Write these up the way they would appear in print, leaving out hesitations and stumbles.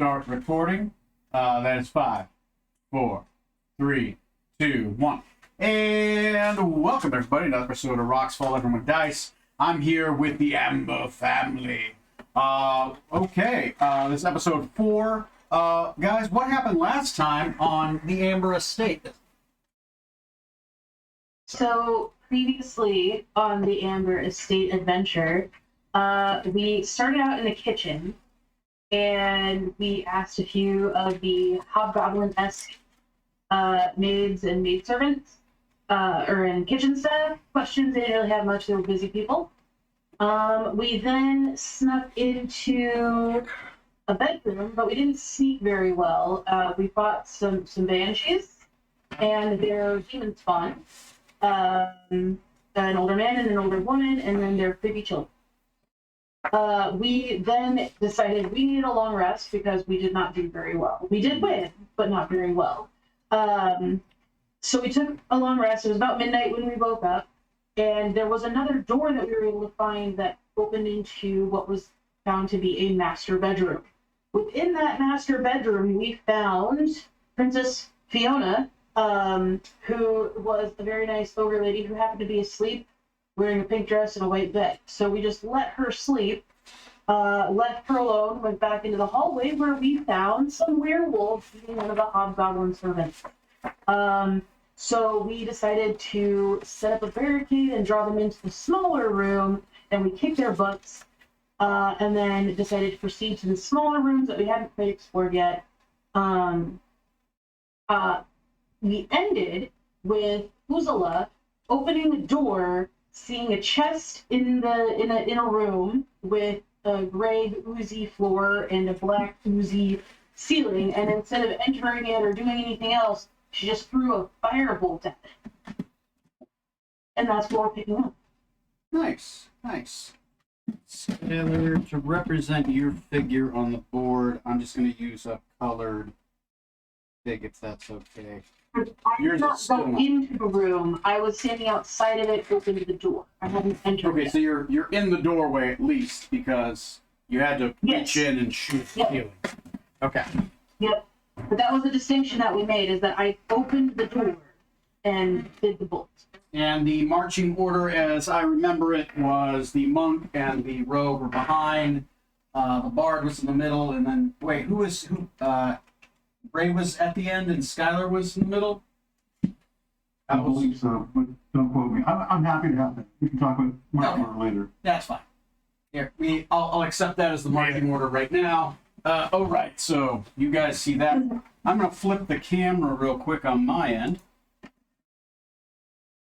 start recording. That is 5, 4, 3, 2, 1. And welcome everybody to another episode of Rocks Fall Everyone Dice. I'm here with the Amber family. This is episode 4. Guys, what happened last time on the Amber Estate? So previously on the Amber Estate adventure, we started out in the kitchen and we asked a few of the hobgoblin-esque maids and maidservants and kitchen staff questions. They didn't really have much, they were busy people. We then snuck into a bedroom, but we didn't sneak very well. We fought some banshees and their demon spawn. An older man and an older woman, and then their creepy children. We then decided we needed a long rest because we did not do very well. We did win, but not very well. So we took a long rest. It was about midnight when we woke up, and there was another door that we were able to find that opened into what was found to be a master bedroom. Within that master bedroom, we found Princess Fiona, who was a very nice ogre lady who happened to be asleep wearing a pink dress and a white bed. So we just let her sleep, left her alone, went back into the hallway where we found some werewolves eating one of the hobgoblin servants. So we decided to set up a barricade and draw them into the smaller room, and we kicked their butts, and then decided to proceed to the smaller rooms that we hadn't quite explored yet. We ended with Uzala opening the door, seeing a chest in a room with a gray oozy floor and a black oozy ceiling, and instead of entering it or doing anything else, she just threw a firebolt at it. And that's what we're picking up. Nice. Taylor, to represent your figure on the board, I'm just going to use a colored fig if that's okay. I did not go into the room. I was standing outside of it, open to the door. I hadn't entered. Okay, yet. so you're in the doorway at least because you had to reach in and shoot the ceiling. Okay. Yep. But that was the distinction that we made, is that I opened the door and did the bolt. And the marching order, as I remember it, was the monk and the rogue were behind. The bard was in the middle, and then who? Ray was at the end, and Skylar was in the middle. I believe so, but don't quote me. I'm happy to have that. We can talk with Mark later. That's fine. Here, I'll accept that as the marching order right now. All right, so you guys see that. I'm going to flip the camera real quick on my end.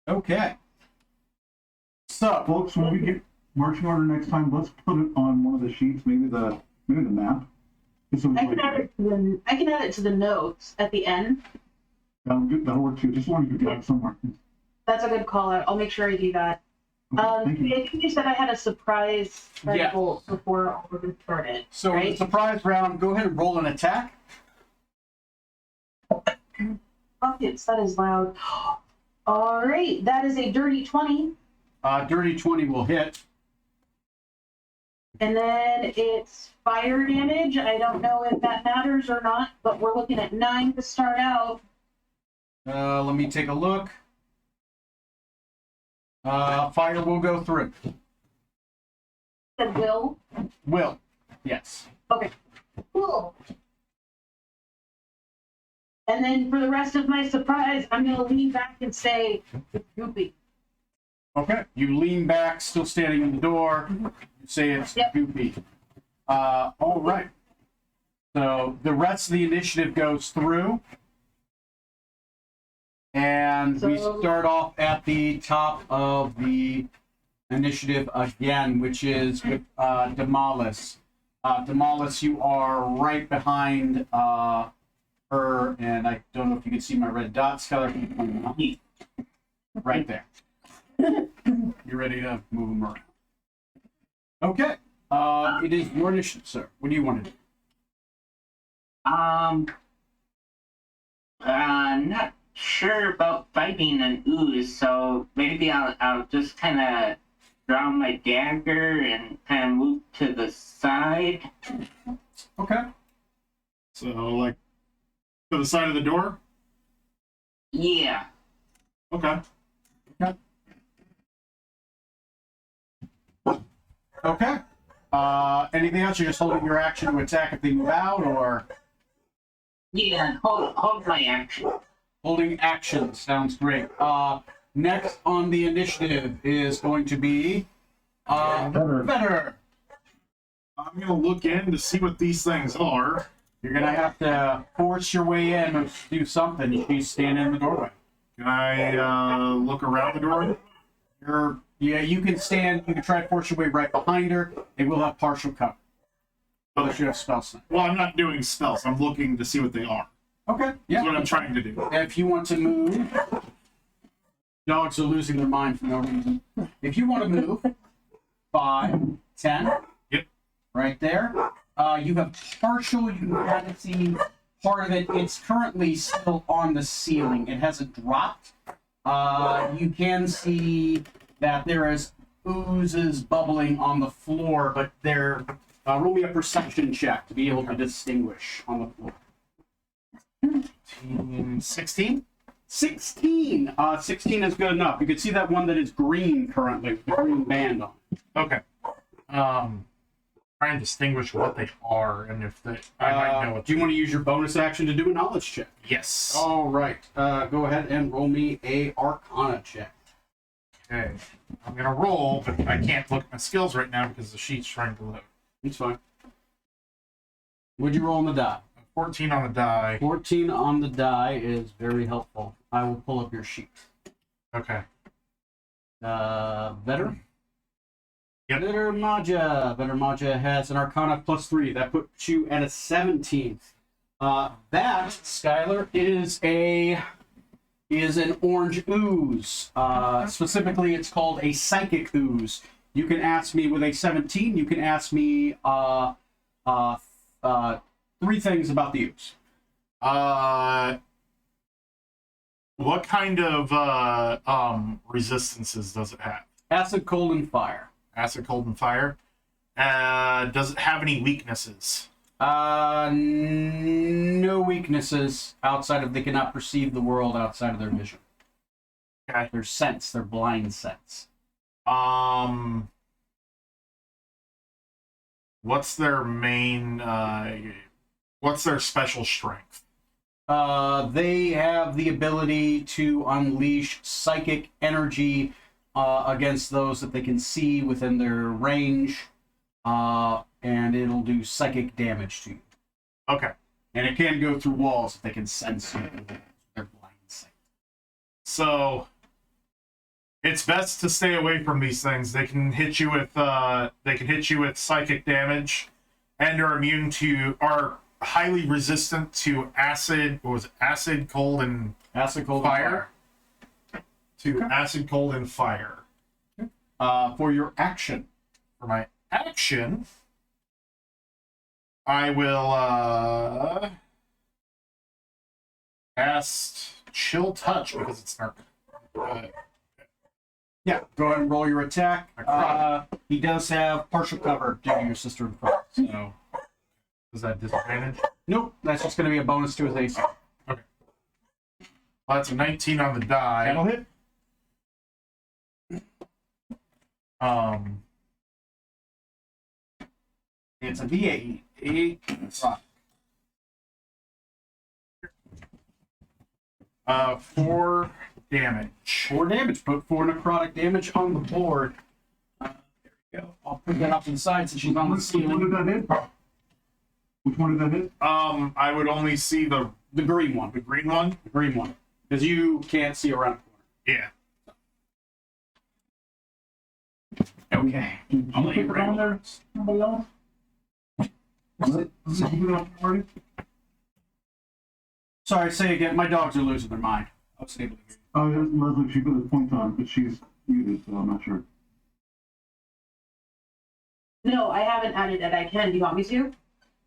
Okay. So, Folks, when we get marching order next time, let's put it on one of the sheets, maybe the map. So I can add it to the notes at the end. That'll work too. Just want to get it somewhere. That's a good call out. I'll make sure I do that. Thank you. I think you said I had a surprise bolt before all of it started. So right? in the surprise round, go ahead and roll an attack. Buckets, that is loud. All right, that is a dirty 20. Dirty 20 will hit. And then it's fire damage. I don't know if that matters or not, but we're looking at 9 to start out. Let me take a look. Fire will go through. That will. Will. Yes. Okay. Cool. And then for the rest of my surprise, I'm going to lean back and say, it's goopy. Okay. You lean back, still standing in the door. You say it's goopy. All right. So the rest of the initiative goes through. And we start off at the top of the initiative again, which is with Demalis. Demalis, you are right behind her, and I don't know if you can see my red dots color. Right there. You're ready to move them around. Okay. It is your initiative, sir. What do you want to do? Not sure about fighting an ooze, so maybe I'll just kind of draw my dagger and kind of move to the side. Okay. So, like, to the side of the door? Yeah. Okay. Okay. Anything else? You're just holding your action to attack if they move out, or Yeah. Hold my action. holding action? Sounds great. Next on the initiative is going to be Vetter. I'm gonna look in to see what these things are. You're gonna have to force your way in or do something. She's standing in the doorway. Can I look around the door? You can stand. You can try to force your way right behind her. It will have partial cover. Unless you have spell snipe. Well, I'm not doing stealth. I'm looking to see what they are. Okay. That's what Yeah. I'm trying to do. If you want to move, dogs are losing their mind for no reason. If you want to move, 5, 10. Yep. Right there. You have partial. You can kind of see part of it. It's currently still on the ceiling. It hasn't dropped. You can see that there is oozes bubbling on the floor, but they're roll me a perception check to be able to distinguish on the floor. 16? 16. 16 is good enough. You can see that one that is green currently, with the green band on it. Okay. Trying to distinguish what they are and if they. I might know what. Do you want to use your bonus action to do a knowledge check? Yes. All right. Go ahead and roll me a Arcana check. Okay. I'm gonna roll, but I can't look at my skills right now because the sheet's trying to load. It's fine. What'd you roll on the die? 14 on the die. 14 on the die is very helpful. I will pull up your sheet. Okay. Vetter? Yep. Vetter Maja has an Arcana +3. That puts you at a 17. That, Skylar, is an orange ooze. Specifically, it's called a psychic ooze. You can ask me with a 17. You can ask me 3 things about the ooze. What kind of resistances does it have? Acid, cold, and fire. Acid, cold, and fire. Does it have any weaknesses? No weaknesses outside of they cannot perceive the world outside of their vision. Okay. Their sense, their blind sense. What's their main? What's their special strength? They have the ability to unleash psychic energy against those that they can see within their range, and it'll do psychic damage to you. Okay. And it can go through walls if they can sense you. Their blind sight. So it's best to stay away from these things. They can hit you with psychic damage, and are highly resistant to acid. What was it? Acid, cold, and Acid, cold, fire. and To acid, cold, and fire. fire. For your action. For my action, I will cast Chill Touch because it's not. Yeah, go ahead and roll your attack. He does have partial cover due to your sister and brother. So, Is that disadvantage? nope, that's just going to be a bonus to his AC. Okay. Well, that's a 19 on the die. That'll hit. It's a D8. 4 damage. 4 damage. Put 4 necrotic damage on the board. There we go. I'll put that up to the side since she's on the Which one ceiling. did that hit? Which one did that hit? I would only see the The green one. green one. The green one. Because you can't see around the Yeah. corner. Okay. Did I'll you let put you it roll. on there? Somebody else? Did you put it on already? Sorry, say again. My dogs are losing their mind. I was able to hear you. Oh, yeah, Leslie, she put the points on, but she's muted, so I'm not sure. No, I haven't added it. I can. Do you want me to?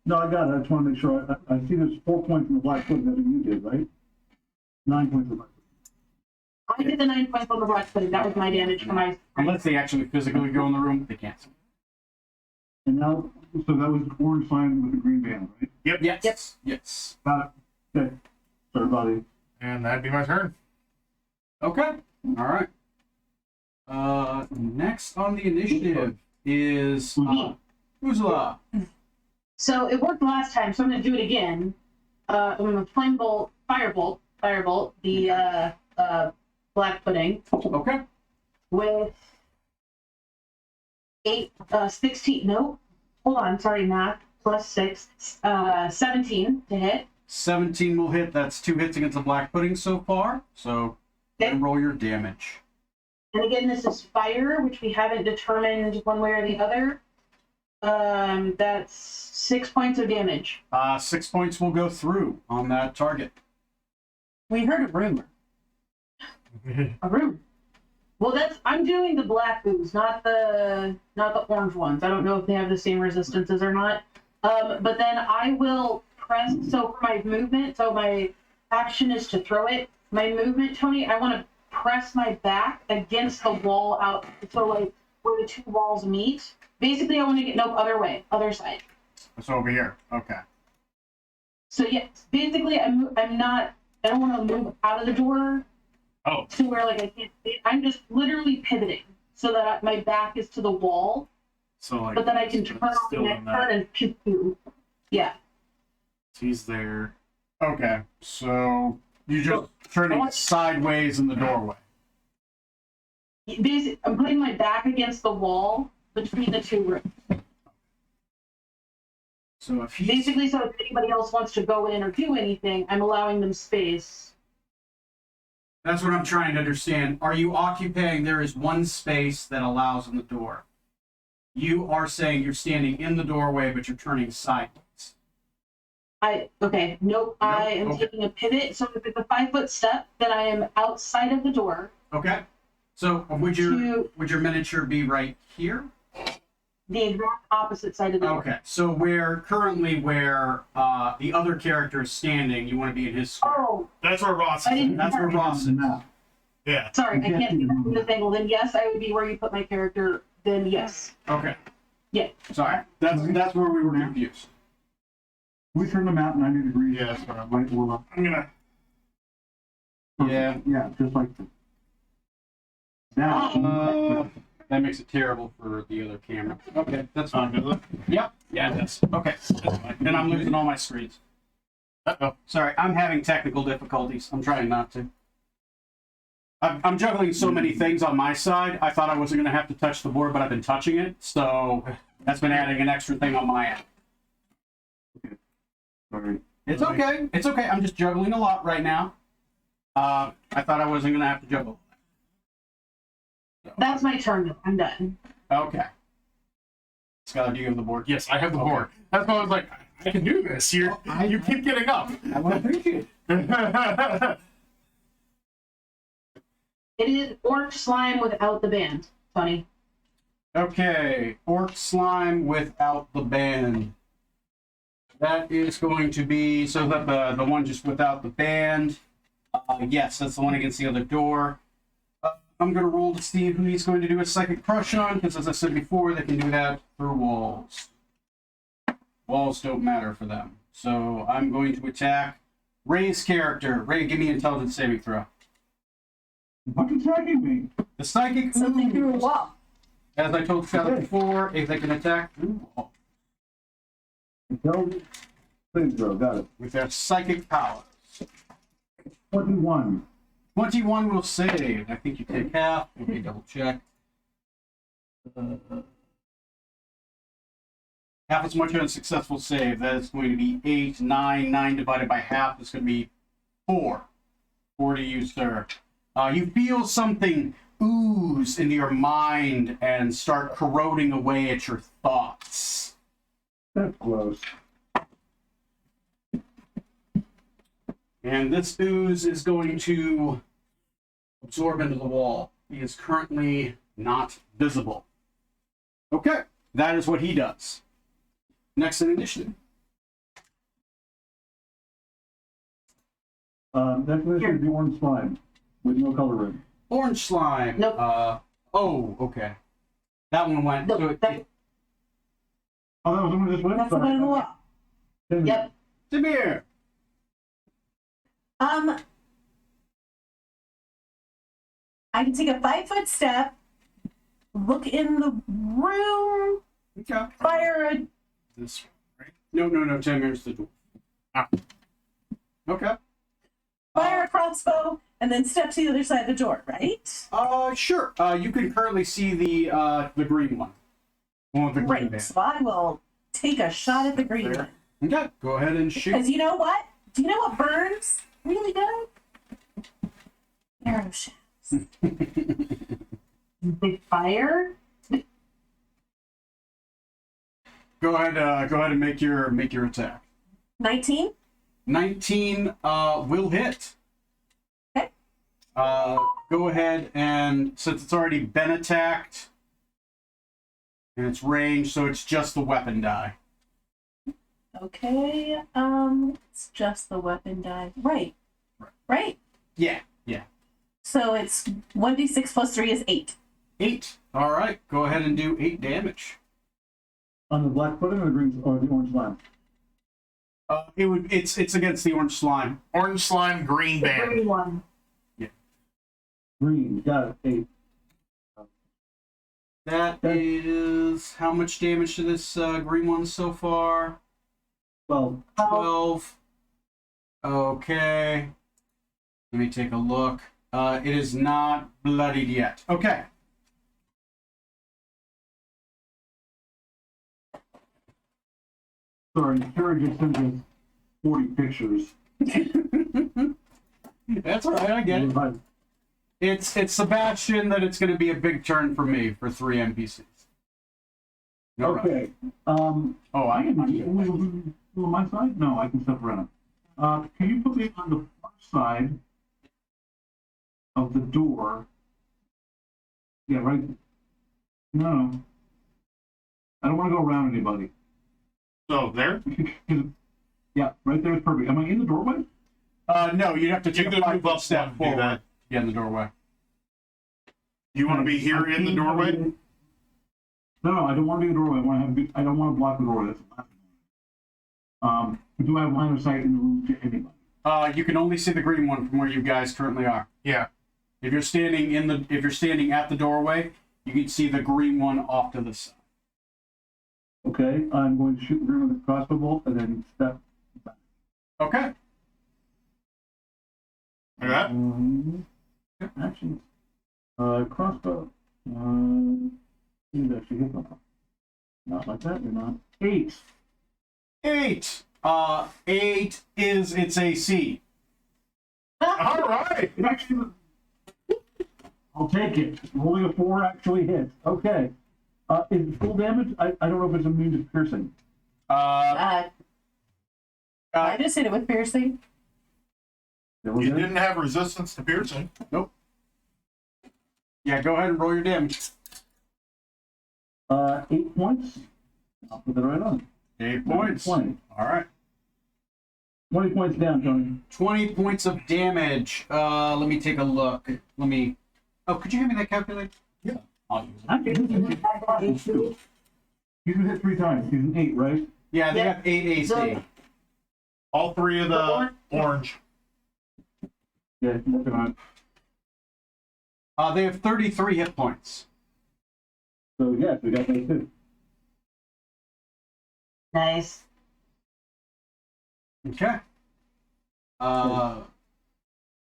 No, I got it. I just want to make sure. I see there's 4 points from the Black Foot that you did, right? 9 points from Black Foot. I did the 9 points on the black footing. That was my damage for my. Unless they actually physically go in the room, they can't. And now So that was orange sign with the green band, right? Yes. Yes. Got it. Okay. Sorry, buddy. And that'd be my turn. Okay. All right. Next on the initiative is Uzla. So it worked last time, so I'm gonna do it again. I'm gonna flame bolt, firebolt the black pudding Okay. with 16. No, hold on, sorry, math. Plus 6, 17 to hit. 17 will hit. That's 2 hits against the black pudding so far. So Okay. roll your damage. And again, this is fire, which we haven't determined one way or the other. That's 6 points of damage. 6 points will go through on that target. We heard a rumor. A room. Well, I'm doing the black ooze, not the orange ones. I don't know if they have the same resistances or not. But then I will press. So for my movement, so my action is to throw it. My movement, Tony, I want to press my back against the wall out. So like where the two walls meet. Basically, I want to get other side. It's over here. Okay. So yes, basically, I don't want to move out of the door. Oh. To where like I can't. I'm just literally pivoting so that my back is to the wall, So like, but then I can turn on the still next in that. turn and pew pew. Yeah. He's there. Okay. So you just turning sideways in the doorway. Basically, I'm putting my back against the wall between the two rooms. So if he Basically, so if anybody else wants to go in or do anything, I'm allowing them space. That's what I'm trying to understand. Are you occupying? There is one space that allows in the door. You are saying you're standing in the doorway, but you're turning sideways. Nope. I am Okay. taking a pivot. So if it's a 5-foot step, then I am outside of the door. Okay. So would your miniature be right here? The exact opposite side of the door. Okay. So where the other character is standing, you want to be in his square. Oh, That's where Ross I is. didn't. That's where Ross is. Now. Yeah. Sorry, You I can't can't see see that them. from this angle. Then yes, I would be where you put my character. Then yes. Okay. Yeah. Sorry. That's where we were confused. We turn the map 90 degrees. Yeah, that's what I'm. Right or left. I'm gonna. Yeah. Yeah, just like this. Now, That makes it terrible for the other camera. Okay, that's fine. Does it? Yep. Yeah, it does. Okay. That's fine. And I'm losing all my screens. Uh-oh. Sorry, I'm having technical difficulties. I'm trying not to. I'm juggling so many things on my side. I thought I wasn't going to have to touch the board, but I've been touching it. So that's been adding an extra thing on my end. sorry. It's okay. It's okay. I'm just juggling a lot right now. I thought I wasn't going to have to juggle. So, That's my turn. I'm done. okay. Skylar, do you have the board? Yes, I have the Okay. board. That's why I was like, I can do this. You keep getting up. I would appreciate it. It is orange slime without the band, Tony. Okay, orc slime without the band. That is going to be so that the one just without the band. Yes, that's the one against the other door. I'm going to roll to see who he's going to do a psychic crush on, because as I said before, they can do that through walls. Walls don't matter for them. So I'm going to attack Ray's character. Ray, give me an intelligence saving throw. What's attacking me? The psychic Something through a ooze, wall. as I told Skylar before, if they can attack through walls Intelligence. Please go. Got it. with their psychic powers. 21. 21 will save. I think you take half. Let me double check. Half as much on a successful save. That is going to be 8, 9. 9 divided by half is going to be 4. 4 to you, sir. You feel something ooze into your mind and start corroding away at your thoughts. That's close. And this ooze is going to absorb into the wall. He is currently not visible. Okay, that is what he does. Next in initiative. Next mission is the orange slime with no color in. Orange slime. Nope. Oh, okay. That one went. Nope, so that- Oh, that was the one this way? That's the one in the wall. Yep. Demir. I can take a 5-foot step, look in the room, Okay. fire a This one, right? No, Demir's the door. Ah. Okay. fire a crossbow, and then step to the other side of the door, right? Sure. You can currently see the green one. One with the green Great. band. So I will take a shot at the green There. one. Okay. Go ahead and shoot. Because you know what? Do you know what burns really good? Arrow shafts. Big fire. Go ahead and make your attack. 19? 19 will hit. Okay. Go ahead and since it's already been attacked and it's ranged, so it's just the weapon die. Okay. It's just the weapon die. Right. Right? Yeah. So it's 1d6 plus 3 is 8. 8. All right. Go ahead and do 8 damage. On the black pudding or the green or the orange lime? It's against the orange slime. Orange slime, green The band. green one. Green, got it, 8. That is how much damage to this green one so far? 12. 12. Okay. Let me take a look. It is not bloodied yet. Okay. Sorry, Terry just sent us 40 pictures. That's all right. I get it. It's Sebastian that it's going to be a big turn for me for 3 NPCs. No rush. Okay. Oh, I can I'm do good. on my side? No, I can step around. Can you put me on the far side of the door? Yeah, right. No. I don't want to go around anybody. So there. Yeah, right there is perfect. Am I in the doorway? No, you'd have to take You a can move 5 up step one, do forward. that. Yeah, in the doorway. You want to be here in the doorway? No, I don't want to be in the doorway. I don't want to block the doorway. That's the last thing. Do I have line of sight in the room to anybody? You can only see the green one from where you guys currently are. Yeah. If you're standing at the doorway, you can see the green one off to the side. Okay, I'm going to shoot the green with a crossbow bolt and then step back. Okay. Like that? Actually, crossbow. He's actually hit them. Not like that, you're not. 8. 8. 8 is its AC. All right. It actually, I'll take it. Rolling a 4 actually hits. Okay. Is it full damage? I don't know if it's immune to piercing. I just hit it with piercing. There we You go. didn't have resistance to piercing. Nope. Yeah, go ahead and roll your damage. 8 points. I'll put that right on. 8 points. 20. All right. 20 points down, Tony. 20 points of damage. Let me take a look. Oh, could you hand me that calculator? Yeah. I'll use it. Actually, he's been hit 3 times. He's an 8, right? Yeah, they Yeah. have 8 AC. So- All 3 of the orange. Yeah, he's working on it. They have 33 hit points. So, yes, we got those too. Nice. Okay. All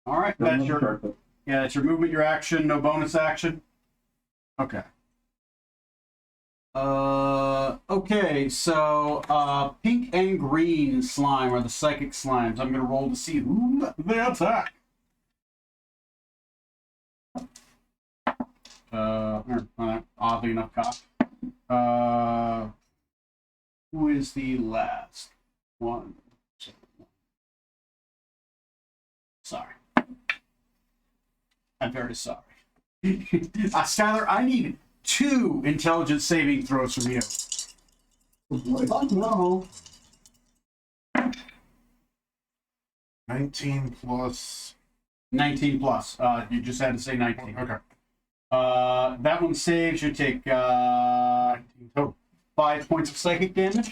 right. That's your that's your movement, your action, no bonus action. Okay. Okay, so pink and green slime are the psychic slimes. I'm gonna roll to see who they attack. Oddly enough, cop. Who is the last one? Sorry. I'm very sorry. Skylar, I need 2 intelligence saving throws from you. No. 19 plus. 19 plus. You just had to say 19. Okay. That one saves. You take 19 total. 5 points of psychic damage.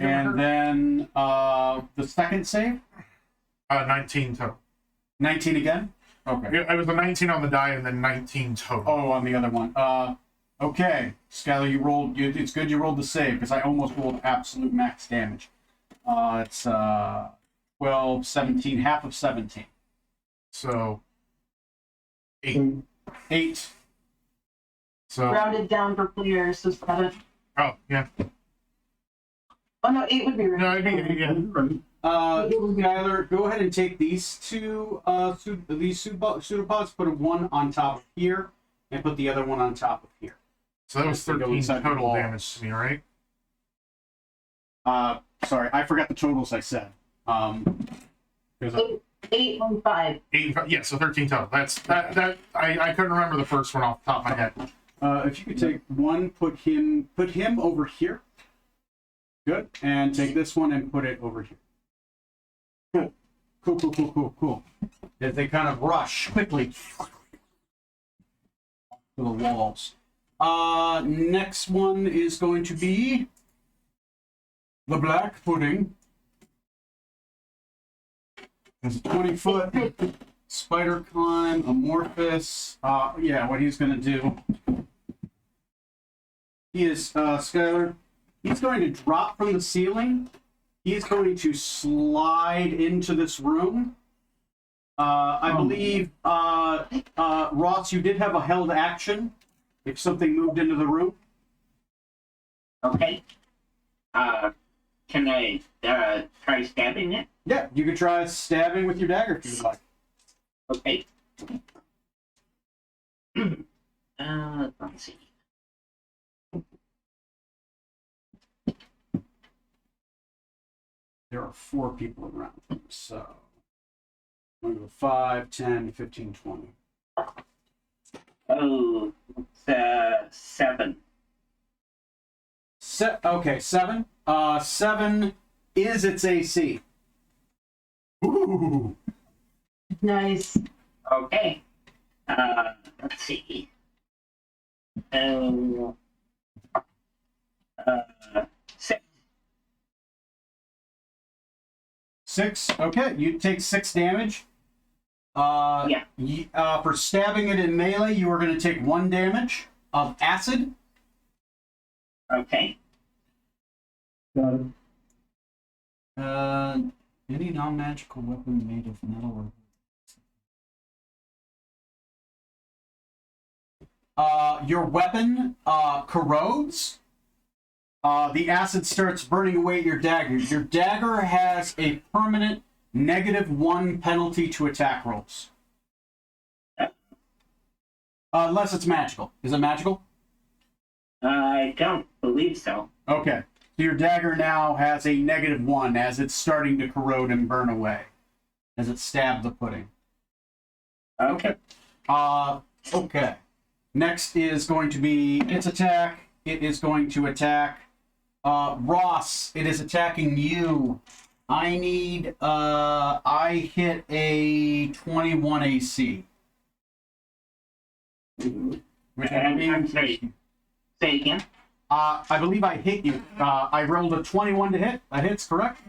And then the second save, 19 total. 19 again. Okay. It was a 19 on the die and then 19 total. Oh, on the other one. Okay, Skylar, you rolled. It's good you rolled the save because I almost rolled absolute max damage. It's 12, 17, half of 17. So 8. 8. So Rounded down for players, so 7. oh yeah. Oh no, 8 would be right. No, I mean yeah. Skylar, go ahead and take these two pseudopods, put one on top of here, and put the other one on top of here. So that was They go 13 inside the total wall. damage to me, right? Sorry, I forgot the totals I said. Because 8 and 5. 8 yeah, so 13 total. That's that I couldn't remember the first one off the top of my head. if you could take one, put him over here. Good, and take this one and put it over here. Cool. As they kind of rush quickly to the walls. Next one is going to be the black pudding. There's a 20-foot spider climb, amorphous. Yeah, what he's going to do. He is, Skylar, he's going to drop from the ceiling. He's going to slide into this room. I believe, Ross, you did have a held action if something moved into the room. Okay. Can I try stabbing it? Yeah, you could try stabbing with your dagger if you'd like. Okay. Let's see. There are 4 people around, so I'm going to go 5, 10, 15, 20. Oh, it's 7. Okay, 7. 7 is its AC. Ooh. Nice. Okay. Let's see. 6. 6. Okay, you take 6 damage. Yeah. For stabbing it in melee, you are going to take 1 damage of acid. Okay. Got it. Any non-magical weapon made of metal or... your weapon corrodes. The acid starts burning away at your dagger. Your dagger has a permanent -1 penalty to attack rolls. Unless it's magical. Is it magical? I don't believe so. Okay. So your dagger now has a -1 as it's starting to corrode and burn away. As it stabbed the pudding. Okay. Okay. Next is going to be its attack. It is going to attack Ross. It is attacking you. I need I hit a 21 AC. Which I'm sorry. Say again. I believe I hit you. I rolled a 21 to hit. That hits, correct?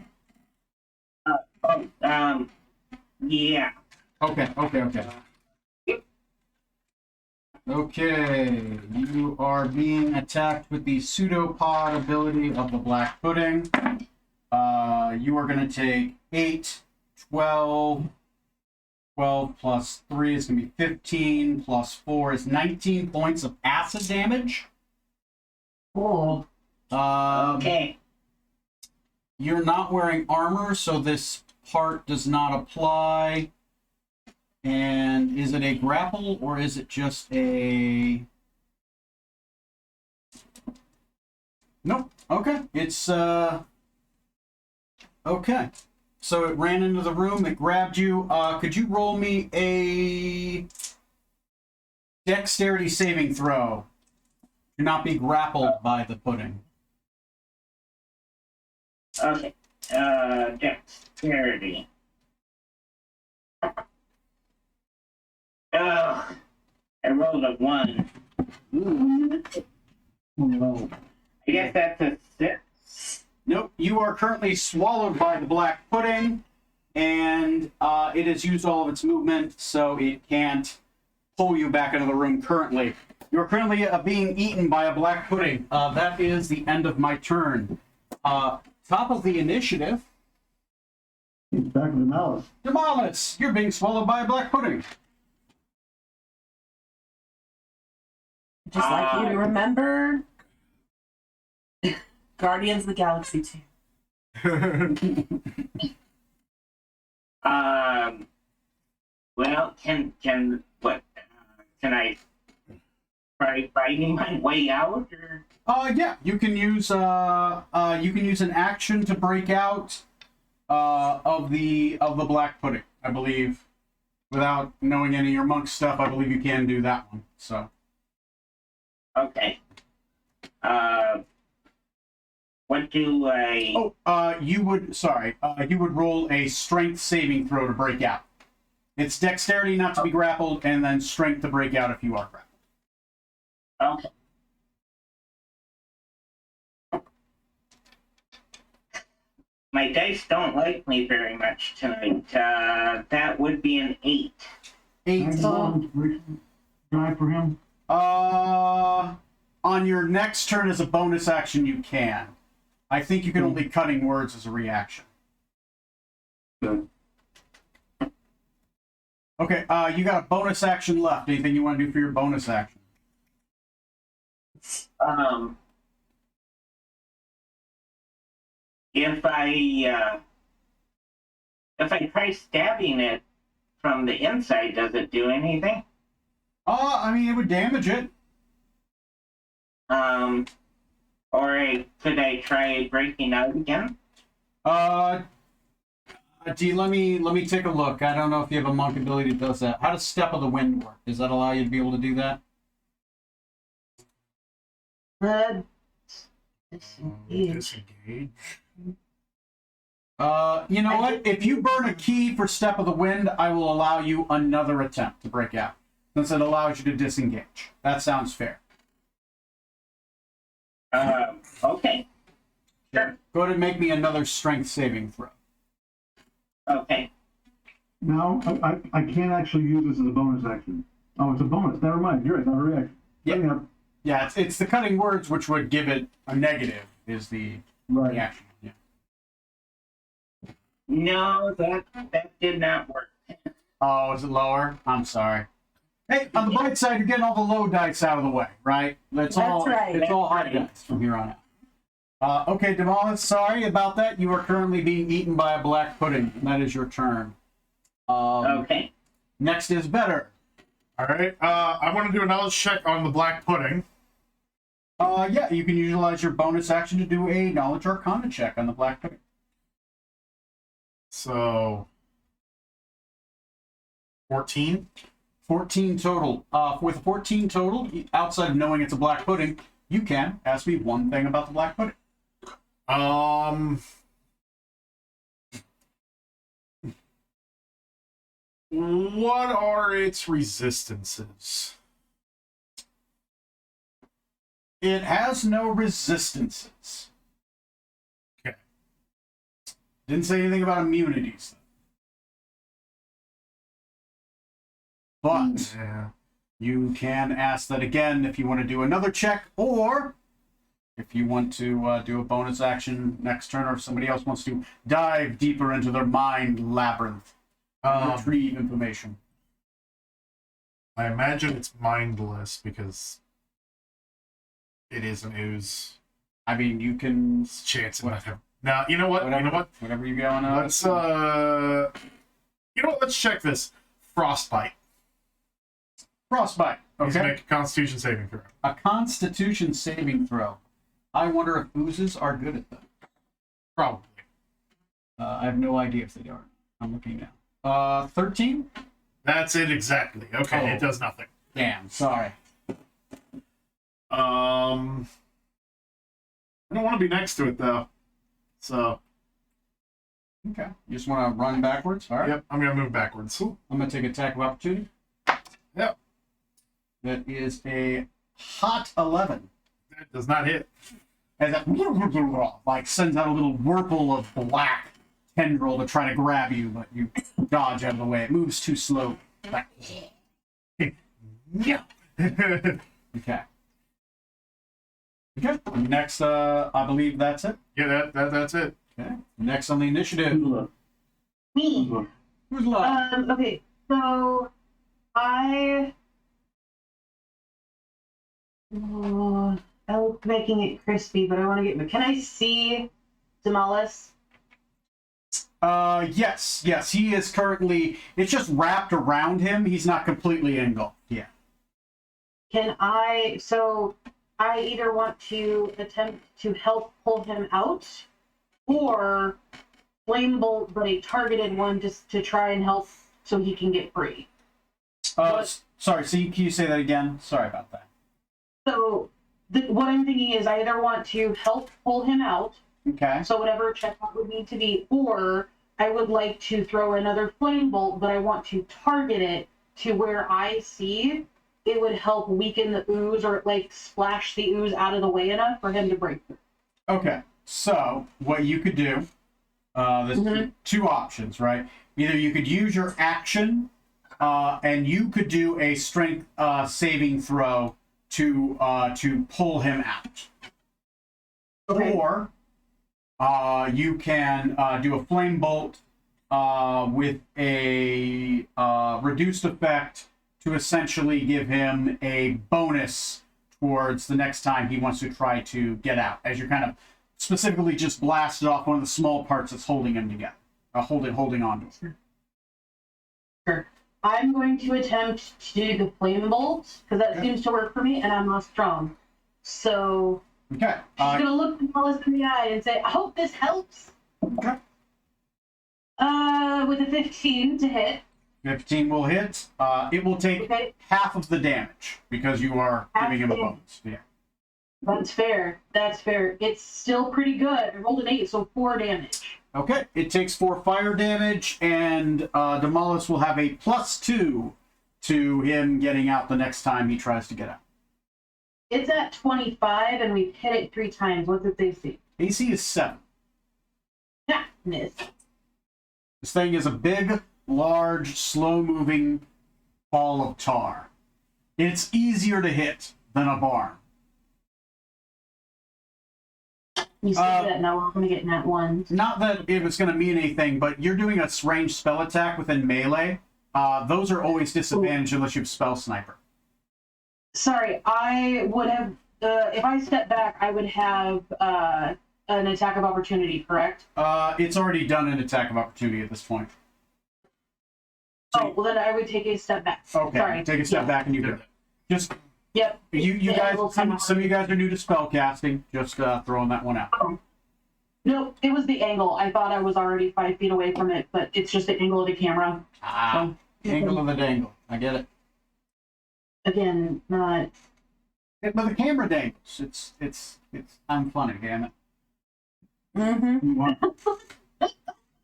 Yeah. Okay. Okay, you are being attacked with the pseudopod ability of the black pudding. You are going to take 8, 12, 12 plus 3 is going to be 15, plus 4 is 19 points of acid damage. Cool. Okay. You're not wearing armor, so this part does not apply. And is it a grapple or is it just a... Nope. Okay. It's, okay. So it ran into the room, it grabbed you. Could you roll me a dexterity saving throw? Do not be grappled by the pudding. Okay. Dexterity. I rolled a 1. No. I guess that's a 6. Nope, you are currently swallowed by the black pudding, and it has used all of its movement, so it can't pull you back into the room currently. You're currently being eaten by a black pudding. That is the end of my turn. Top of the initiative, He's back in the malice. Demolis, you're being swallowed by a black pudding. Just like you to remember Guardians of the Galaxy 2. Well, can I try fighting my way out, or? Yeah, you can use an action to break out of the black pudding, I believe. Without knowing any of your monk stuff, I believe you can do that one. So. Okay. What do I? You would roll a strength saving throw to break out. It's dexterity not to be grappled, and then strength to break out if you are grappled. Okay. My dice don't like me very much tonight. That would be an 8. 8. Guy for him. On your next turn as a bonus action, you can. I think you can only cutting words as a reaction. Good. Okay, you got a bonus action left. Anything you want to do for your bonus action? If I try stabbing it from the inside, does it do anything? I mean, it would damage it. Or could I try breaking out again? D, let me take a look. I don't know if you have a monk ability that does that. How does Step of the Wind work? Does that allow you to be able to do that? Disengage. You know what? If you burn a key for Step of the Wind, I will allow you another attempt to break out, since it allows you to disengage. That sounds fair. Okay. Sure. Go ahead and make me another strength saving throw. Okay. No, I can't actually use this as a bonus action. Oh, it's a bonus. Never mind. You're right. Not a reaction. Yeah. Yeah, it's the cutting words which would give it a negative, is the Right. reaction. Yeah. No, that did not work. Oh, is it lower? I'm sorry. Hey, on the bright side, you're getting all the low dice out of the way, right? That's all right. It's all high dice from here on out. Okay, Demolis, sorry about that. You are currently being eaten by a black pudding. That is your turn. Okay. Next is Better. All right. I want to do a knowledge check on the black pudding. Yeah, you can utilize your bonus action to do a knowledge arcana check on the black pudding. So 14. 14 total. With 14 total, outside of knowing it's a black pudding, you can ask me one thing about the black pudding. What are its resistances? It has no resistances. Okay. Didn't say anything about immunities. But Yeah. you can ask that again if you want to do another check, or if you want to do a bonus action next turn, or if somebody else wants to dive deeper into their mind labyrinth, retrieve information. I imagine it's mindless because it is an ooze. I mean, you can It's a chance of not having. Now, you know what? whatever, You know what? whatever you got on. Let's you know what? Let's check this. Frostbite. Frostbite. Needs to Okay. make a Constitution saving throw. A Constitution saving throw. I wonder if oozes are good at that. Probably. I have no idea if they are. I'm looking now. 13? That's it exactly. Okay, Oh. it does nothing. Damn, sorry. I don't want to be next to it though. So, Okay. You just want to run backwards? All right. yep, I'm gonna move backwards. I'm going to take attack of opportunity. Yep. That is a hot 11. That does not hit. As it like sends out a little whirple of black tendril to try to grab you, but you dodge out of the way. It moves too slow. Like, Yeah. okay. Okay. Next, I believe that's it. Yeah, that's it. Okay. Next on the initiative. Who's left? Me. Who's left? Who's left? Okay, so I I'm making it crispy, but I want to get. Can I see Demolus? Yes. He is currently. It's just wrapped around him. He's not completely engulfed. Yeah. Can I? So I either want to attempt to help pull him out, or flame bolt, but a targeted one, just to try and help so he can get free. Sorry. So can you say that again? Sorry about that. So what I'm thinking is I either want to help pull him out, Okay. so whatever check that would need to be, or I would like to throw another flame bolt, but I want to target it to where I see it would help weaken the ooze or like splash the ooze out of the way enough for him to break through. Okay. So what you could do, there's two options, right? Either you could use your action, and you could do a strength saving throw to pull him out, Okay. or you can do a flame bolt with a reduced effect to essentially give him a bonus towards the next time he wants to try to get out, as you're kind of specifically just blasted off one of the small parts that's holding him together, holding on to him. Sure. I'm going to attempt to do the flame bolt because that seems to work for me, and I'm not strong. So Okay. she's gonna look Demolus in the eye and say, "I hope this helps." Okay. With a 15 to hit. 15 will hit. It will take Okay. half of the damage because you are Half giving him a damage. bonus. Yeah. That's fair. That's fair. It's still pretty good. I rolled an 8, so 4 damage. Okay. It takes 4 fire damage, and Demolus will have a +2 to him getting out the next time he tries to get out. It's at 25, and we've hit it 3 times. What's its AC? AC is 7. Yeah, miss. This thing is a big, large, slow-moving ball of tar. It's easier to hit than a barn. You said that, now we're gonna get nat 1. Not that it was going to mean anything, but you're doing a ranged spell attack within melee. Those are always disadvantaged unless you have spell sniper. Sorry, I would have, if I step back, I would have an attack of opportunity, correct? It's already done an attack of opportunity at this point. Oh, well then I would take a step back. Okay, Sorry. take a step back and you do it. Just Yep. you Yeah, guys. we'll Some come of you guys are new to spell casting. Just throwing that one out. No, it was the angle. I thought I was already 5 feet away from it, but it's just the angle of the camera. Angle of the dangle. I get it. Again, not. But the camera dangles. It's. I'm funny, damn it. Mm-hmm.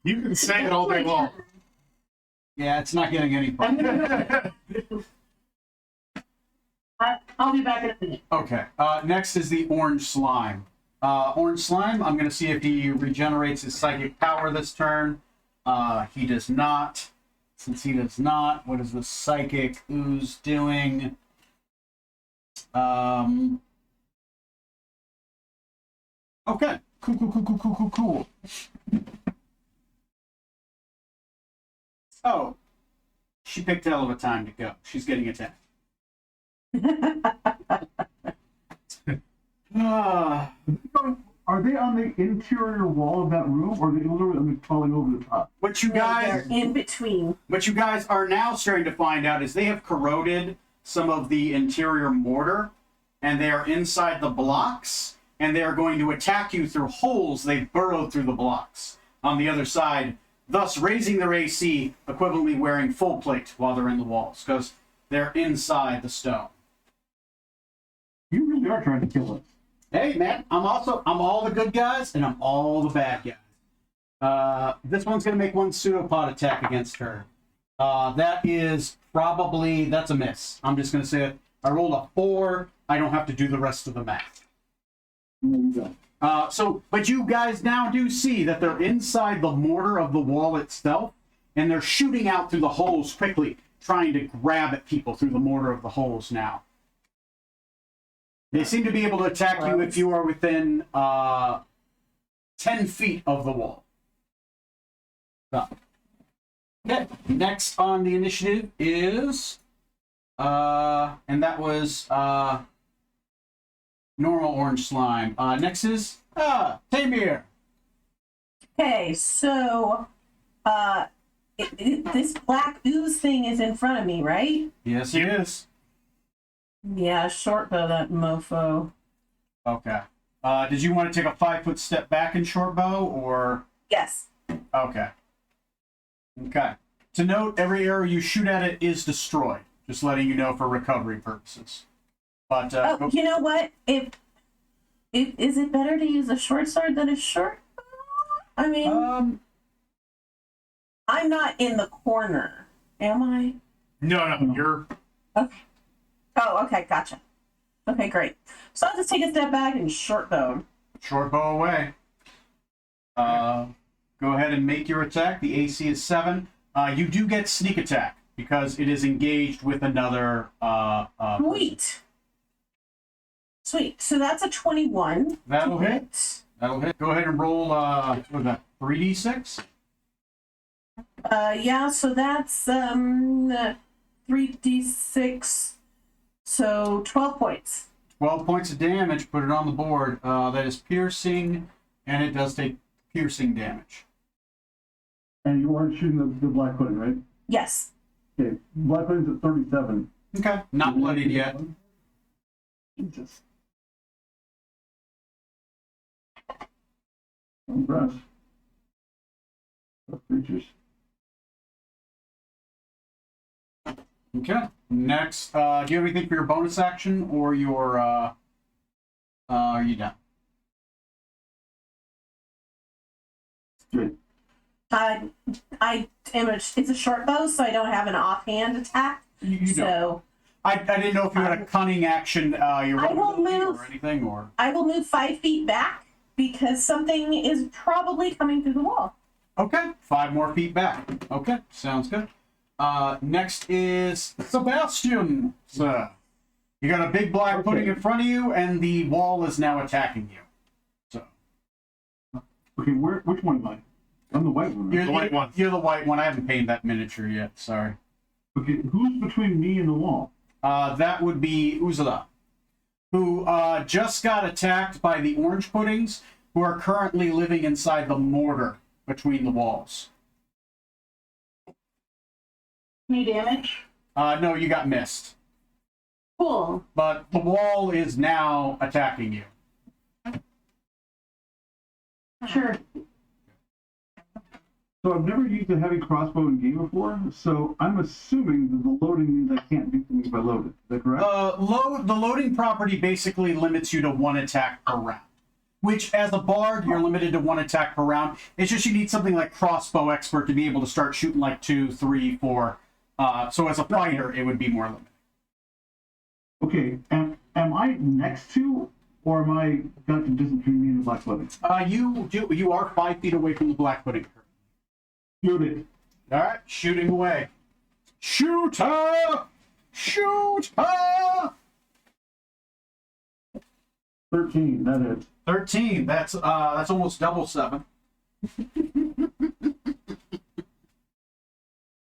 You can say it all day long. Yeah, it's not getting any I'm fun. gonna. I'll be back in a minute. Okay. Next is the orange slime. Orange slime. I'm going to see if he regenerates his psychic power this turn. He does not. Since he does not, what is the psychic ooze doing? Okay. Cool. Oh. She picked a hell of a time to go. She's getting attacked. Are they on the interior wall of that room, or are they literally falling over the top? What you guys They're in between. What you guys are now starting to find out is they have corroded some of the interior mortar, and they are inside the blocks, and they are going to attack you through holes they've burrowed through the blocks on the other side, thus raising their AC, equivalently wearing full plate while they're in the walls, because they're inside the stone. You really are trying to kill us. Hey, man, I'm all the good guys, and I'm all the bad guys. This one's going to make one pseudopod attack against her. That's a miss. I'm just going to say it. I rolled a 4. I don't have to do the rest of the math. There you go. But you guys now do see that they're inside the mortar of the wall itself, and they're shooting out through the holes quickly, trying to grab at people through the mortar of the holes now. They seem to be able to attack you if you are within 10 feet of the wall. So. Okay, next on the initiative is, and that was normal orange slime. Next is Tamir. Okay, so this black ooze thing is in front of me, right? Yes, it is. Yeah, short bow that mofo. Okay. Did you want to take a 5-foot step back in short bow, or? Yes. Okay. Okay. To note, every arrow you shoot at it is destroyed. Just letting you know for recovery purposes. But Oh, you know what? If is it better to use a short sword than a short bow? I mean, I'm not in the corner, am I? No, you're. Okay. Oh, okay, gotcha. Okay, great. So I'll just take a step back and short bow. short bow away. Go ahead and make your attack. The AC is 7. You do get sneak attack because it is engaged with another. Sweet. Sweet. So that's a 21. That'll hit. That'll hit. Go ahead and roll. What was that? 3d6. Yeah. So that's 3d6. So 12 points. 12 points of damage. Put it on the board. That is piercing, and it does take piercing damage. And you aren't shooting the black pudding, right? Yes. Okay, black pudding's at 37. Okay. Not bloodied yet. Jesus. I'm impressed. Those creatures. Okay. Next, do you have anything for your bonus action, or your? Are you done? Good. I am it's a short bow, so I don't have an offhand attack. You don't. So I didn't know if you had a cunning action. Your I will move. or anything, or. I will move 5 feet back because something is probably coming through the wall. Okay, 5 more feet back. Okay, sounds good. Next is Sebastian, sir. You got a big black pudding in front of you, and the wall is now attacking you. So Okay, which one am I? I'm the white one. Right? you're The white one. You're the white one. I haven't painted that miniature yet. Sorry. Okay, who's between me and the wall? That would be Uzala, who just got attacked by the orange puddings, who are currently living inside the mortar between the walls. Any damage? No, you got missed. Cool. But the wall is now attacking you. Sure. So I've never used a heavy crossbow in game before, so I'm assuming that the loading means I can't do things if I load it. Is that correct? The loading property basically limits you to 1 attack per round. Which, as a bard, you're limited to 1 attack per round. It's just you need something like crossbow expert to be able to start shooting like 2, 3, 4. So as a fighter, it would be more limited. Okay, am I next to, or am I got the distance between me and the black pudding? You are 5 feet away from the black pudding. Shoot it. All right, shooting away. Shoot her! Shoot her! 13, that is. 13. That's almost double 7.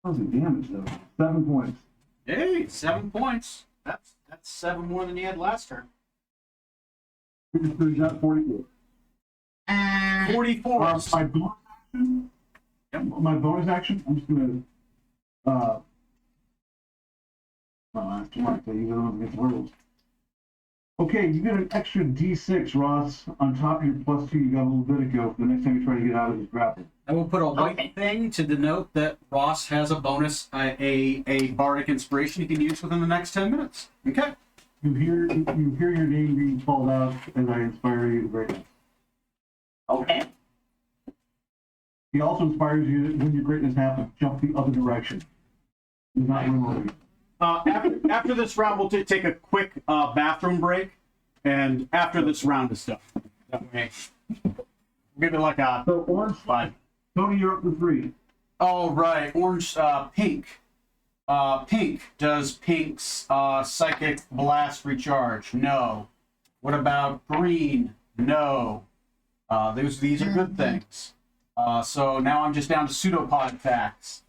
How's the damage though? 7 points. Hey, 7 points. That's 7 more than you had last turn. We just finished out 44. 44. My bonus action. Yep. My bonus action. I'm just gonna. That's too much. You gotta get the werewolves. Okay, you get an extra D6, Ross, on top of your +2 you got a little bit ago for the next time you try to get out of this grapple. I will put a white Okay. thing to denote that Ross has a bonus, a bardic inspiration he can use within the next 10 minutes. Okay. You hear your name being called out as I inspire you to greatness. Okay. He also inspires you that when your greatness happens, jump the other direction. Do not run over you. After this round, we'll take a quick bathroom break. And after this round is done, that way, give it like a So orange, 5. Tony, you're up to 3. Oh, right. Orange, pink. Pink. Does pink's psychic blast recharge? No. What about green? No. These are good things. So now I'm just down to pseudopod attacks.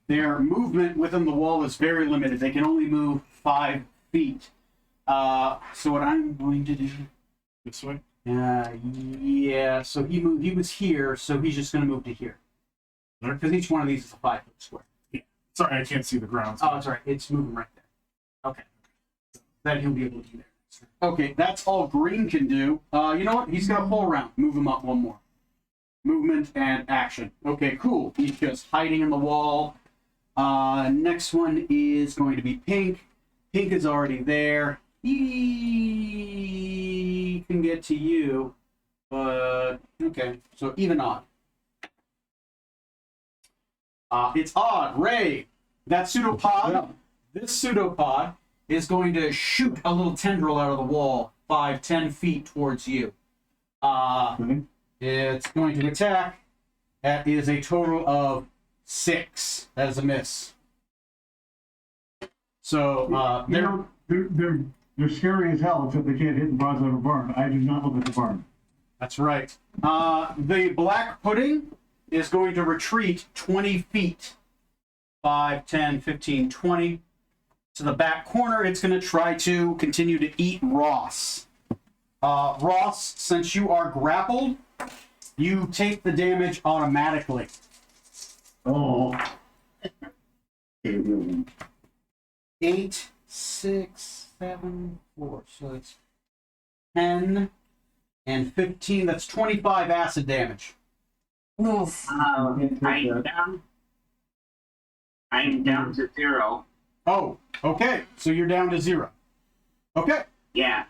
Their movement within the wall is very limited. They can only move 5 feet. So what I'm going to do... This way. yeah, so he moved. He was here, so he's just going to move to here. Because each one of these is a 5-foot square. Sorry, I can't see the ground. Oh, that's right. It's moving right there. Okay. Then he'll be able to do that. Okay, that's all green can do. You know what? He's got a full round. Move him up one more. Movement and action. Okay, cool. He's just hiding in the wall. Next one is going to be pink. Pink is already there. He can get to you, but okay. So even odd. It's odd. Ray, that pseudopod. Yeah. This pseudopod is going to shoot a little tendril out of the wall 5-10 feet towards you. Okay. It's going to attack. That is a total of 6. That is a miss. So You know, they're scary as hell, except they can't hit the broadside of a barn. I do not look at the barn. that's right. The black pudding is going to retreat 20 feet. 5, 10, 15, 20. To the back corner, it's going to try to continue to eat Ross. Ross, since you are grappled, you take the damage automatically. Oh. 8, 6, 7, 4. So it's 10 and 15. That's 25 acid damage. Oof. I'm down to 0. Oh, okay. So you're down to 0. Okay. Yeah.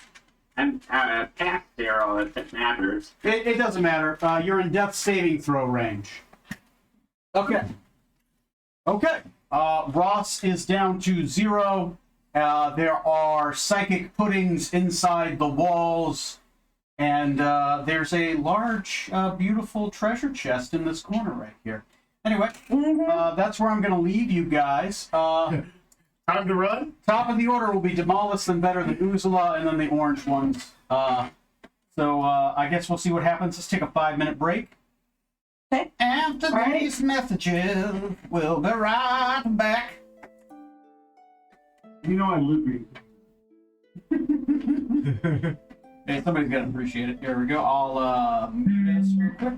I'm past 0 if it matters. It doesn't matter. You're in death saving throw range. Okay. Okay. Ross is down to 0. There are psychic puddings inside the walls. And there's a large, beautiful treasure chest in this corner right here. Anyway, that's where I'm going to leave you guys. Time to run. Top of the order will be Demolis, then better than Uzula, and then the orange ones. So I guess we'll see what happens. Let's take a 5-minute break. Okay. After these messages, we'll be right back. You know I live here. Hey, somebody's got to appreciate it. Here we go. I'll mute us real quick.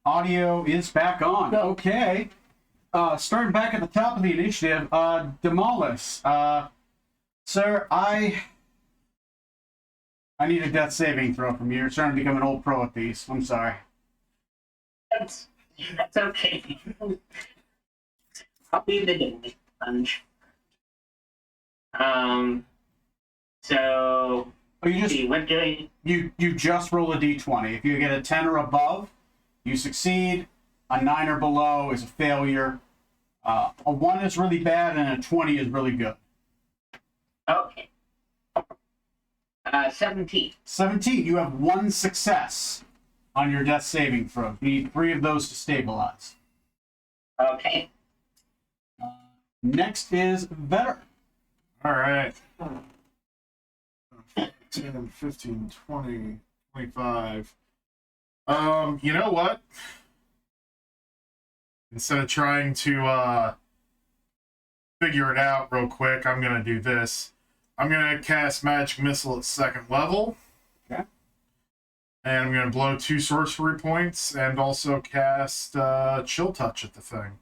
Audio is back on. Okay. Starting back at the top of the initiative, Demolus. Sir, I need a death saving throw from you. You're starting to become an old pro at these. I'm sorry. That's okay. I'll be the damage sponge. So Oh, you let's see, what do I? you just roll a d20. If you get a 10 or above, you succeed. A 9 or below is a failure. A 1 is really bad, and a 20 is really good. Okay. 17. 17, you have 1 success on your death saving throw. You need 3 of those to stabilize. Okay. Next is Vetter. All right. 10, 15, 20, 25. You know what? Instead of trying to figure it out real quick, I'm going to do this. I'm going to cast Magic Missile at 2nd level. Okay. And I'm going to blow 2 sorcery points and also cast Chill Touch at the thing.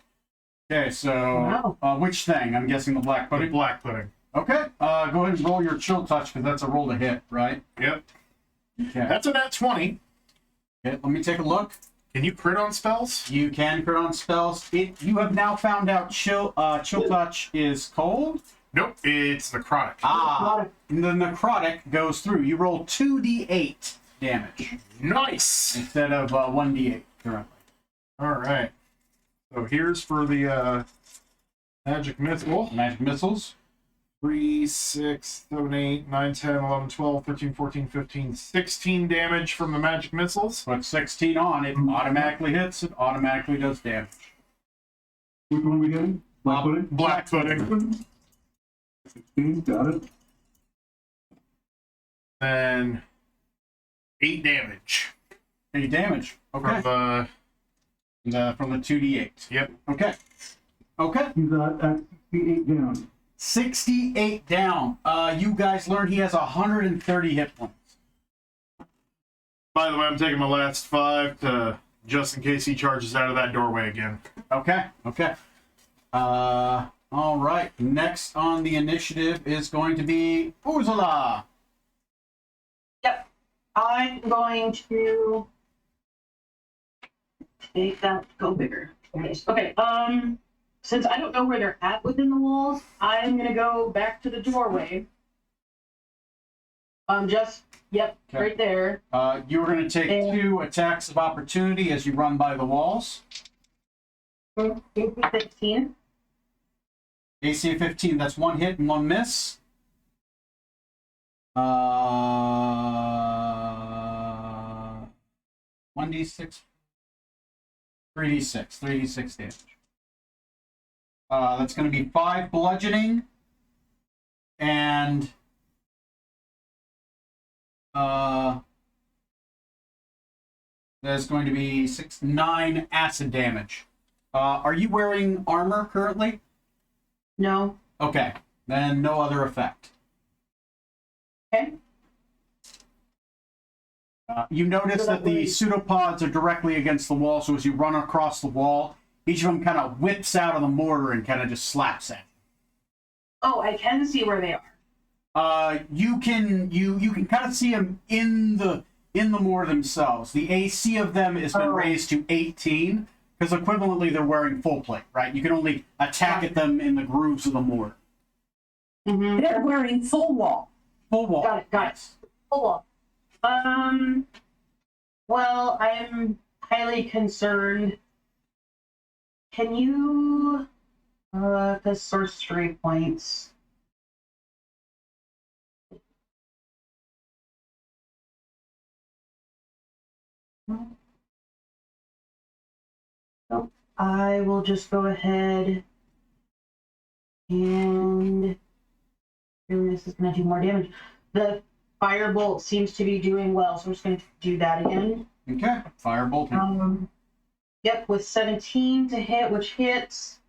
Okay, so which thing? I'm guessing the black The pudding. black pudding. Okay, go ahead and roll your chill touch because that's a roll to hit, right? Yep. Okay. That's a nat 20. Okay, let me take a look. Can you crit on spells? You can crit on spells. You have now found out chill touch is cold. Nope, it's necrotic. The necrotic goes through. You roll 2d8 damage Nice. instead of 1d8 currently. All right. So here's for the magic missile. Magic missiles. 3, 6, 7, 8, 9, 10, 11, 12, 13, 14, 15, 16 damage from the magic missiles. Put 16 on, it automatically hits, it automatically does damage. Which one we getting? Black pudding? Black footing. 16, got it. Then 8 damage 8 damage. Okay. from From the 2d8. yep. Okay. Okay. He's at 68 down. 68 down. You guys learned he has 130 hit points. By the way, I'm taking my last 5 to just in case he charges out of that doorway again. Okay. Okay. All right. Next on the initiative is going to be Ursula. Yep. I'm going to take that. Go bigger. Okay. Since I don't know where they're at within the walls, I'm gonna go back to the doorway. Yep, Okay. right there. You are going to take 2 attacks of opportunity as you run by the walls. 15. AC of 15, that's 1 hit and 1 miss. 1d6, 3d6 damage. That's going to be 5 bludgeoning and there's going to be 9 acid damage. Are you wearing armor currently? No. Okay, then no other effect. Okay. You notice that the pseudopods are directly against the wall, so as you run across the wall, each of them kind of whips out of the mortar and kind of just slaps at you. Oh, I can see where they are. You can kind of see them in the mortar themselves. The AC of them has been raised to 18 because equivalently they're wearing full plate, right? You can only attack at them in the grooves of the mortar. Mm-hmm. They're wearing full wall. Full wall. Got it. Full wall. Well, I am highly concerned. Can you, the sorcery points? Nope. I will just go ahead and really this is going to do more damage. The firebolt seems to be doing well, so I'm just going to do that again. Okay, firebolt. Yep, with 17 to hit, which hits,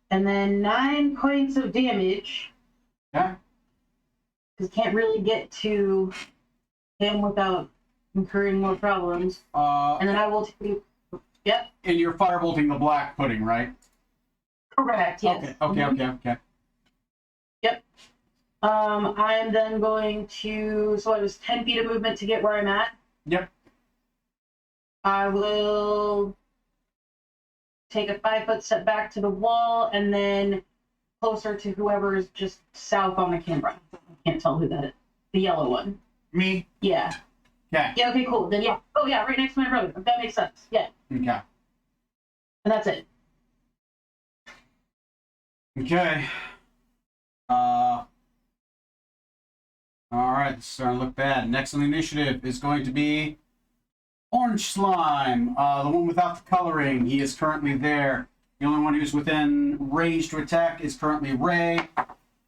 and then 9 points of damage. Okay. Because can't really get to him without incurring more problems. And then I will take. Yep. And you're firebolting the black pudding, right? Correct. Yes. Okay. Yep. I'm then going to. So it was 10 feet of movement to get where I'm at. Yep. I will take a 5-foot step back to the wall and then closer to whoever is just south on the camera. I can't tell who that is. The yellow one. Me. Yeah. Okay. Yeah, okay, cool. Then yeah. Oh yeah, right next to my brother. That makes sense. Yeah. Okay. And that's it. Okay. All right, this is starting to look bad. Next on the initiative is going to be Orange Slime, the one without the coloring. He is currently there. The only one who's within range to attack is currently Ray,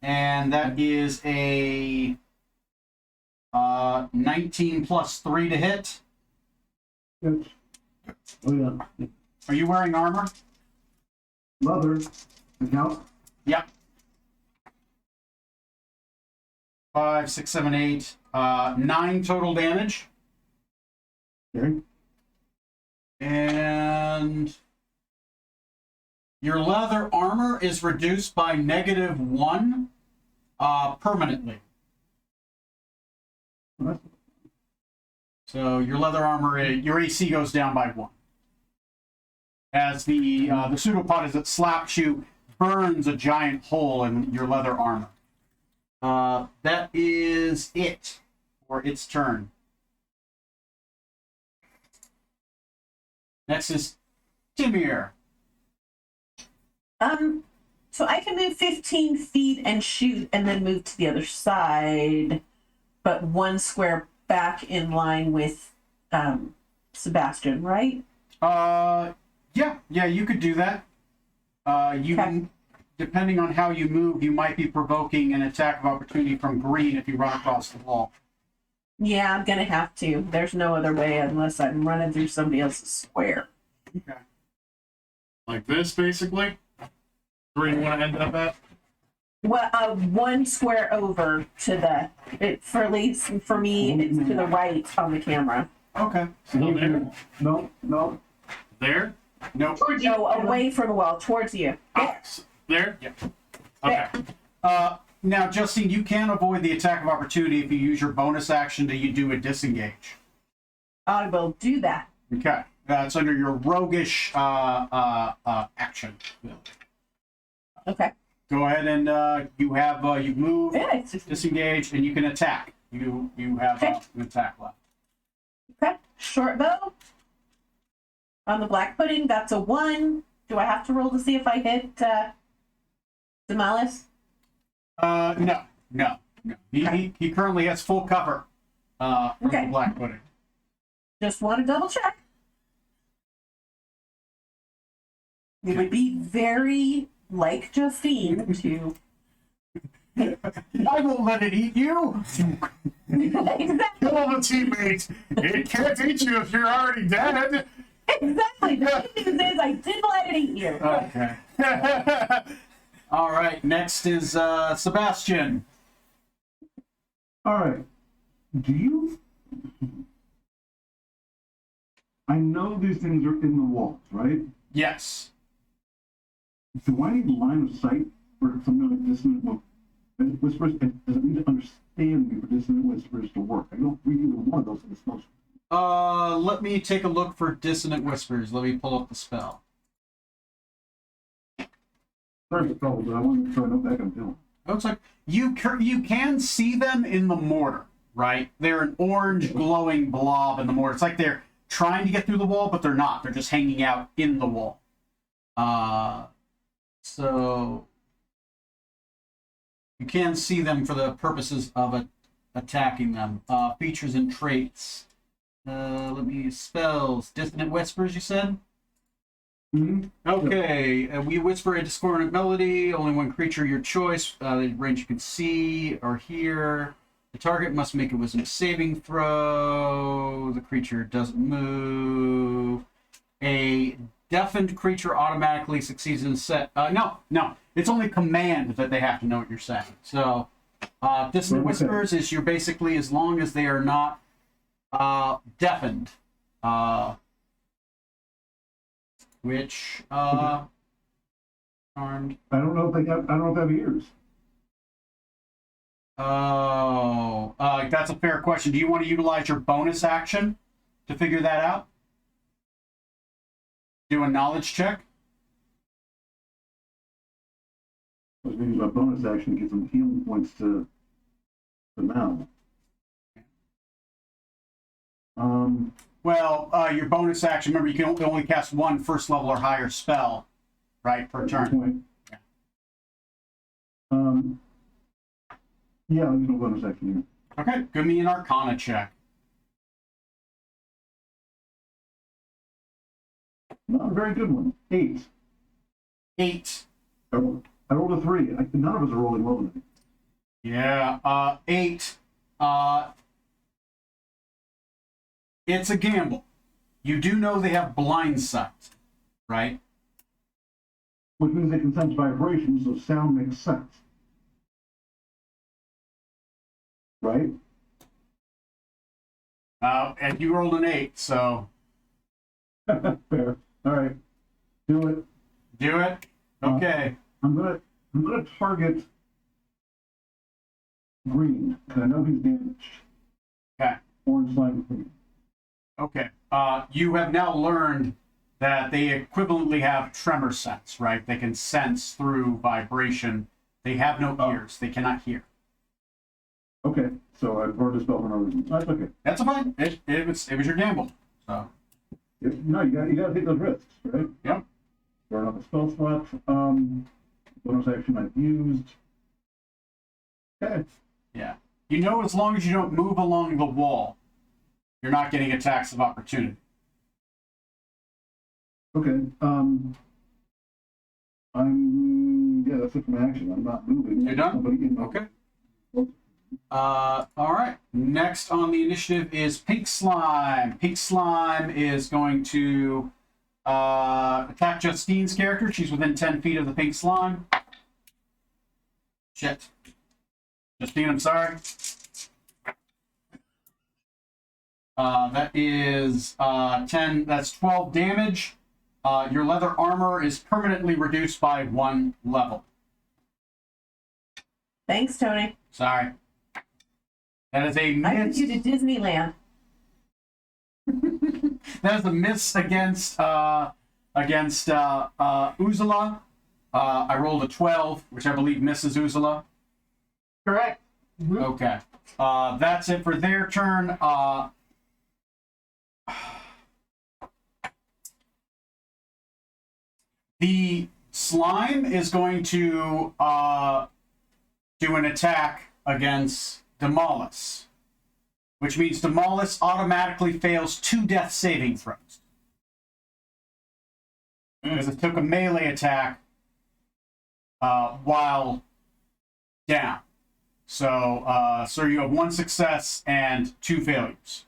and that is a 19 plus 3 to hit. Yes. Oh, yeah. Are you wearing armor? Leather. Account. Yep. 5, 6, 7, 8, 9 total damage. Okay. And your leather armor is reduced by -1 permanently. What? So your leather armor, your AC goes down by 1. as the pseudopod, as it slaps you, burns a giant hole in your leather armor. That is it for its turn. Next is Timir. So I can move 15 feet and shoot and then move to the other side, but 1 square back in line with Sebastian, right? Yeah, you could do that. Okay. Depending on how you move, you might be provoking an attack of opportunity from green if you run across the wall. Yeah, I'm gonna have to. There's no other way unless I'm running through somebody else's square. Okay. Like this, basically? Where you want to end up at? Well, 1 square over to for at least for me, it's to the right on the camera. Okay. Still there? No. There? Nope. No, away from the wall, towards you. Ah, there? Yeah. Okay. Now, Justine, you can avoid the attack of opportunity if you use your bonus action to do a disengage. I will do that. Okay. It's under your roguish action. Okay. Go ahead and you move, Yeah, it's just disengage, and you can attack. You have Okay. an attack left. okay. Short bow. On the black pudding, that's a 1. Do I have to roll to see if I hit Demalis? No. He currently has full cover from Okay. the black pudding. Just want to double check. It would be very like Justine to. I won't let it eat you. Exactly. Kill the teammate. It can't eat you if you're already dead. Exactly. The good news is I did let it eat you. Okay. All right. Next is Sebastian. All right. I know these things are in the walls, right? Yes. Do I need line of sight for something like dissonant whispers? Does it need to understand me for dissonant whispers to work? I don't read either one of those in this motion. Let me take a look for dissonant whispers. Let me pull up the spell. Sorry for trouble, but I want to make sure I know what the heck I'm doing. Looks like you can see them in the mortar, right? They're an orange glowing blob in the mortar. It's like they're trying to get through the wall, but they're not. They're just hanging out in the wall. So you can see them for the purposes of attacking them. Features and traits. Let me spells. Dissonant whispers, you said? Mm-hmm. Okay, we whisper a discordant melody. Only one creature your choice, the range you can see or hear. The target must make a wisdom saving throw. The creature doesn't move. A deafened creature automatically succeeds in set. No. It's only command that they have to know what you're saying. So, dissonant whispers is you're basically, as long as they are not deafened. Which armed. I don't know if they have ears. Oh, that's a fair question. Do you want to utilize your bonus action to figure that out? Do a knowledge check. I was thinking about bonus action to get some healing points to now. Well, your bonus action. Remember, you can only cast one first level or higher spell, right, per turn. Point. Yeah, I'll use no bonus action here. Okay, give me an Arcana check. Not a very good one. 8. 8. I rolled a 3. None of us are rolling low tonight. Yeah, 8. It's a gamble. You do know they have blind sight, right? Which means they can sense vibrations, so sound makes sense. Right? And you rolled an 8, so Fair. All right. Do it. do it. Okay. I'm gonna target green, because I know he's damaged. Okay. Orange slime green. Okay. You have now learned that they equivalently have tremor sense, right? They can sense through vibration. They have no ears. They cannot hear. Okay, so I've heard the spell for no reason. That's okay. That's fine. It was your gamble. So No, you got to take those risks, right? Yep. Burn up a spell slot. Bonus action I've used. Okay. yeah, you know, as long as you don't move along the wall, you're not getting attacks of opportunity. Okay. That's it for my action. I'm not moving. You're done? Somebody can- Okay. All right. Next on the initiative is Pink Slime. Pink Slime is going to attack Justine's character. She's within 10 feet of the Pink Slime. Shit. Justine, I'm sorry. That is 10. That's 12 damage. Your leather armor is permanently reduced by 1 level. Thanks, Tony. Sorry. That is a I took miss. you to Disneyland. That is a miss against Uzula. I rolled a 12, which I believe misses Uzula. Correct. Okay. That's it for their turn. The slime is going to do an attack against Demolus, which means Demolus automatically fails 2 death saving throws. Because it took a melee attack while down. So, so you have 1 success and 2 failures.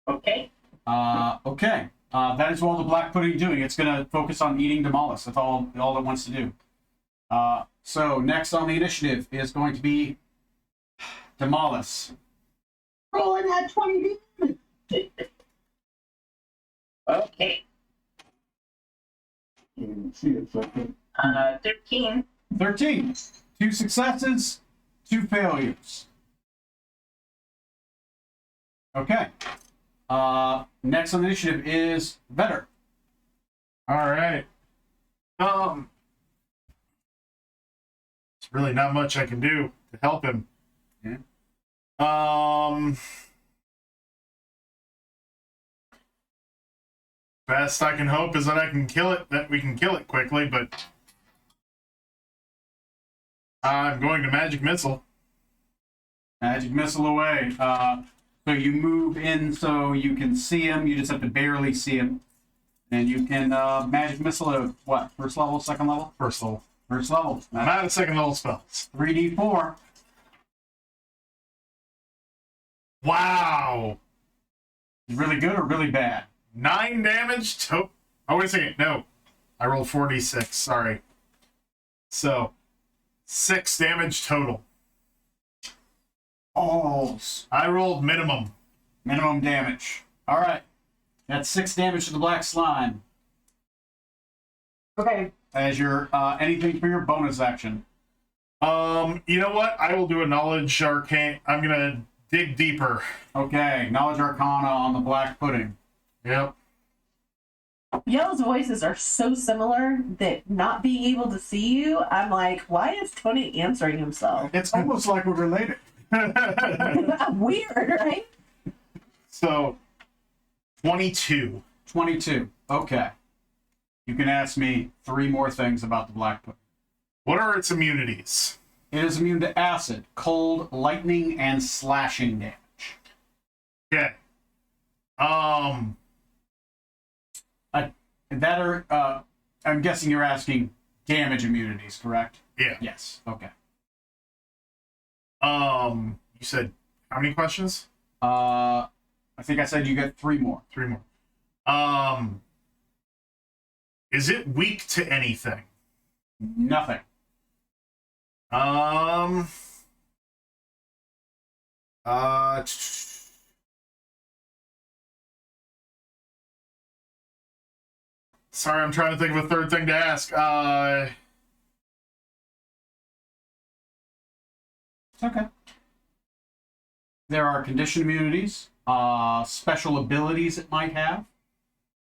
Okay. Okay. That is all the Black Pudding doing. It's going to focus on eating Demolus. That's all it wants to do. So next on the initiative is going to be Demolus. Rolling that 20 damage. Okay. You can see it, so I can- 13. 13. 2 successes, 2 failures. Okay. Next on the initiative is Vetter. All right. There's really not much I can do to help him. Yeah. Best I can hope is that I can kill it, that we can kill it quickly, but I'm going to magic missile. Magic missile away. So you move in so you can see him. You just have to barely see him. And you can magic missile at what? First level, second level? First level. First level. I'm out of second level spells. 3d4. Wow. Is really good or really bad? 9 damage to... Oh, wait a second. No. I rolled 4d6. Sorry. So, 6 damage total. Oh, I rolled minimum. minimum damage. All right. That's 6 damage to the black slime. Okay. As your anything for your bonus action. You know what? I will do a knowledge arcane. I'm gonna dig deeper. Okay, knowledge arcana on the black pudding. Yep. Y'all's voices are so similar that not being able to see you, I'm like, why is Tony answering himself? It's almost like we're related. Weird, right? So, 22. 22. Okay. You can ask me 3 more things about the black pudding. What are its immunities? It is immune to acid, cold, lightning, and slashing damage. Okay. That are, I'm guessing you're asking damage immunities, correct? Yeah. Yes. Okay. You said how many questions? I think I said you get 3 more. 3 more. Is it weak to anything? Nothing. Sorry, I'm trying to think of a third thing to ask. It's okay. There are condition immunities, special abilities it might have.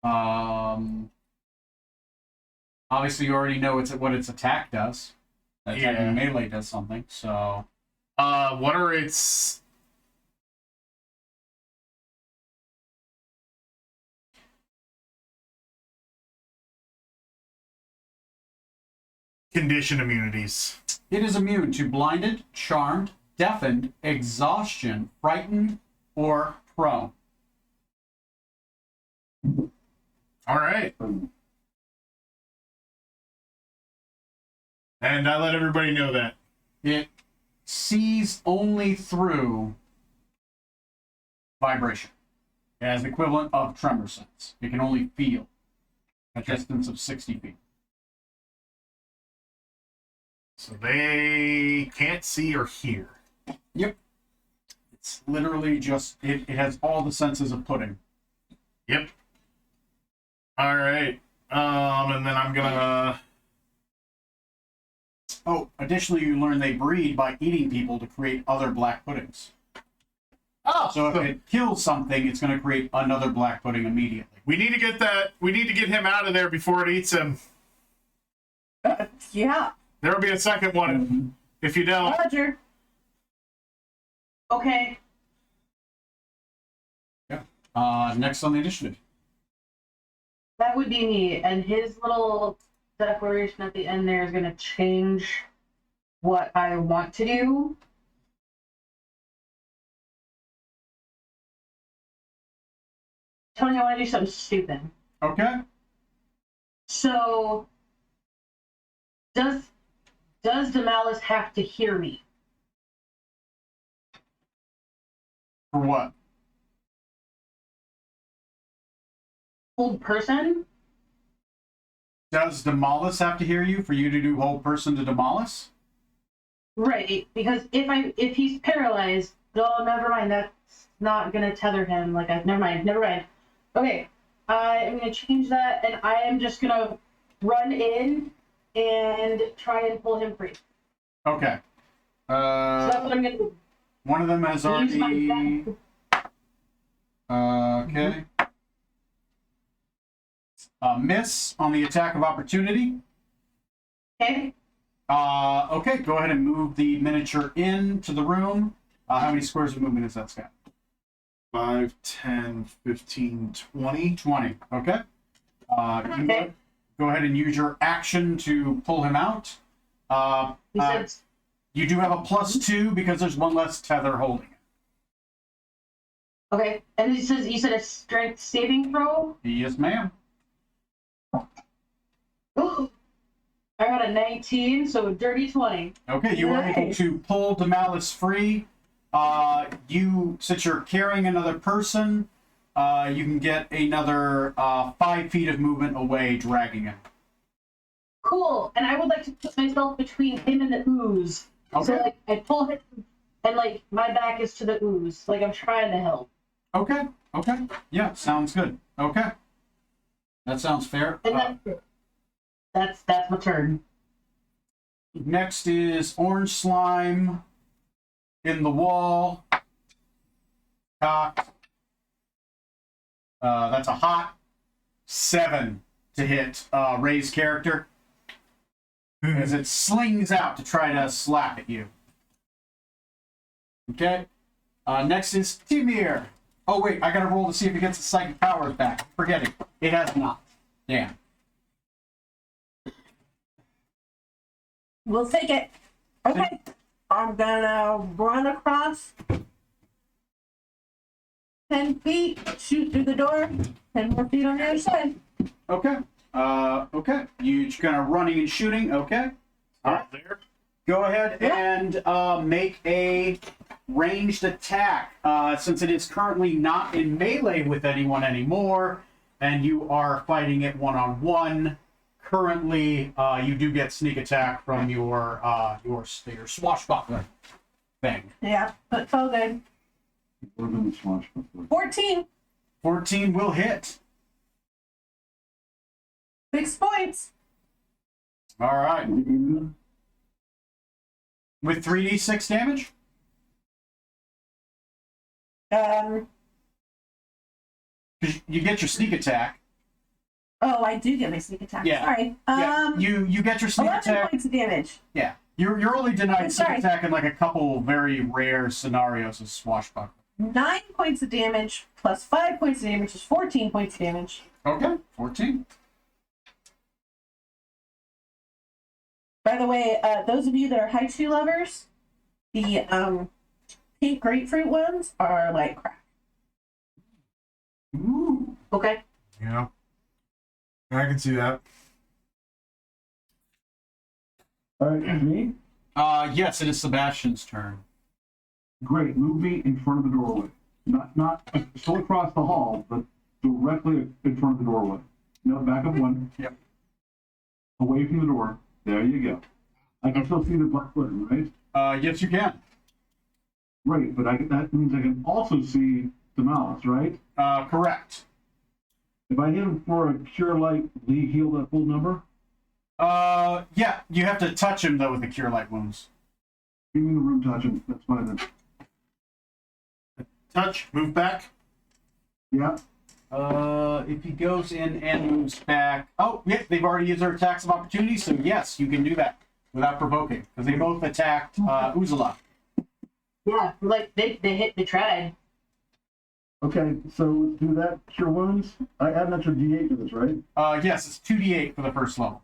Obviously, you already know what its attack does. Attacking Yeah. melee does something. So What are its condition immunities? it is immune to blinded, charmed, deafened, exhaustion, frightened, or prone. All right. And I let everybody know that. It sees only through vibration. It has the equivalent of tremor sense. It can only feel a distance of 60 feet. So they can't see or hear. Yep. It's literally just, it has all the senses of pudding. Yep. All right. And then I'm gonna. Oh, additionally, you learn they breed by eating people to create other black puddings. Oh, So if it kills something, it's going to create another black pudding immediately. we need to get that. We need to get him out of there before it eats him. Yeah, There'll be a second one if you don't. Roger. Okay. Next on the initiative. That would be me. And his little declaration at the end there is going to change what I want to do. Tony, I want to do something stupid. Okay. So, does Damalis have to hear me? For what? Old person? Does Demolus have to hear you for you to do whole person to Demolus? Right, because if he's paralyzed, oh, never mind. That's not gonna tether him. Never mind. Okay, I am gonna change that, and I am just gonna run in and try and pull him free. Okay. So that's what I'm gonna do. One of them has Use my already. Okay. Miss on the attack of opportunity. Okay. Okay, go ahead and move the miniature into the room. How many squares of movement is that, Scott? 5, 10, 15, 20. 20. Okay. Okay. Go ahead and use your action to pull him out. He said, You do have a +2 because there's one less tether holding it. okay, and you said a strength saving throw. Yes, ma'am. Ooh, I got a 19, so a dirty 20. Okay, you are able Nice. to pull Damalis free. Since you're carrying another person, you can get another 5 feet of movement away, dragging him. Cool, and I would like to put myself between him and the ooze. So Okay. I pull him, and my back is to the ooze. I'm trying to help. Okay. Okay. Yeah, sounds good. Okay. That sounds fair. And that's my turn. Next is orange slime in the wall. Cocked. That's a hot 7 to hit Ray's character as it slings out to try to slap at you. Okay. Next is Timir. Oh wait, I gotta roll to see if he gets his psychic powers back. Forgetting. It has not. Damn. We'll take it. Okay. I'm gonna run across 10 feet, shoot through the door, 10 more feet on the other side. Okay. Okay. You just kind of running and shooting. Okay. Right there. Go ahead and make a ranged attack. Since it is currently not in melee with anyone anymore, and you are fighting it one-on-one, currently you do get sneak attack from your swashbuckler thing. Yeah, that's all good. 14. 14 will hit. 6 points. All right. With 3d6 damage? Um, 'Cause you get your sneak attack. Oh, I do get my sneak attack. Yeah. Sorry. Yeah, you get your sneak 11 attack. points of damage. Yeah, you're only denied sneak Sorry. attack in like a couple very rare scenarios of swashbuckler. 9 points of damage plus 5 points of damage is 14 points of damage. Okay, 14. By the way, those of you that are Haichu lovers, the pink grapefruit ones are like crack. Ooh. Okay. Yeah. I can see that. All right, me? Yes, it is Sebastian's turn. Great. Move me in front of the doorway. Not still across the hall, but directly in front of the doorway. No, back up one. Yep. Away from the door. There you go. I can still see the black button, right? Yes, you can. Right, but that means I can also see the mouse, right? Correct. If I hit him for a cure light, will he heal that full number? Yeah, you have to touch him though with the cure light wounds. Give me the room touch him. That's fine then. Touch, move back. Yeah. If he goes in and moves back, oh yeah, they've already used their attacks of opportunity, so yes, you can do that without provoking because they both attacked Uzula. Yeah, like they tried. Okay, so let's do that. Cure wounds. I add an extra D8 to this, right? Yes, it's 2d8 for the first level.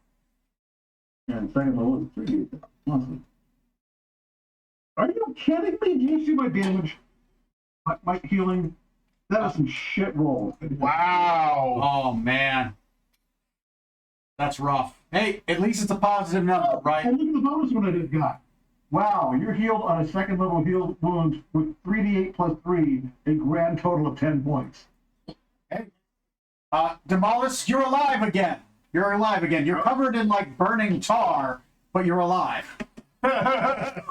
And second level is 3D8. Awesome. Are you kidding me? Do you see my damage? My healing? That was some shit roll. Wow. Oh man, that's rough. Hey, at least it's a positive number, right? And look at the bonus one I just got. Wow, you're healed on a second level healed wound with 3d8 plus 3, a grand total of 10 points. Demolus, you're alive again. You're alive again. You're covered in like burning tar, but you're alive. And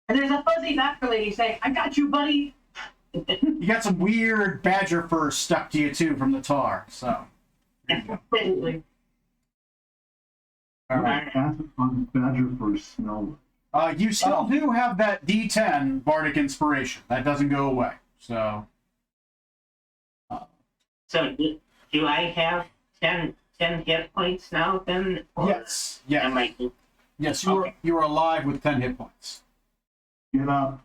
there's a fuzzy doctor lady saying, "I got you, buddy." You got some weird badger fur stuck to you too from the tar. So, Basically. all right. Acid on badger for smell. You still do have that D10 bardic inspiration. That doesn't go away. So, So do I have 10 hit points now then? Or yes, yes, Am I, yes. You are alive with 10 hit points. Get up.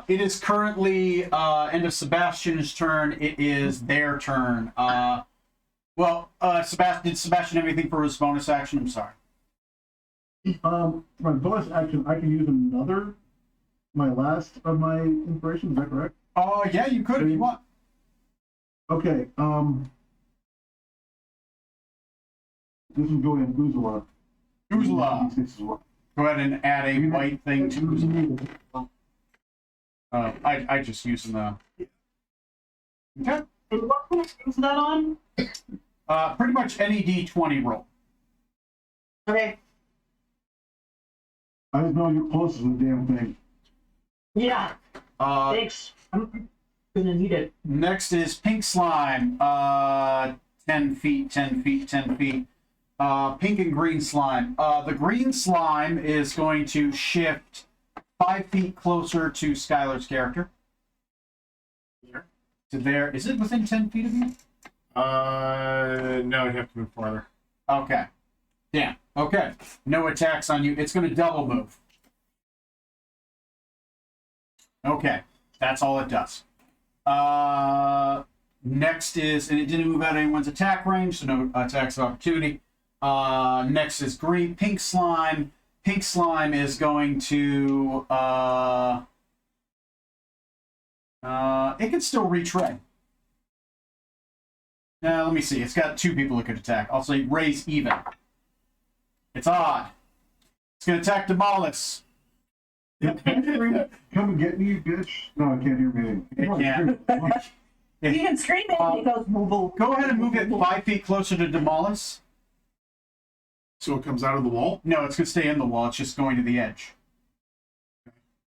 It is currently end of Sebastian's turn. It is their turn. Sebastian, did Sebastian have anything for his bonus action? I'm sorry. My bonus action, I can use my last of my inspiration, is that correct? Oh, yeah, you could if you want. Okay, this is going on Uzula. Uzula. This is what. Go ahead and add a white thing to Uzula. I just used the. Okay. And what kind of is that on? Pretty much any D20 roll. Okay. I just know you're close to the damn thing. Yeah. Thanks. I'm gonna need it. Next is pink slime. 10 feet, 10 feet, 10 feet. Pink and green slime. The green slime is going to shift 5 feet closer to Skylar's character. To there. Is it within 10 feet of you? No, I'd have to move farther. Okay. Damn. Okay. No attacks on you. It's going to double move. Okay. That's all it does. Next is, and it didn't move out of anyone's attack range, so no attacks of opportunity. Next is green, pink slime. Pink slime is going to, it can still reach Ray. Now, let me see. It's got 2 people it could attack. I'll say Ray's even. It's odd. It's going to attack Demolus. Come and get me, bitch. No, I can't hear me. It can't. You can scream it and it goes boo boo. Go ahead and move it 5 feet closer to Demolus. So it comes out of the wall? No, it's going to stay in the wall. It's just going to the edge.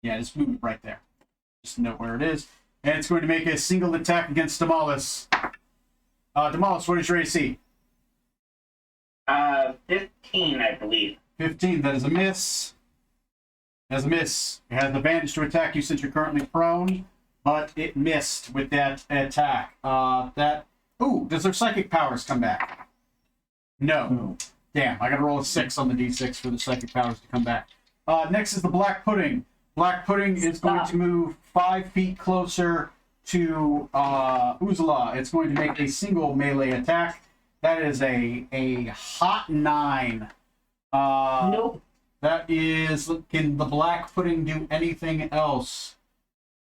Yeah, just move it right there. Just note where it is. And it's going to make a single attack against Demolus. Demolus, what is your AC? 15, I believe. 15. That is a miss. That's a miss. It has the advantage to attack you since you're currently prone, but it missed with that attack. That Ooh, does their psychic powers come back? No. No. Damn, I gotta roll a 6 on the d6 for the psychic powers to come back. Next is the Black Pudding. Black Pudding is going to move 5 feet closer to Uzula. It's going to make a single melee attack. That is a hot 9. Nope. That is, can the Black Pudding do anything else?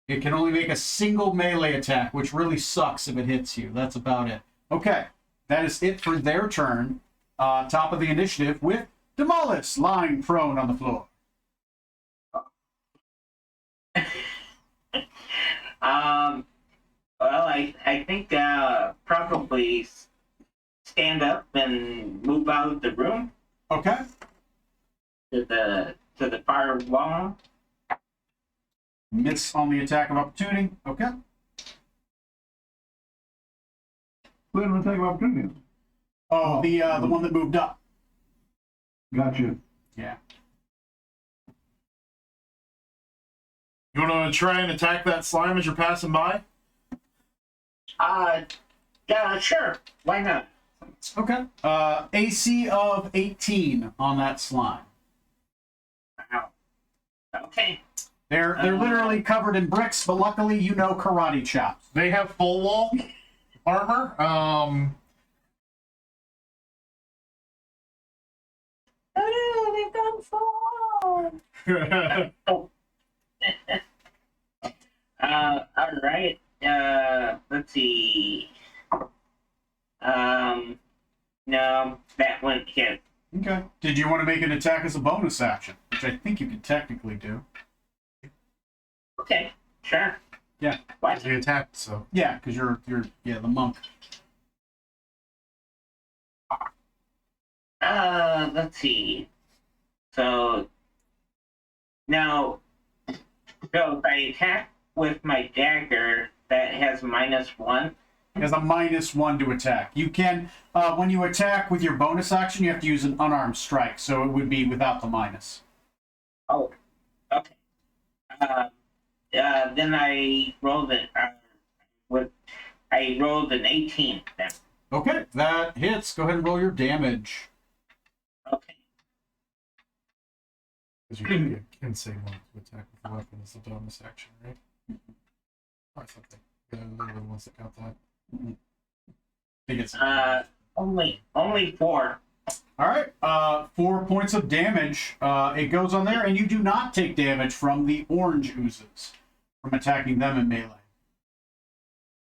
It can only make a single melee attack, which really sucks if it hits you. That's about it. Okay, that is it for their turn. Top of the initiative with Demolus lying prone on the floor. Well, I think probably stand up and move out of the room Okay. to the far wall. Miss on the attack of opportunity. Okay. Let him attack of opportunity. Oh, the one that moved up. Gotcha. Yeah. You want to try and attack that slime as you're passing by? Yeah, sure. Why not? Okay. AC of 18 on that slime. Wow. Okay. They're literally covered in bricks, but luckily you know karate chops. They have full wall armor. Oh, they've gone far. All right. Let's see. No, that wouldn't hit. Okay. Did you want to make an attack as a bonus action? Which I think you could technically do. Okay, sure. Yeah. What? They attacked, so. Yeah, because you're the monk. Let's see. So now, so if I attack with my dagger, that has -1. It has a -1 to attack. You can, when you attack with your bonus action, you have to use an unarmed strike, so it would be without the minus. Oh, okay. Then I rolled it. I rolled an 18 then. Okay, that hits. Go ahead and roll your damage. Okay. Because you can say one to attack with a weapon as a bonus action, right? Or something. They're the ones that got that. I think it's Only 4. all right. 4 points of damage. It goes on there, and you do not take damage from the orange oozes from attacking them in melee.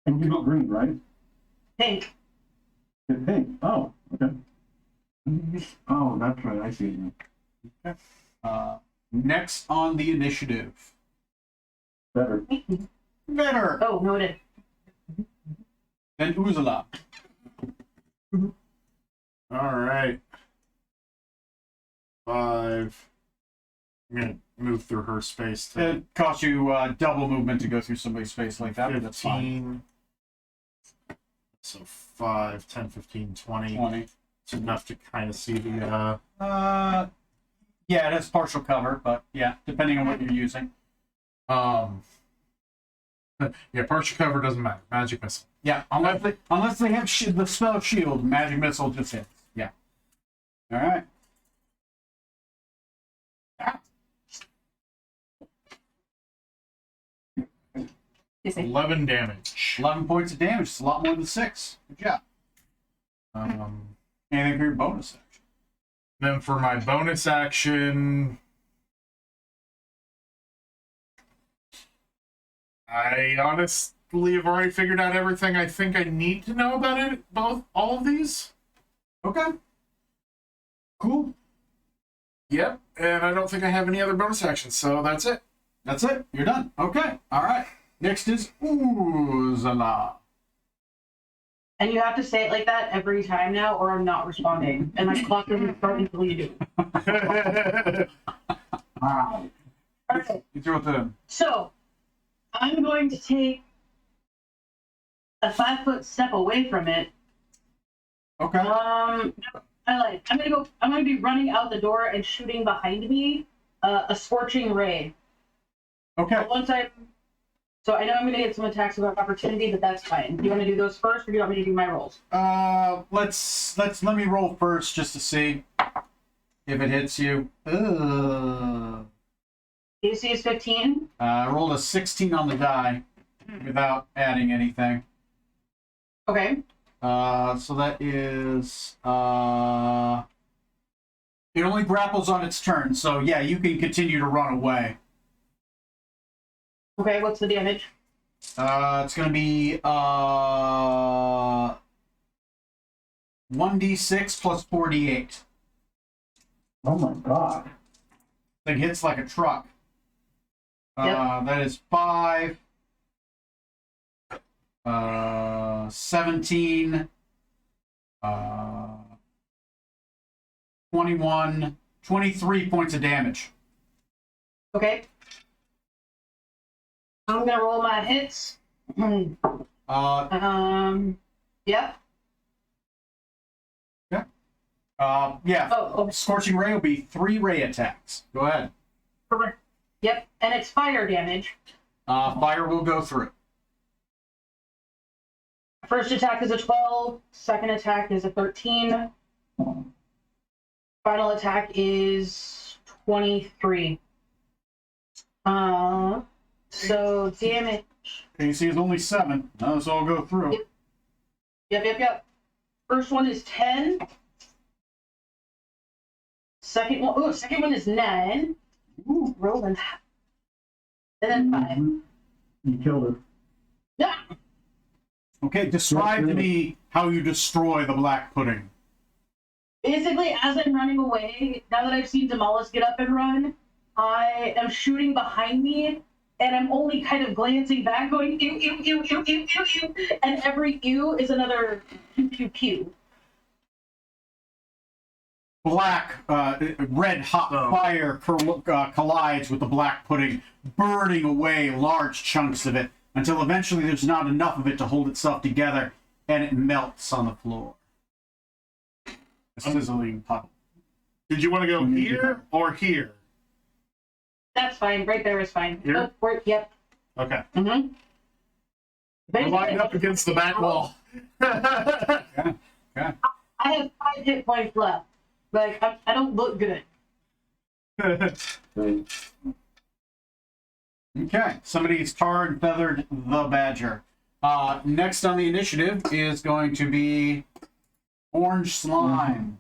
And you're not green, right? Pink. Yeah, pink. Oh, okay. Oh, that's right. I see it now. Next on the initiative, Better. Vetter, Oh, noted. then Uzula. All right. 5. I'm gonna move through her space to It costs you double movement to go through somebody's space like that, but that's fine. 15. So 5, 10, 15, 20. 20. It's enough to kind of see the. Yeah, it has partial cover, but yeah, depending on what you're using. Yeah, partial cover doesn't matter. Magic missile. Yeah, unless they have the spell shield, magic missile just hits. Yeah. All right. You see? 11 damage. 11 points of damage. It's a lot more than 6. Good job. Anything for your bonus action? Then for my bonus action, I honestly have already figured out everything I think I need to know about it. All of these. Okay. Cool. Yep, and I don't think I have any other bonus actions, so that's it. That's it. You're done. Okay. All right. Next is Uzala. And you have to say it like that every time now, or I'm not responding. And my clock doesn't start until you do. Wow. Okay. You throw it to them. So, I'm going to take a 5-foot step away from it. Okay. I'm gonna be running out the door and shooting behind me a scorching ray. Okay. Once I'm So I know I'm gonna get some attacks of opportunity, but that's fine. Do you want to do those first, or do you want me to do my rolls? Let me roll first just to see if it hits you. AC is 15. I rolled a 16 on the die without adding anything. Okay. So that is it only grapples on its turn, so yeah, you can continue to run away. Okay, what's the damage? It's gonna be 1d6 plus 4d8. Oh my god. Thing hits like a truck. Yep. That is 5, 17, 21, 23 points of damage. Okay. I'm gonna roll my hits. Yep. Yeah. Oh, Scorching Ray will be 3 ray attacks. Go ahead. correct. Yep, and it's fire damage. Fire will go through. First attack is a 12. Second attack is a 13. Final attack is 23. So damage. AC is only 7. No, so I'll go through. Yep. First one is 10. Second one is 9. Ooh, rolling. And then 5. You killed it. Yeah. Okay, describe to me how you destroy the black pudding. Basically, as I'm running away, now that I've seen Demolus get up and run, I am shooting behind me, and I'm only kind of glancing back, going ew, ew, ew, ew, ew, ew, ew, and every ew is another pew, pew, pew. Black, red hot fire collides with the black pudding, burning away large chunks of it until eventually there's not enough of it to hold itself together, and it melts on the floor. A sizzling puddle. Did you want to go here or here? That's fine. Right there is fine. Here? Yep. Okay. Mm-hmm. We're lined up against the back wall. Okay. I have 5 hit points left. Like, I don't look good. Okay, somebody's tarred and feathered the badger. Next on the initiative is going to be orange slime.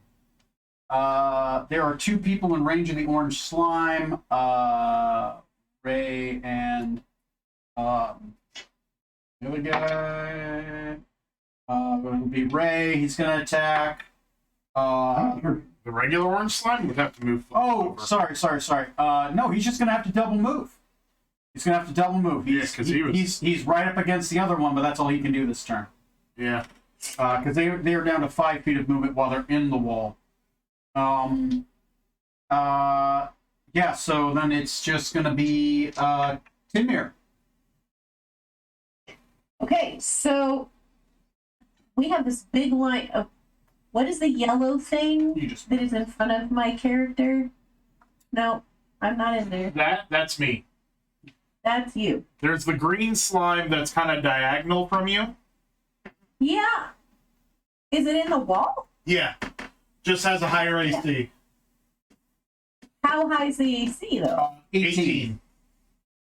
There are 2 people in range of the orange slime. Ray and the other guy. It'll be Ray. He's going to attack. The regular orange slime would have to move. Oh, over. sorry. No, he's just going to have to double move. He's going to have to double move. Yeah, 'cause he was- he's right up against the other one, but that's all he can do this turn. Yeah. Because they are down to 5 feet of movement while they're in the wall. Yeah, so then it's just going to be Timir. Okay, so we have this big line of what is the yellow thing You just that is in front of my character? No, I'm not in there. That's me. That's you. There's the green slime that's kind of diagonal from you. Yeah. Is it in the wall? Yeah. Just has a higher AC. How high is the AC though? 18.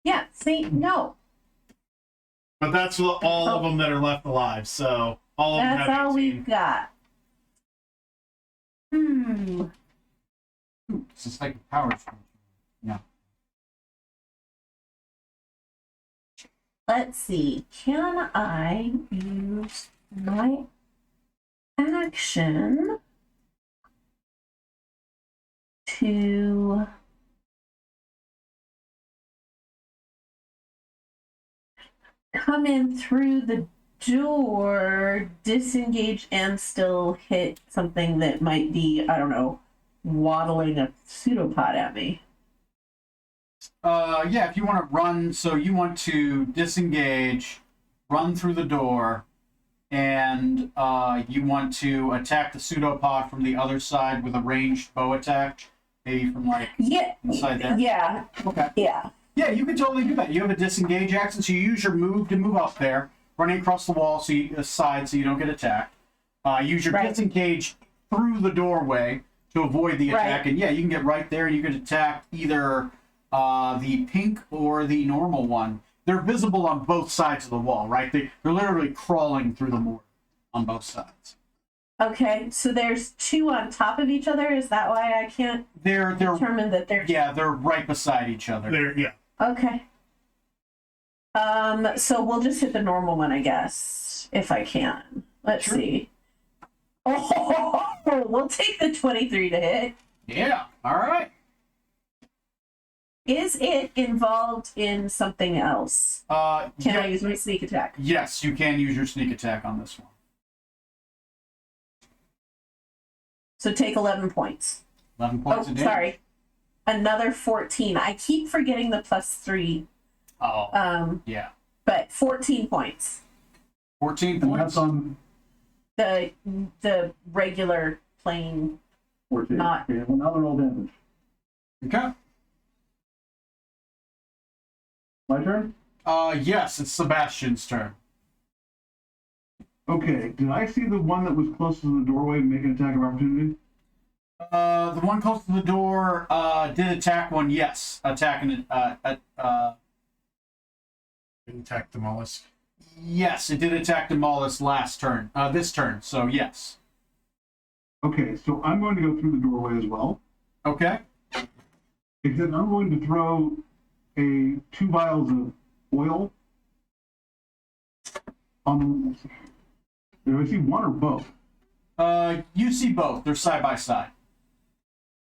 Yeah, see, no. But that's all of them that are left alive, so all of them That's have all 18. we've got. This is like a power spell. Yeah. Let's see. Can I use my action to come in through the door, disengage, and still hit something that might be, I don't know, waddling a pseudopod at me? Yeah, if you want to run, so you want to disengage, run through the door, and you want to attack the pseudopod from the other side with a ranged bow attack, maybe from like Yeah. inside there. Yeah. Okay. Yeah. Yeah, you can totally do that. You have a disengage action, so you use your move to move up there, running across the wall, so side, so you don't get attacked. Use your Right. disengage through the doorway to avoid the attack, Right. and yeah, you can get right there. You can attack either the pink or the normal one. They're visible on both sides of the wall, right? They're literally crawling through the mortar on both sides. Okay, so there's two on top of each other. Is that why I can't They're determine that they're yeah, they're right beside each other. There, yeah. okay? So we'll just hit the normal one, I guess, if I can. Let's Sure. see. Oh, we'll take the 23 to hit. Yeah. All right. Is it involved in something else? Can yeah, I use my sneak attack? yes, you can use your sneak attack on this one. So take 11 points. 11 Oh, points a day. sorry. Another 14. I keep forgetting the +3. Oh, yeah. But 14 points. 14 And points. that's on The regular plain. 14. Not- Okay, well, now they're all damage. Okay. My turn? Yes, it's Sebastian's turn. Okay, did I see the one that was closest to the doorway make an attack of opportunity? The one close to the door did attack one. Yes, attacking it. Attack the mollusk. Yes, it did attack Demolus last turn. This turn. So yes. Okay, so I'm going to go through the doorway as well. Okay. Except I'm going to throw 2 vials of oil on. Do I see one or both? You see both. They're side by side.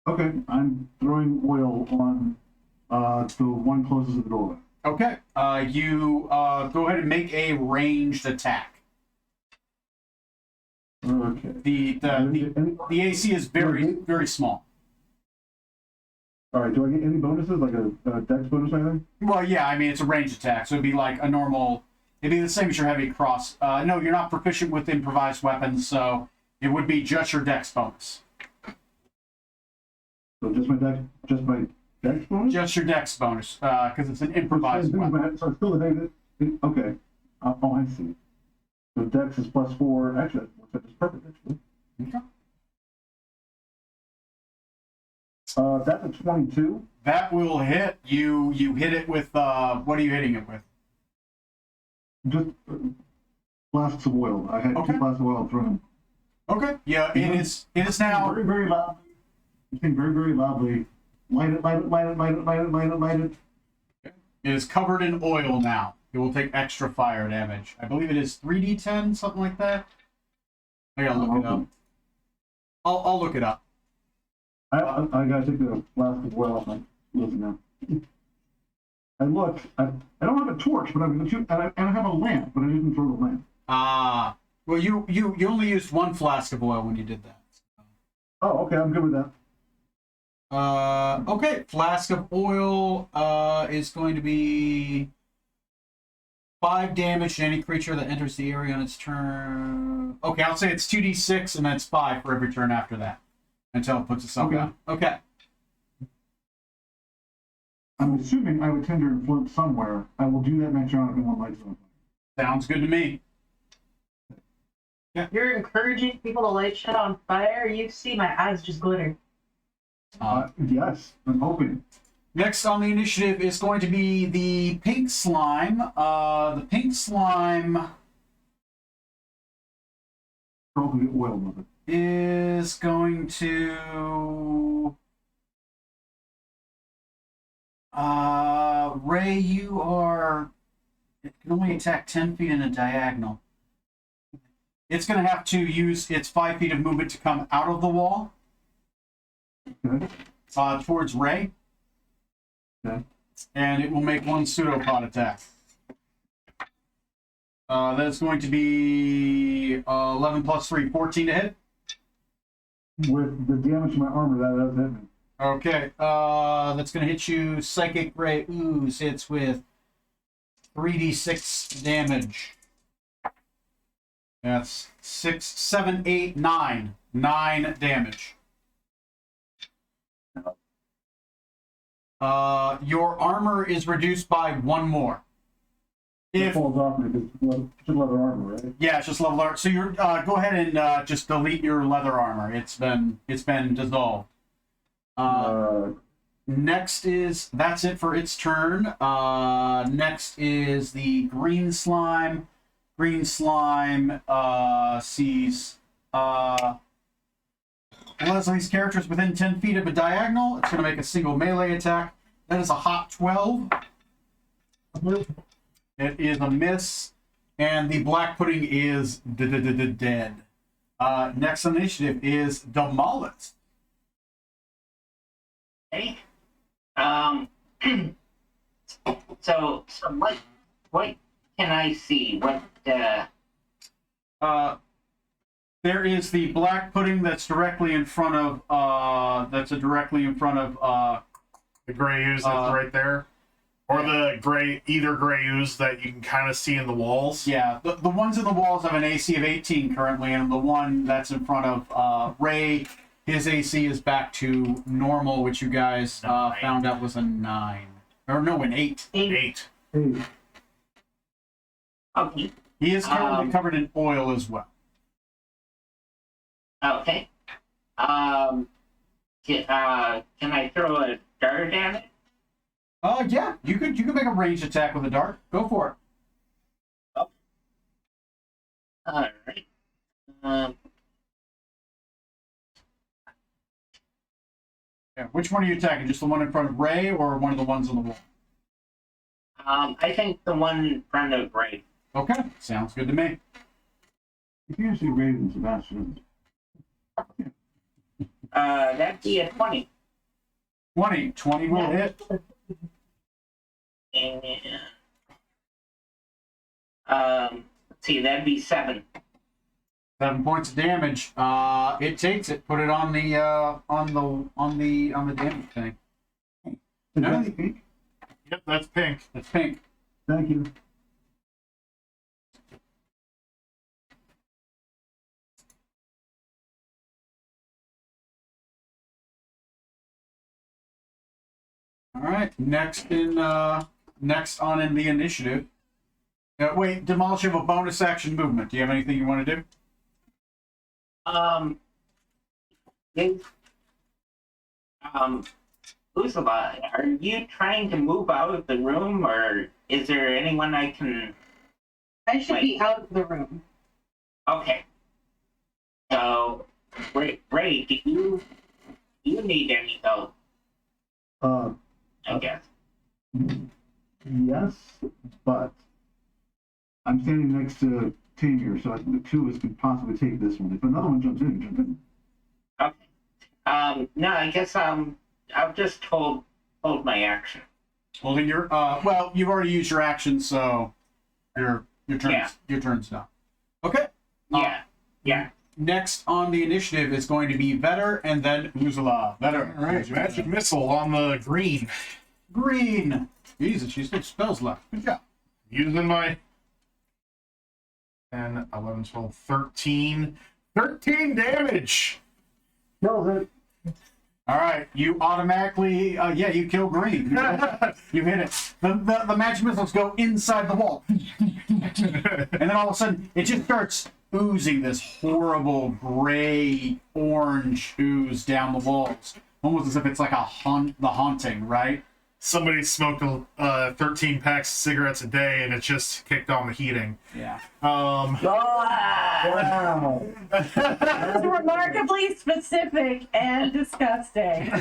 Okay, I'm throwing oil on the one closest to the doorway. Okay. You go ahead and make a ranged attack. Okay. The AC is very small. All right, do I get any bonuses, like a dex bonus or anything? Well, yeah, I mean, it's a ranged attack, so it'd be like a normal. It'd be the same as your heavy cross. No, you're not proficient with improvised weapons, so it would be just your dex bonus. So just my dex bonus? Just your dex bonus, because it's an improvised weapon. So it's still a negative. Okay. Oh, I see. So dex is +4. Actually, that works perfect, actually. Okay. That's a 22. That will hit. You hit it with, what are you hitting it with? Just flasks of oil. I had Okay. 2 flasks of oil thrown. Okay. Yeah, it is now. Very, very loud. You sing very, very loudly. Light it, light it, light it, light it, light it, light it, light it. It is covered in oil now. It will take extra fire damage. I believe it is 3d10, something like that. I gotta look it up. I'll look it up. I gotta take the flask of oil off my list now. I looked. I don't have a torch, but I have a lamp, but I didn't throw the lamp. Well, you only used one flask of oil when you did that. Oh, okay, I'm good with that. Okay, flask of oil is going to be 5 damage to any creature that enters the area on its turn. Okay, I'll say it's 2d6 and that's 5 for every turn after that until it puts itself Okay. down. Okay. I'm assuming I would tender and float somewhere. I will do that next round if no one lights on. Sounds good to me. You're encouraging people to light shit on fire. You see my eyes just glitter. Yes, I'm hoping. Next on the initiative is going to be the pink slime. The pink slime Probably get oil with it. is going to Ray, you are it can only attack 10 feet in a diagonal. It's going to have to use its 5 feet of movement to come out of the wall Okay. towards Ray, Okay. and it will make one pseudopod attack. That's going to be 11 plus 3, 14 to hit. With the damage to my armor, that does hit me. Okay, that's going to hit you. Psychic Ray Ooze hits with 3d6 damage. That's 6, 7, 8, 9. 9 damage. Your armor is reduced by 1 more. It If falls off me because it's leather armor, right? yeah, it's just level art. So you're go ahead and just delete your leather armor. It's been dissolved. Next is that's it for its turn. Next is the green slime. Green slime sees Leslie's character is within 10 feet of a diagonal. It's going to make a single melee attack. That is a hot 12. It is a miss. And the black pudding is dead. Next on the initiative is Demolith. Okay. So what can I see? There is the black pudding that's directly in front of the gray ooze that's right there. Or the either gray ooze that you can kind of see in the walls. yeah, the ones in the walls have an AC of 18 currently, and the one that's in front of Ray, his AC is back to normal, which you guys found out was a 9. Or no, an 8. 8. Hey, Okay. He is currently covered in oil as well. Okay. Can I throw a dart at it? Yeah, you could make a ranged attack with a dart. Go for it. All right. Yeah, which one are you attacking? Just the one in front of Ray, or one of the ones on the wall? I think the one in front of Ray. Okay, sounds good to me. you can't see Raven, Sebastian. That'd be a 20. 20 will hit. And let's see, that'd be 7. 7 points of damage. It takes it. Put it on the damage thing. Is No. that pink? Yep, that's pink. It's pink. Thank you. All right. Next on in the initiative. Wait, Demolish, you have a bonus action movement. Do you have anything you want to do? Ursula, are you trying to move out of the room, or is there anyone I can... I should be out of the room. Okay. So, Ray, do you need any help, I guess? Yes, but I'm standing next to Tamir, so the two of us could possibly take this one. If another one jumps in, jump in. Okay. No, I guess I'll just hold my action. Holding your well, you've already used your action, so your turn's done. Okay. Yeah. Next on the initiative is going to be Vetter and then Uzula. Vetter. All right, magic missile on the green. Green. Jesus, she's got spells left. Good job. Using my 10, 11, 12, 13. 13 damage! Kills it. All right, you automatically, you kill Green. You hit it. The magic missiles go inside the wall. And then all of a sudden, it just starts oozing this horrible gray orange ooze down the walls. Almost as if it's like the haunting, right? Somebody smoked 13 packs of cigarettes a day and it just kicked on the heating. Yeah. Wow. That's remarkably specific and disgusting.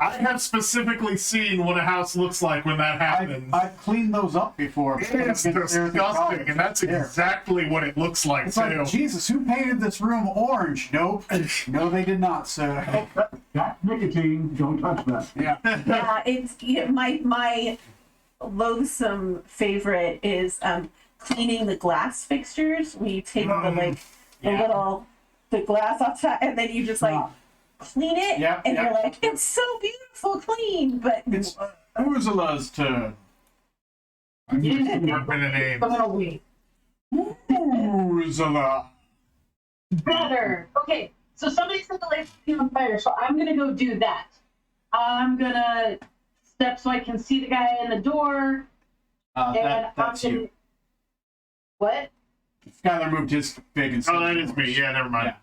I have specifically seen what a house looks like when that happens. I've cleaned those up before. It's disgusting, and that's exactly what it looks like, It's too. like, Jesus, who painted this room orange? Nope. No, they did not, sir. That's nicotine. Don't touch that. Yeah. Yeah, it's my loathsome favorite is cleaning the glass fixtures. We take the glass off top, and then you just clean it, and you're like, it's so beautiful clean, but It's Ursula's turn. Workman and Ames. Ursula. Better. Okay, so somebody set the lights on fire, so I'm gonna go do that. I'm gonna step so I can see the guy in the door. And That's I'm you. gonna, what? Skylar moved his big and Oh, that is me. Yeah, never mind. Yeah.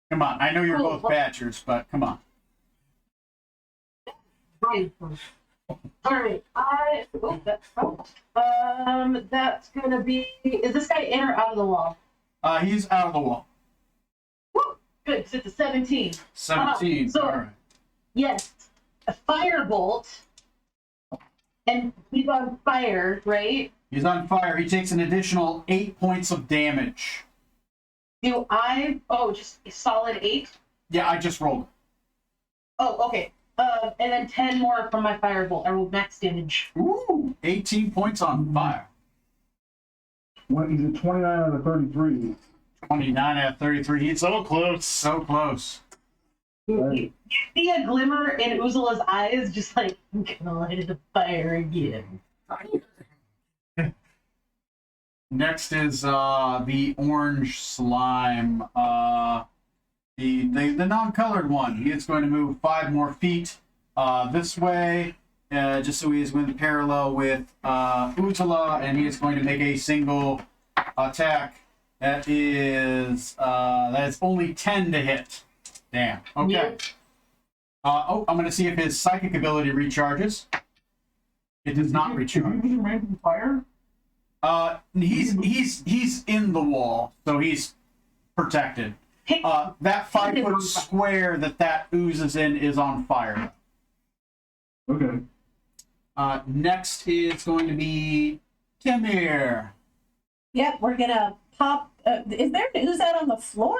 Come on. I know you're Cool. both badgers, but come on. Right. All right. That's gonna be. Is this guy in or out of the wall? He's out of the wall. Woo! Good. 'Cause it's a 17. 17. So- All right. Yes. A firebolt. And he's on fire, right? He's on fire. He takes an additional 8 points of damage. Do I? Oh, just a solid 8. Yeah, I just rolled. Oh, okay. And then 10 more from my firebolt. I rolled max damage. Ooh, 18 points on fire. What, he's at 29 out of 33. 29 out of 33. He's So close. so close. Right. You see a glimmer in Uzula's eyes, just like, I'm gonna light it afire again. Next is the orange slime. The non-colored one. He is going to move 5 more feet this way, just so he is within parallel with Uzula, and he is going to make a single attack. That is only 10 to hit. Damn. Okay. Yep. I'm going to see if his psychic ability recharges. It does not Did you recharge. use your random fire? He's in the wall, so he's protected. That 5-foot square that oozes in is on fire. Okay. Next is going to be Timir. Yep, we're gonna pop. Is there an ooze out on the floor?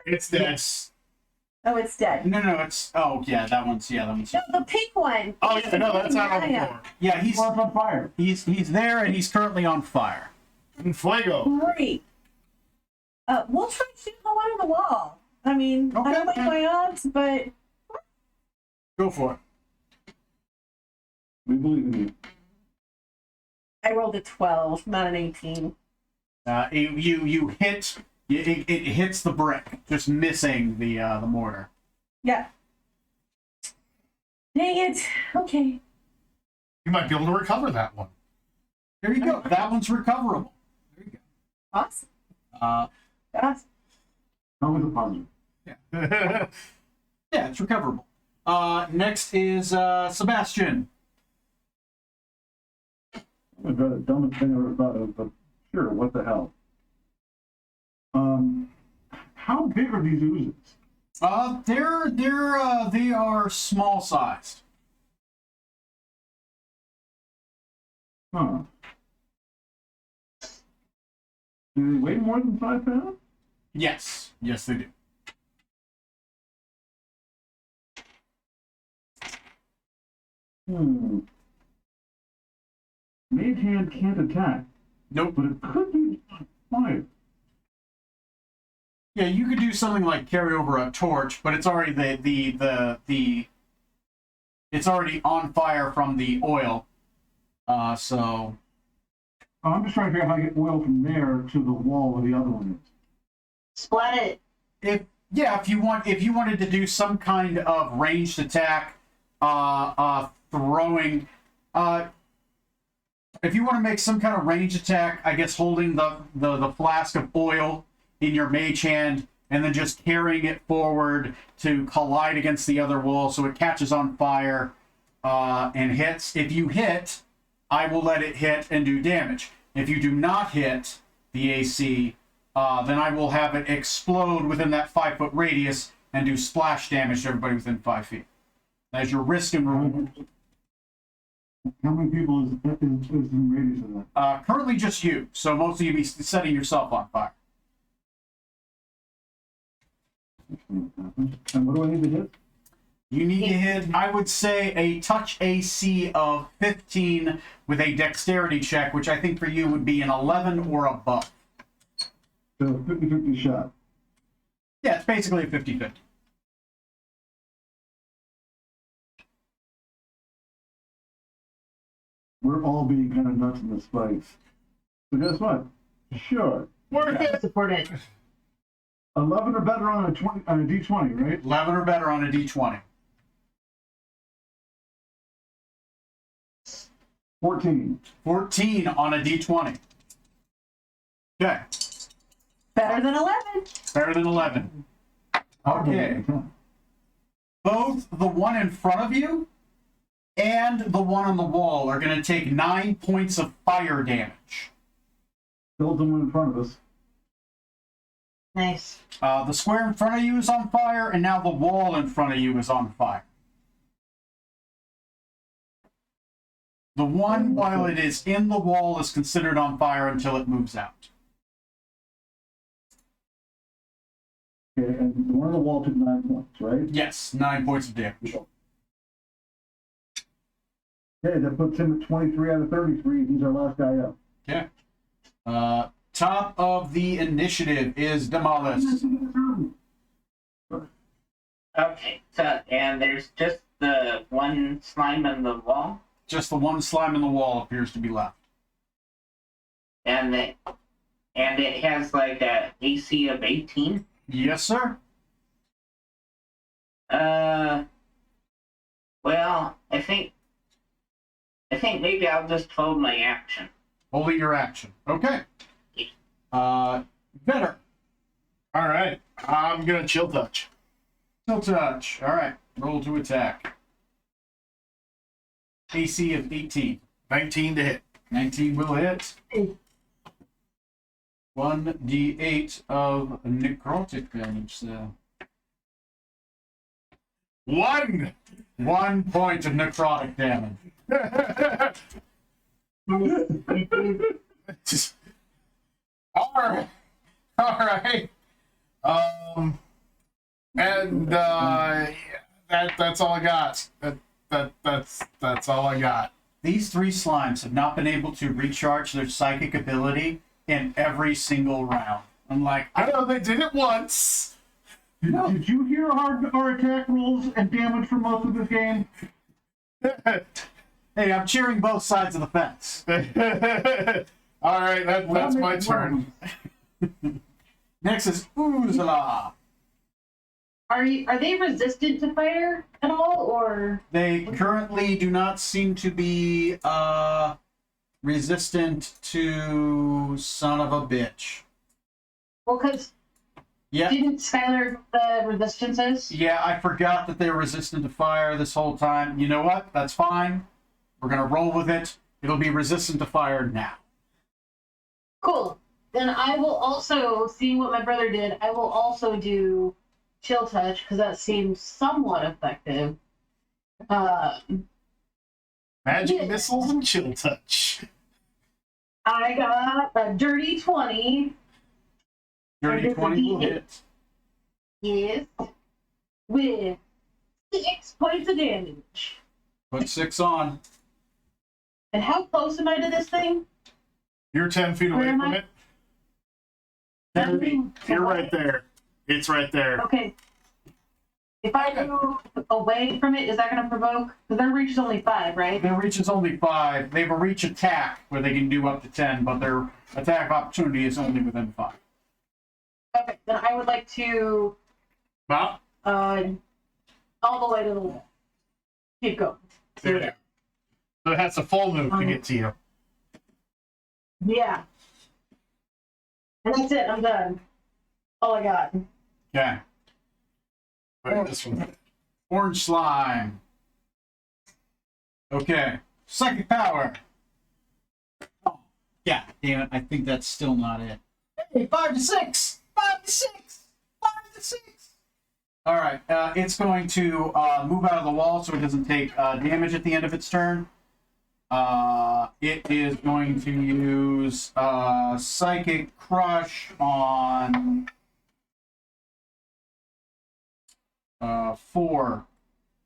It's dead. Yes. Oh, it's dead. No, it's. Oh, yeah, that one's. No, the pink one. Oh, yeah, no, that's out on the Yeah. floor. Yeah, he's What's on fire? he's there, and he's currently on fire. Fuego. Great. We'll try to shoot the one on the wall. I mean, I don't like Okay. my odds, but Go for it. We believe in you. I rolled a 12, not an 18. You hit. It hits the brick, just missing the mortar. Yeah. Dang it. Okay. You might be able to recover that one. There you go. That one's recoverable. There you go. Awesome. Uh, Awesome. Always a positive. yeah, it's recoverable. Next is Sebastian. I've got the dumbest thing I ever thought of, but sure, what the hell? How big are these oozes? They are small sized. Huh. Do they weigh more than 5 pounds? Yes, they do. Mage hand can't attack, Nope. but it could be fire. Yeah, you could do something like carry over a torch, but it's already it's already on fire from the oil. So I'm just trying to figure out how to get oil from there to the wall where the other one is. Splat it. if you wanted to do some kind of ranged attack, throwing, if you want to make some kind of ranged attack, I guess holding the flask of oil in your mage hand and then just carrying it forward to collide against the other wall so it catches on fire and hits. If you hit, I will let it hit and do damage. If you do not hit the AC, then I will have it explode within that 5-foot radius and do splash damage to everybody within 5 feet. That's your risk and reward. How many people is in radius of that? Currently just you, so mostly you'd be setting yourself on fire. And what do I need to hit? You need to hit, I would say, a touch AC of 15 with a dexterity check, which I think for you would be an 11 or above. So 50-50 shot. Yeah, it's basically a 50-50. We're all being kind of nuts in this fight. So guess what? Sure. Worth it. Support it. 11 or better on a D20, right? 11 or better on a d20. 14. 14 on a d20. Okay, Better than 11. better than 11. Okay, both the one in front of you and the one on the wall are going to take 9 points of fire damage. Killed the one in front of us. Nice. The square in front of you is on fire, and now the wall in front of you is on fire. The one, while it is in the wall, is considered on fire until it moves out. Okay, and the one on the wall took 9 points, right? Yes, 9 points of damage. Okay, that puts him at 23 out of 33. He's our last guy up. Okay. Top of the initiative is Demolis. Okay, so and there's just the one slime on the wall, Just the one slime in the wall appears to be left. and it has like a AC of 18. Yes, sir. Well, I think maybe I'll just hold my action. Only your action. Okay. Better. All right, I'm gonna chill touch. Still touch. All right. Roll to attack. AC of 18. 19 to hit. 19 will hit. 1d8 of necrotic damage. So 1. 1 point of necrotic damage. Just, all right. And that's all I got. That's all I got. These 3 slimes have not been able to recharge their psychic ability in every single round. Unlike I know they did it once. Did you hear our attack rolls and damage for most of this game? hey, I'm cheering both sides of the fence. All right, that's my turn. Next is Uzala. Are they resistant to fire at all, or? They currently do not seem to be resistant to son of a bitch. Well, because Yeah, didn't Skylar the resistances? yeah, I forgot that they're resistant to fire this whole time. You know what? That's fine. We're gonna roll with it. It'll be resistant to fire now. Cool. Then I will also, seeing what my brother did, I will also do chill touch because that seems somewhat effective. Magic Yeah. missiles and chill touch. I got a dirty 20. Dirty Or 20 will D8. hit. Yes. With 6 points of damage. Put 6 on. And how close am I to this thing? You're 10 feet away Where am from I? it. Nothing. You're right there. It's right there. Okay. If I move away from it, is that going to provoke? Because their reach is only 5, right? Their reach is only 5. They have a reach attack where they can do up to 10, but their attack opportunity is only within 5. Okay, then I would like to Bob? all the way to the wall. Keep going. There you go. So it has a full move to get to you. Yeah. And that's it. I'm done. All I got. Okay. Wait, this one. Orange slime. Okay. Psychic power. Oh, yeah, damn it. I think that's still not it. Hey, 5 to 6. 5 to 6. 5 to 6. All right. It's going to move out of the wall so it doesn't take damage at the end of its turn. It is going to use Psychic Crush on 4.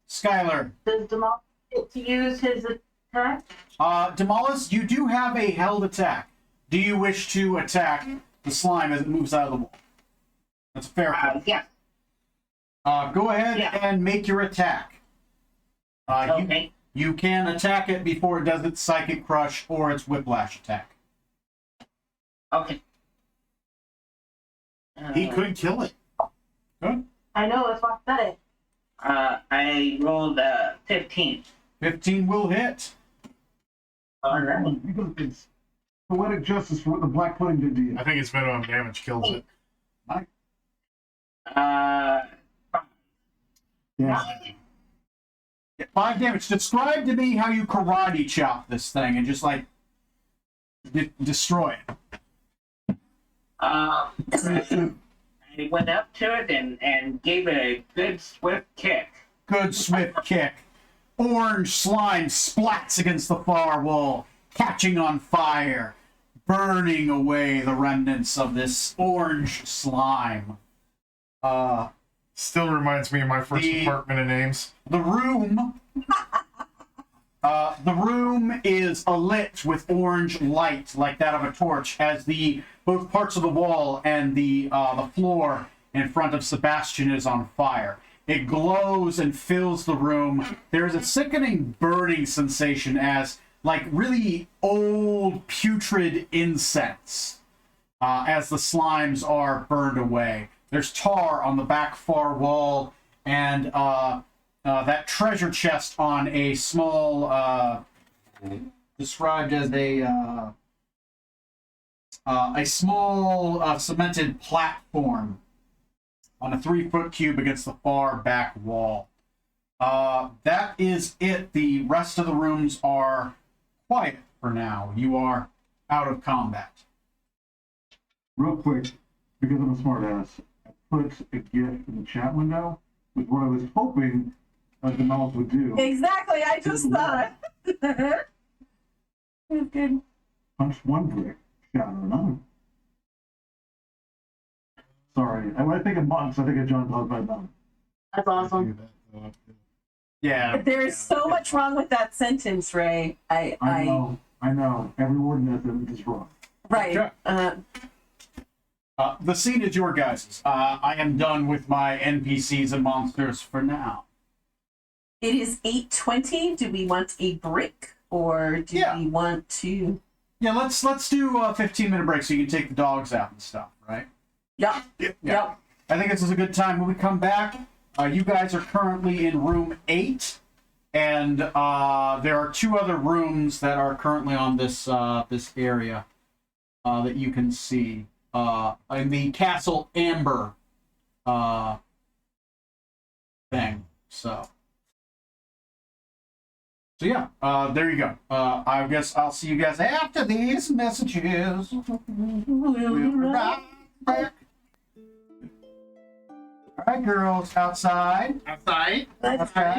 Skylar. Does Demol get to use his attack? Demolus, you do have a held attack. Do you wish to attack the slime as it moves out of the wall? That's a fair question. Yeah. Go ahead Yeah. and make your attack. Okay. You can attack it before it does its Psychic Crush or its Whiplash attack. Okay. He could kill it. Good. I know, that's why I said it. I rolled 15. 15 will hit. All right. It's poetic justice for what the black pudding did to you. I think its minimum damage kills it. Uh, Yeah. 5 damage. Describe to me how you karate chop this thing and just like destroy it. I went up to it and gave it a good swift kick. Good swift kick. Orange slime splats against the far wall, catching on fire, burning away the remnants of this orange slime. Still reminds me of my first The- apartment in Ames. The room is alit with orange light like that of a torch as the both parts of the wall and the floor in front of Sebastian is on fire. It glows and fills the room. There's a sickening burning sensation as like really old putrid incense as the slimes are burned away. There's tar on the back far wall and that treasure chest on a small, described as a small cemented platform on a 3-foot cube against the far back wall. That is it. The rest of the rooms are quiet for now. You are out of combat. Real quick, because I'm a smart ass, I put a GIF in the chat window with what I was hoping the mouse would do. Exactly. I just thought. It was good. Punch one brick, shatter another. Sorry, when I think of monks, I think of John Claude Van Damme. That's awesome. Yeah. There is so much wrong with that sentence, Ray. I know. Every word in that is wrong. Right. Sure. The scene is your guys'. I am done with my NPCs and monsters for now. It is 8:20. Do we want a break or do Yeah. we want to? Yeah, let's do a 15-minute break so you can take the dogs out and stuff, right? Yeah. Yep. I think this is a good time. When we come back, you guys are currently in room 8, and there are 2 other rooms that are currently on this this area that you can see in the Castle Amber thing. So yeah, there you go. I guess I'll see you guys after these messages. We'll be right back. All right, girls, outside. Outside. Okay.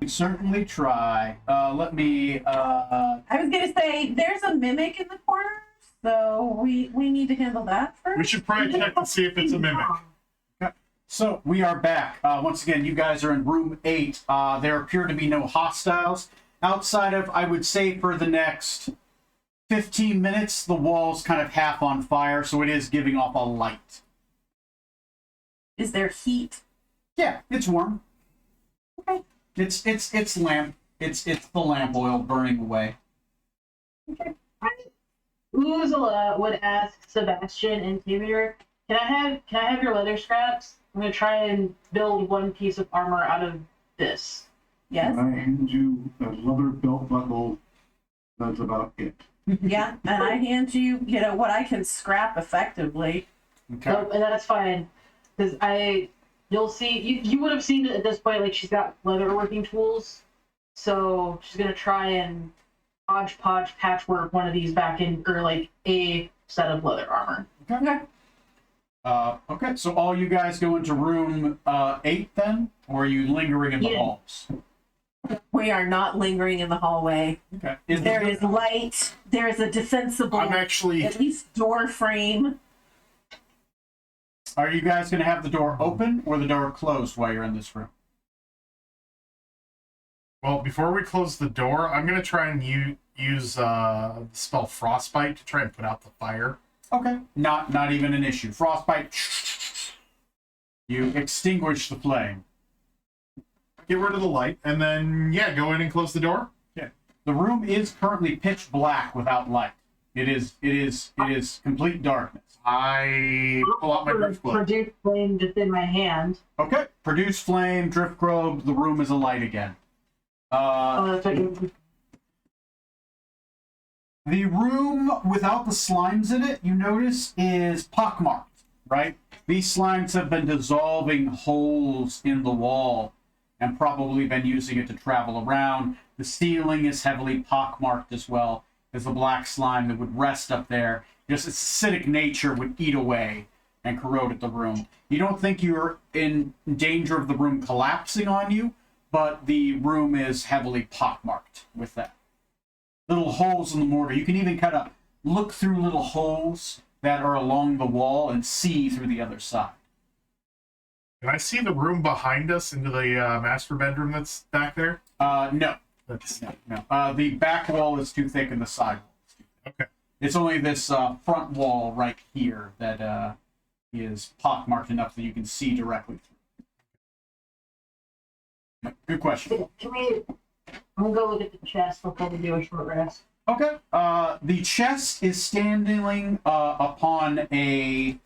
Certainly try. Let me. I was gonna say there's a mimic in the corner, so we need to handle that first. We should probably check to see if it's a mimic. So we are back. Once again, you guys are in room 8. There appear to be no hostiles outside of, I would say, for the next 15 minutes, the wall's kind of half on fire, so it is giving off a light. Is there heat? Yeah, it's warm. Okay. It's lamp. It's the lamp oil burning away. Uzula would ask Sebastian and Timur, can I have your leather scraps? I'm gonna try and build one piece of armor out of this. Yes. I hand you a leather belt buckle. That's about it. Yeah, and I hand you, what I can scrap effectively. Okay. Nope, and that's fine. Because you'll see, you would have seen it at this point, like she's got leather working tools. So she's gonna try and hodgepodge patchwork one of these back in, or like a set of leather armor. Okay. Okay. So all you guys go into room 8 then, or are you lingering in the Yeah. halls? We are not lingering in the hallway. Okay. There is light. There is a defensible, I'm actually. at least door frame. Are you guys going to have the door open or the door closed while you're in this room? Well, before we close the door, I'm gonna try and use the spell Frostbite to try and put out the fire. Okay. Not even an issue. Frostbite. You extinguish the flame. Get rid of the light, and then go in and close the door. The room is currently pitch black without light. It is complete darkness. I pull out my drift globe. Produce flame just in my hand. Okay. Produce flame, drift globe. The room is alight again. That's what The room without the slimes in it, you notice, is pockmarked, right? These slimes have been dissolving holes in the wall and probably been using it to travel around. The ceiling is heavily pockmarked as well, as the black slime that would rest up there, just its acidic nature would eat away and corrode at the room. You don't think you're in danger of the room collapsing on you, but the room is heavily pockmarked with that. Little holes in the mortar. You can even kind of look through little holes that are along the wall and see through the other side. Can I see the room behind us into the master bedroom that's back there? No. That's No. The back wall is too thick and the side wall is too thick. okay. It's only this front wall right here that is pockmarked enough that you can see directly through. Good question. Can we? I'm gonna go look at the chest before we do a short rest. Okay. The chest is standing upon a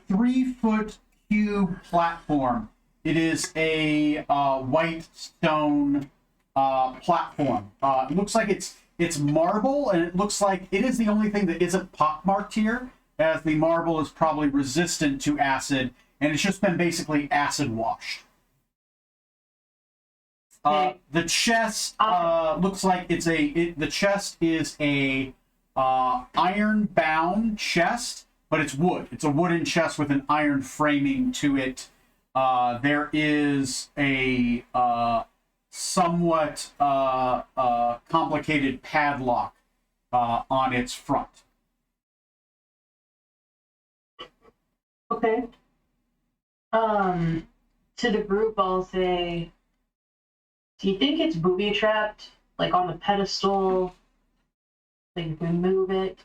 3-foot cube platform. It is a white stone platform. It looks like it's marble, and it looks like it is the only thing that isn't pockmarked here, as the marble is probably resistant to acid, and it's just been basically acid washed. The chest looks like the chest is a iron bound chest, but it's wood. It's a wooden chest with an iron framing to it. There is a somewhat complicated padlock on its front. Okay. To the group, I'll say, do you think it's booby trapped, like on the pedestal? Like if we move it?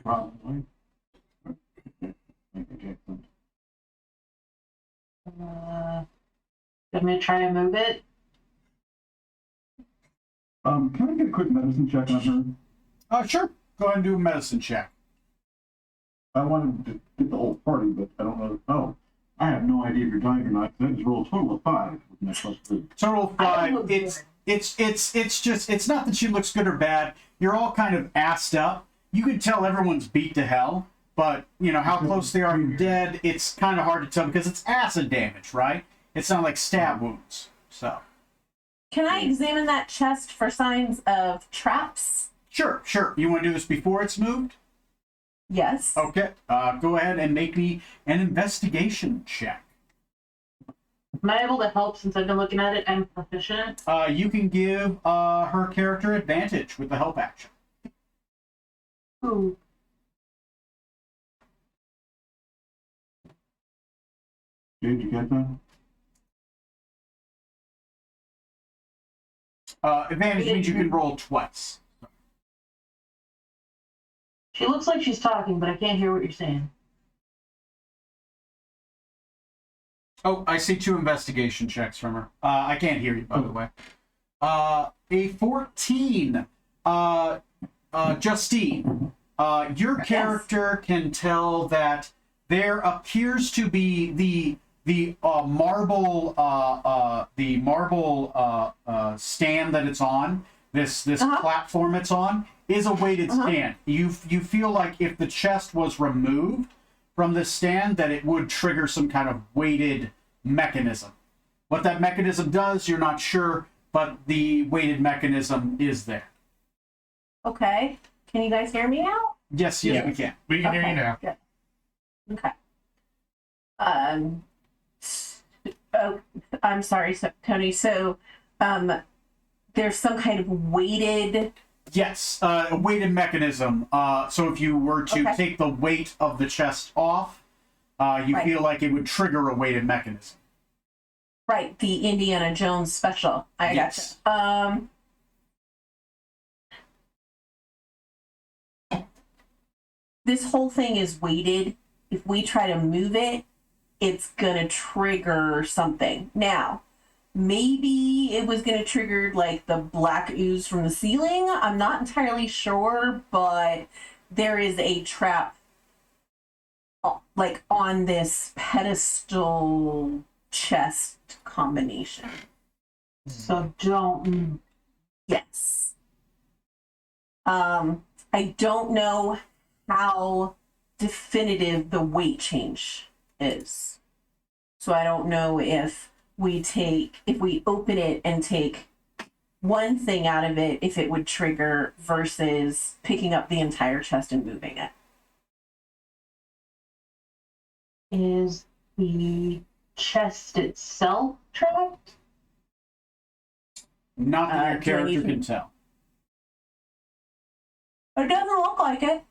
Probably. I'm gonna try and move it. Can I get a quick medicine check on her? Sure. Go ahead and do a medicine check. I wanted to get the whole party, but I don't know. Oh, I have no idea if you're dying or not. I just rolled a total of 5 with my +3. Total I 5. look It's not that she looks good or bad. You're all kind of assed up. You can tell everyone's beat to hell, but you know how close they are to dead. It's kind of hard to tell because it's acid damage, right? It's not like stab wounds. So Can I examine that chest for signs of traps? sure. You want to do this before it's moved? Yes. Okay. Go ahead and make me an investigation check. Am I able to help since I've been looking at it? I'm proficient. You can give her character advantage with the help action. Ooh. Did you get that? Advantage means you can roll twice. She looks like she's talking, but I can't hear what you're saying. Oh, I see 2 investigation checks from her. I can't hear you, by the way. A 14. Justine, your character can tell that there appears to be the marble stand that it's on. This platform it's on is a weighted stand. You feel like if the chest was removed from the stand, that it would trigger some kind of weighted mechanism. What that mechanism does, you're not sure, but the weighted mechanism is there. Okay. Can you guys hear me now? Yes, we can. We can hear you now. Good. Okay. Oh, I'm sorry, Tony. So, there's some kind of weighted. Yes, a weighted mechanism. So if you were to Okay. take the weight of the chest off, you Right. feel like it would trigger a weighted mechanism. Right, the Indiana Jones special. I Yes. gotcha. This whole thing is weighted. If we try to move it, it's gonna trigger something. Now, maybe it was gonna trigger like the black ooze from the ceiling. I'm not entirely sure, but there is a trap like on this pedestal chest combination. So don't. Yes. I don't know how definitive the weight change is. So I don't know if we open it and take one thing out of it, if it would trigger versus picking up the entire chest and moving it. Is the chest itself trapped? Not that your do I need character to- can tell. It doesn't look like it.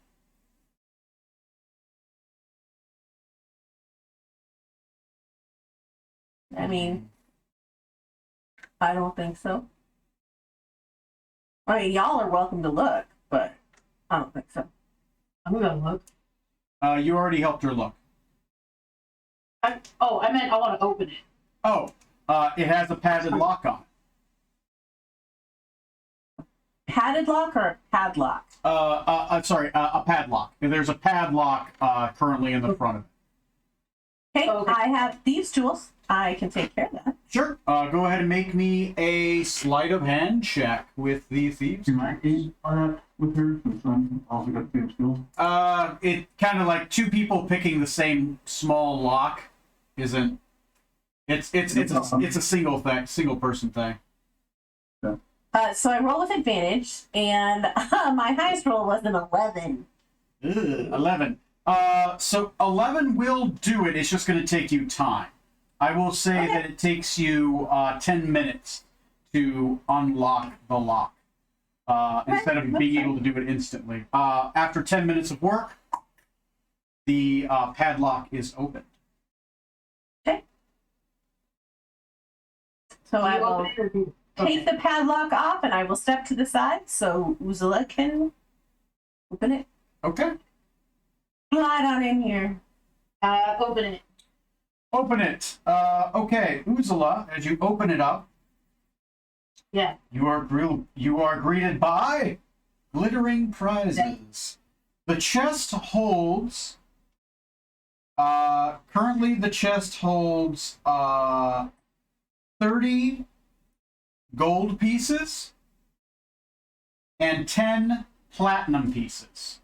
I mean, I don't think so. I mean, y'all are welcome to look, but I don't think so. I'm gonna look. You already helped her look. I meant I want to open it. Oh, it has a padded lock on it. Padded lock or padlock? Sorry, a padlock. There's a padlock currently in the front of it. Okay, Okay. I have these tools. I can take care of that. Sure. Go ahead and make me a sleight of hand check with the thieves. Can I aid on that with her, since I'm also got the same skills? It kind of like 2 people picking the same small lock isn't. It's a single person thing. So I roll with advantage, and my highest roll was an 11. Ugh, 11. So 11 will do it. It's just going to take you time. I will say Okay. that it takes you 10 minutes to unlock the lock instead of being able to do it instantly. After 10 minutes of work, the padlock is opened. Okay. So I You will open it or do- take the padlock off, and I will step to the side so Uzula can open it. Okay. Slide on in here. Open it. Open it. Okay, Uzula, as you open it up, Yeah. you are greeted by glittering prizes. The chest holds. Currently, the chest holds 30 gold pieces and 10 platinum pieces.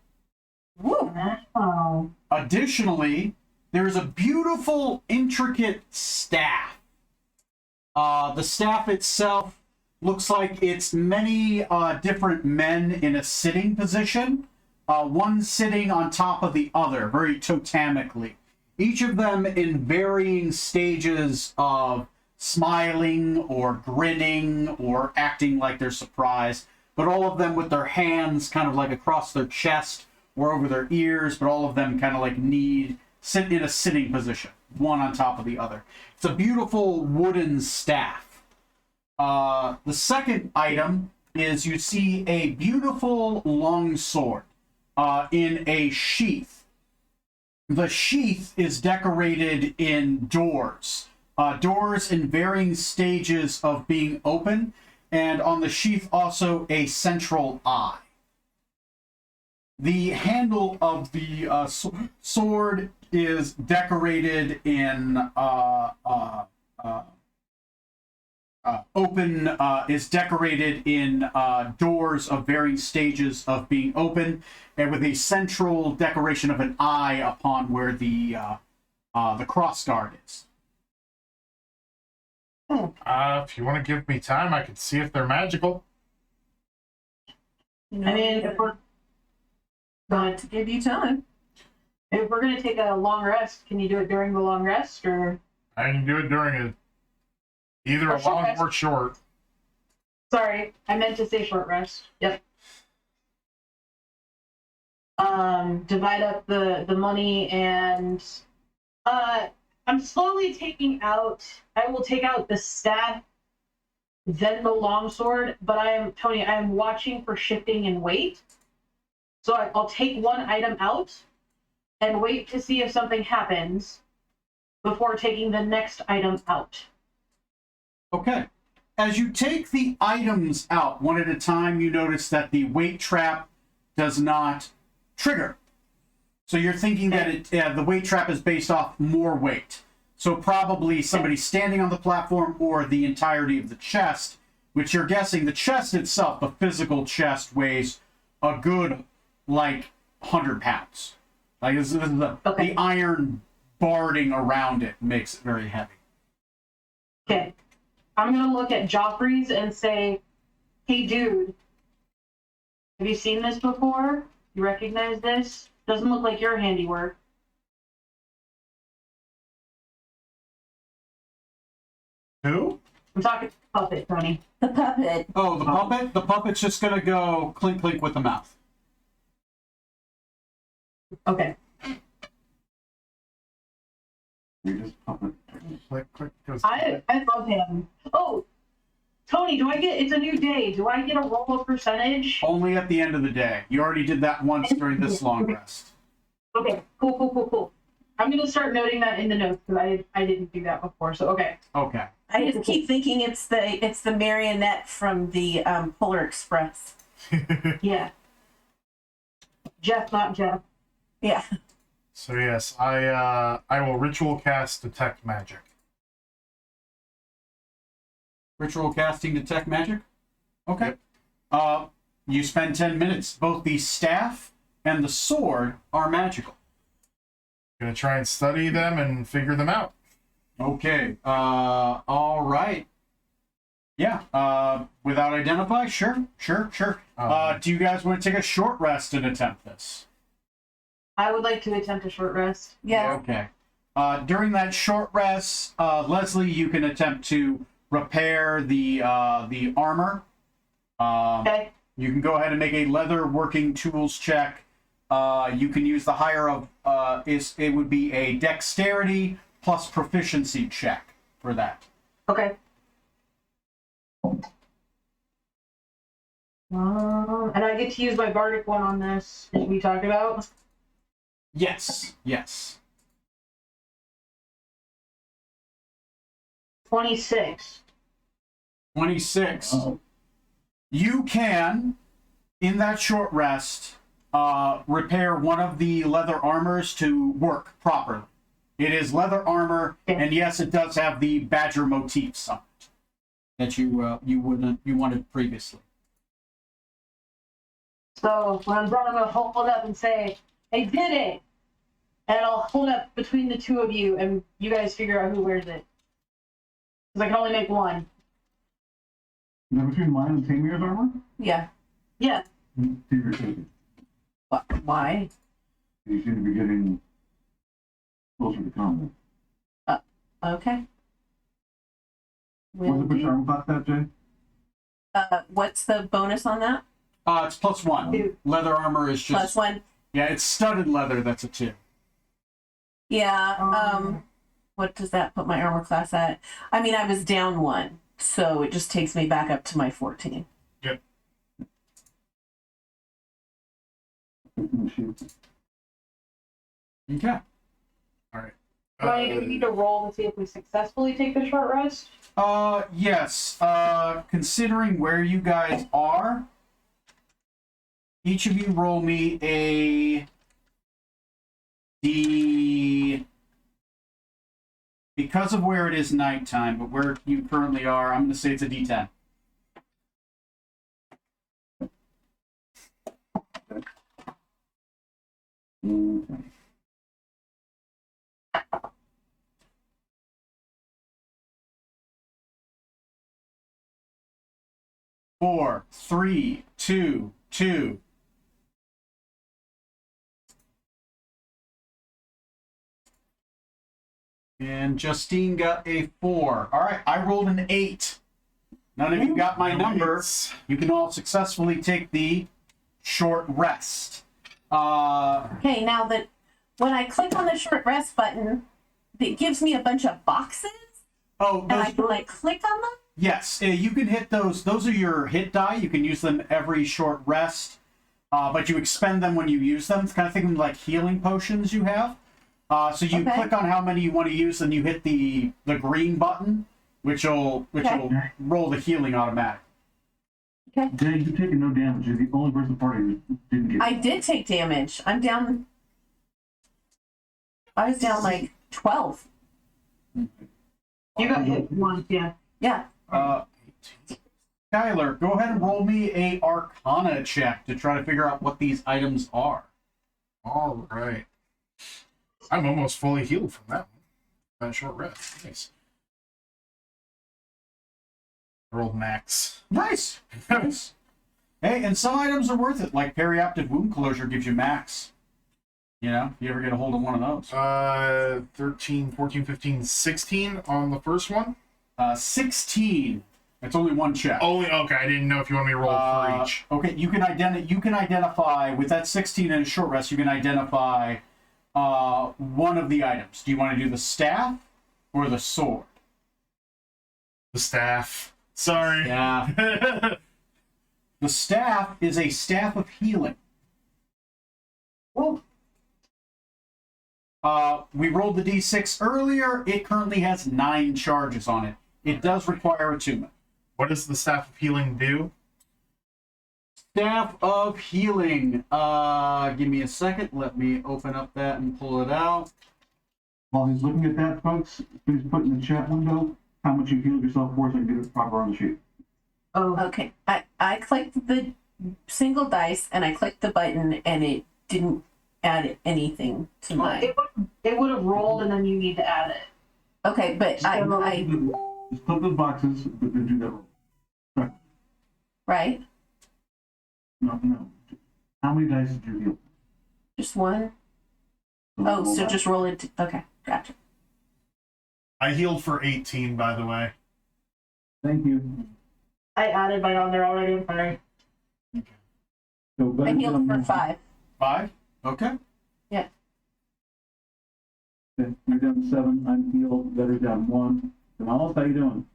Woo. Oh. Additionally, there's a beautiful, intricate staff. The staff itself looks like it's many different men in a sitting position, one sitting on top of the other, very totemically. Each of them in varying stages of smiling or grinning or acting like they're surprised, but all of them with their hands kind of like across their chest or over their ears, but all of them kind of like sit in a sitting position, one on top of the other. It's a beautiful wooden staff. The second item is you see a beautiful long sword in a sheath. The sheath is decorated in doors. doors in varying stages of being open, and on the sheath also a central eye. The handle of the sword is decorated in is decorated in doors of varying stages of being open, and with a central decoration of an eye upon where the cross guard is. If you want to give me time, I could see if they're magical. You know, I mean, if we're going to give you time. gonna take a long rest, can you do it during the long rest, or? I can do it during either Or a short long rest. or short. Sorry, I meant to say short rest. Yep. Divide up the money and I'm slowly taking out. I will take out the staff, then the longsword. But Tony. I am watching for shifting in weight. So I'll take one item out and wait to see if something happens before taking the next item out. Okay. As you take the items out one at a time, you notice that the weight trap does not trigger. So you're thinking that the weight trap is based off more weight. So probably somebody standing on the platform or the entirety of the chest, which you're guessing the chest itself, the physical chest, weighs a good, 100 pounds. This is the iron barding around it makes it very heavy. Okay. I'm going to look at Joffrey's and say, hey, dude, have you seen this before? You recognize this? Doesn't look like your handiwork. Who? I'm talking puppet, Tony. The puppet. Oh, the puppet? The puppet's just going to go clink, clink with the mouth. Okay. We just puppet. Click, click, goes. I love him. Oh, Tony, it's a new day. Do I get a roll of percentage? Only at the end of the day. You already did that once during this long rest. Okay, cool. I'm going to start noting that in the notes because I didn't do that before. So, okay. Okay. I just keep thinking it's the marionette from the Polar Express. Yeah. Jeff, not Jeff. Yeah. So yes, I will ritual cast detect magic. Ritual casting detect magic? Okay. You spend 10 minutes. Both the staff and the sword are magical. Gonna try and study them and figure them out. Okay. All right. Yeah. Without identify? Sure. Do you guys want to take a short rest and attempt this? I would like to attempt a short rest. Yeah. Okay. During that short rest, Leslie, you can attempt to repair the armor. Okay. You can go ahead and make a leather working tools check. You can use the higher of it would be a dexterity plus proficiency check for that. Okay. And I get to use my bardic one on this, which we talked about. Yes. 26. 26. Oh. You can, in that short rest, repair one of the leather armors to work properly. It is leather armor, and yes, it does have the badger motifs on it that you wanted previously. So when I'm done, I'm going to hold up and say, I did it! And I'll hold up between the two of you, and you guys figure out who wears it. Because I can only make one. Now between mine and Tamir's armor? Yeah. Yeah. Tamir take it. Why? You seem to be getting closer to combat. Okay. What's the push armor class that, Jay? What's the bonus on that? It's +1. Two. Leather armor is just +1. yeah, it's studded leather. That's a 2. Yeah. What does that put my armor class at? I mean, I was down 1, so it just takes me back up to my 14. Yep. Shoot. Okay. All right. Ryan, do we need to roll to see if we successfully take the short rest? Yes. Considering where you guys are, each of you roll me a D. Because of where it is nighttime, but where you currently are, I'm going to say it's a D10. Four, three, two, two. And Justine got a 4. All right, I rolled an 8. None of you got my number. You can all successfully take the short rest. Okay, now that when I click on the short rest button, it gives me a bunch of boxes, Oh, and I those, can like click on them. yes, you can hit those. Those are your hit die. You can use them every short rest, but you expend them when you use them. It's kind of thinking like healing potions you have. So you Okay. click on how many you want to use, and you hit the green button, which will Okay. roll the healing automatic. Jay, you've taken no damage. You're the only person in the party who didn't get I did take damage. I'm down. I was down like 12. You got hit once, yeah. Yeah. Skylar, go ahead and roll me a Arcana check to try to figure out what these items are. All right. I'm almost fully healed from that one. That short rest. Nice. I rolled max. Nice. Nice. Hey, and some items are worth it, like periaptive wound closure gives you max. You know, if you ever get a hold of one of those. 13, 14, 15, 16 on the first one. 16. It's only one check. Only okay. I didn't know if you want me to roll for each. Okay, you can identify with that 16 and a short rest. You can identify one of the items. Do you want to do the staff or the sword? The staff. Sorry. Yeah. The staff is a staff of healing. Whoa. We rolled the d6 earlier. It currently has 9 charges on it. It does require attunement. What does the staff of healing do? Staff of healing. Give me a second. Let me open up that and pull it out. While he's looking at that, folks, please put in the chat window how much you healed yourself for so I can get it proper on the sheet. Oh, Okay. I clicked the single dice and I clicked the button and it didn't add anything to mine. it would have rolled and then you need to add it. Okay, but I Just click those boxes, but then do that roll. right? No. How many dice did you heal? Just one. Oh, so just roll it. Okay, gotcha. I healed for 18, by the way. Thank you. I added mine on there already, I'm sorry. So I healed for 5. 5? Okay. Yeah. Okay, you're down 7. I'm healed. Better's down 1. Damalis, how you doing?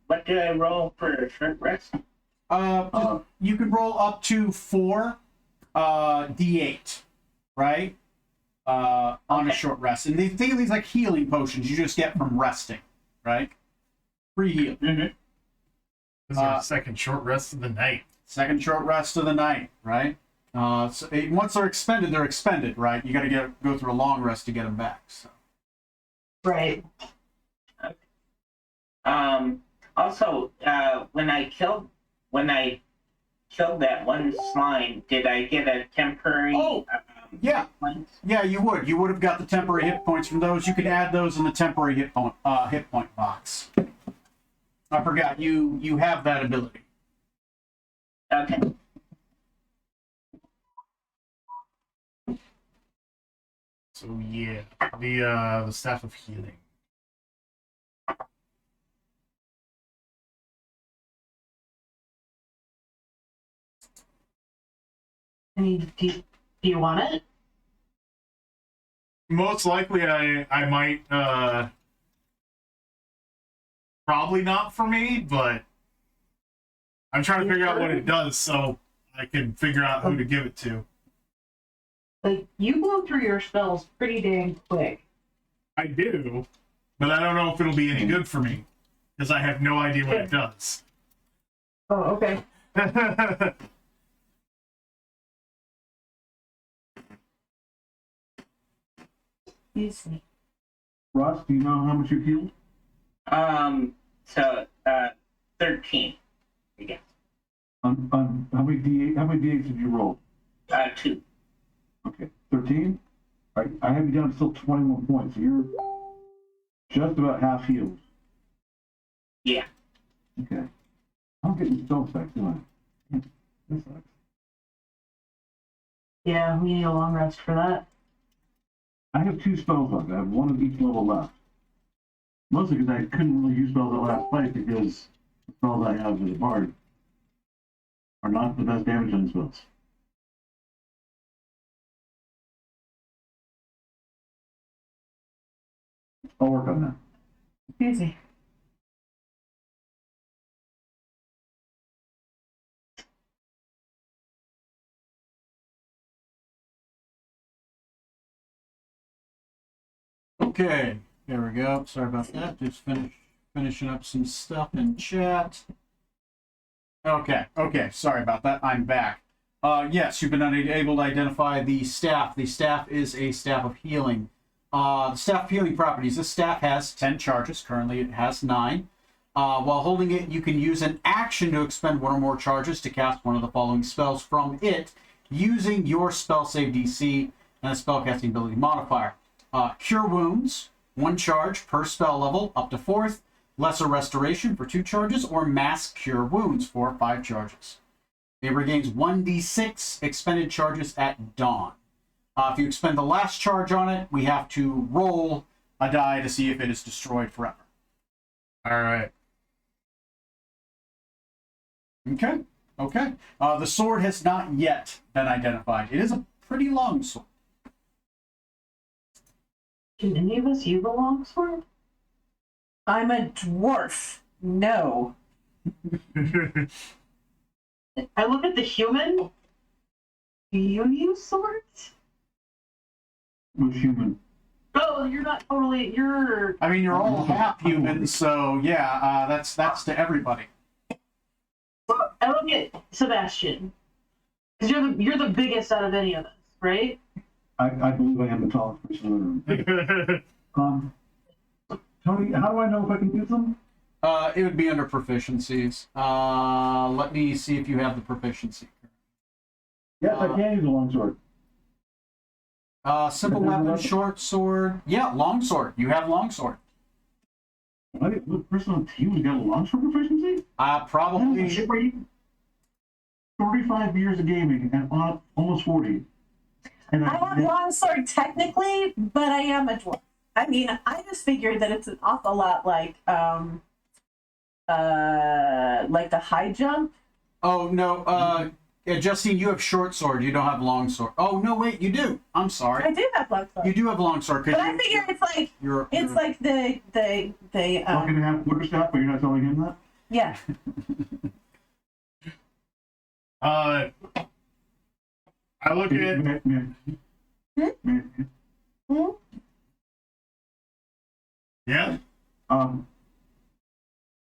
What did I roll for a short rest? You can roll up to 4 d8, right? On a Okay. short rest. And they think of these like healing potions you just get from resting, right? Free heal. Mm-hmm. This is our second short rest of the night. Second short rest of the night, right? Once they're expended, right? You got to go through a long rest to get them back. So. Right. Also, when I killed that one slime, did I get a temporary? Oh, yeah. points? Yeah, you would. You would have got the temporary hit points from those. You could add those in the temporary hit point box. I forgot you have that ability. Okay. So yeah, the staff of healing. Do you want it? Most likely, I might. Probably not for me, but I'm trying to figure out what it does so I can figure out who to give it to. Like, you blow through your spells pretty dang quick. I do, but I don't know if it'll be any good for me because I have no idea what it does. Oh, okay. Excuse me. Ross, do you know how much you healed? So 13, I guess. On how many D8s did you roll? 2. Okay, 13. All right, I have you down to still 21 points. So you're just about half healed. Yeah. Okay. I'm getting spells back, don't I? This sucks. Yeah, we need a long rest for that. I have 2 spells left. I have 1 of each level left. Mostly because I couldn't really use spells at last fight because the spells I have as a bard are not the best damage on spells. I'll work on that. Excuse me. Okay, there we go. Sorry about that. Just finishing up some stuff in chat. Okay. Sorry about that. I'm back. Yes, you've been unable to identify the staff. The staff is a staff of healing. The staff of healing properties. This staff has 10 charges. Currently, it has 9. While holding it, you can use an action to expend 1 or more charges to cast one of the following spells from it, using your spell save DC and a spellcasting ability modifier. Cure Wounds, 1 charge per spell level, up to 4th. Lesser Restoration for 2 charges, or Mass Cure Wounds for 5 charges. It regains 1d6 expended charges at dawn. If you expend the last charge on it, we have to roll a die to see if it is destroyed forever. All right. Okay. The sword has not yet been identified. It is a pretty long sword. Can any of us use a longsword? I'm a dwarf. No. I look at the human. Do you use swords? Which human? Oh, you're not totally. You're. I mean, you're all half human, so yeah, that's to everybody. I look at Sebastian. Because you're the biggest out of any of us, right? I believe I am the tallest person in the room. Tony, how do I know if I can use them? It would be under proficiencies. Let me see if you have the proficiency. Yes, I can use a longsword. Simple weapon, short sword. Yeah, longsword. You have longsword. What person on the team has got a longsword proficiency? Probably. 35 years of gaming and almost 40. And I have longsword technically, but I am a dwarf. I mean, I just figured that it's an awful lot like the high jump. Oh no, Justine, you have short sword. You don't have long sword. Oh no, wait, you do. I'm I sorry. do have longsword. You do have long sword. But I figure it's like the Fucking have quarterstaff, but you're not telling him that? yeah. I look at yeah.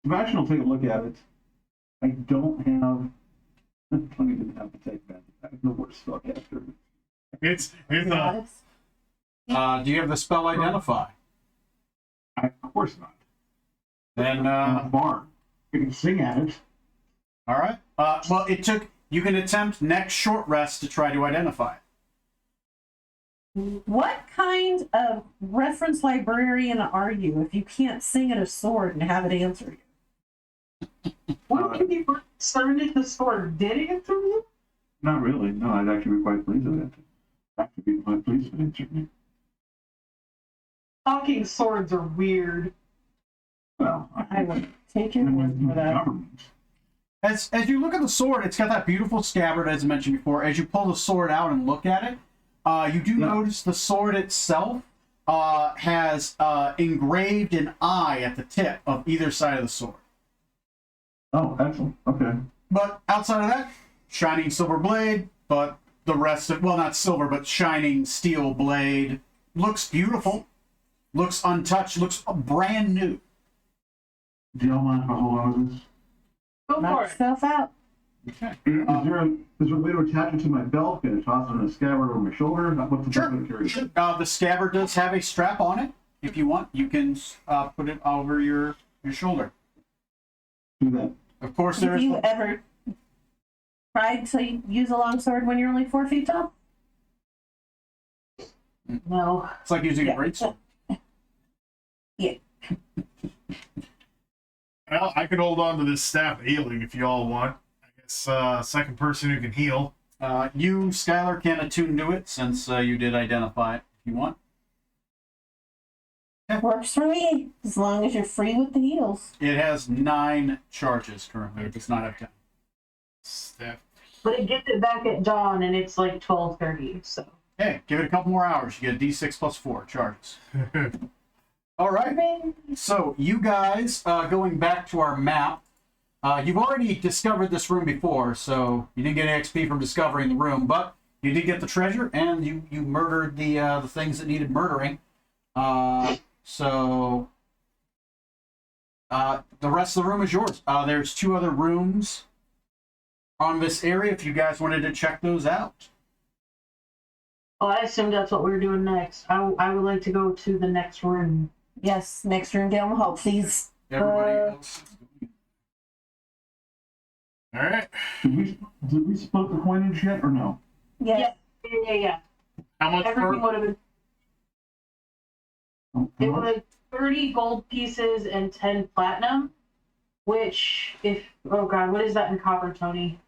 Sebastian will take a look at it. I don't have. Tony didn't have to take that. I have the worst spellcaster. It's do you have the spell identify? Of course not. Then I'm a bard. You can sing at it. all right. Well, it took. You can attempt next short rest to try to identify it. What kind of reference librarian are you if you can't sing at a sword and have it answer you? What if you started at the sword? Did it answer you? Not really. No, I'd actually be quite pleased with it. I'd actually be quite pleased with it, certainly. Talking swords are weird. Well, I would take your I'm word for that. government. As you look at the sword, it's got that beautiful scabbard, as I mentioned before. As you pull the sword out and look at it, you do notice the sword itself has engraved an eye at the tip of either side of the sword. Oh, excellent. Okay. But outside of that, shining silver blade, but the rest of, well, not silver, but shining steel blade. Looks beautiful. Looks untouched. Looks brand new. Do y'all mind if I hold on to this? Go for Knock it. yourself out. Okay. Is there a way to attach it to my belt? Can I toss it in a scabbard over my shoulder? What's the Sure. best way to carry it? The scabbard does have a strap on it. If you want, you can put it over your shoulder. Do that. Of course, Have there's. you ever tried to use a long sword when you're only 4 feet tall? No. It's like using Yeah. a greatsword. Well, I could hold on to this staff of healing if you all want. I guess second person who can heal. You, Skylar, can attune to it since you did identify it. If you want, Works for me, as long as you're free with the heals. it has 9 charges currently. It does not have 10. Staff. But it gets it back at dawn, and it's like 12:30. So. Hey, give it a couple more hours. You get a D6 plus 4 charges. All right. So you guys, going back to our map, you've already discovered this room before, so you didn't get XP from discovering the room, but you did get the treasure, and you murdered the things that needed murdering. So the rest of the room is yours. There's 2 other rooms on this area if you guys wanted to check those out. Oh, I assumed that's what we were doing next. I would like to go to the next room. Yes, next room down the hall, please. Everybody else. All right. Did we split the coinage yet or no? Yes. Yeah. How much Everything per? would have been. It was 30 gold pieces and 10 platinum, which, oh god, what is that in copper, Tony?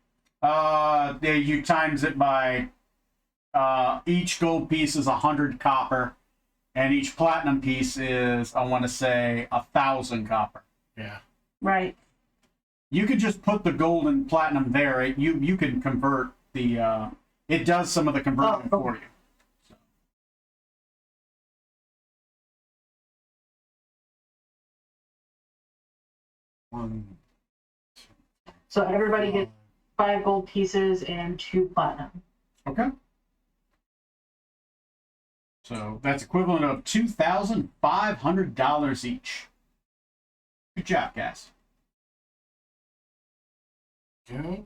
You times it by each gold piece is 100 copper, and each platinum piece is, I want to say, 1,000 copper. Yeah. Right. You could just put the gold and platinum there. You can convert the. It does some of the conversion Oh, for you. One. So everybody gets 5 gold pieces and 2 platinum. Okay. So that's equivalent of $2,500 each. Good job, guys. Go.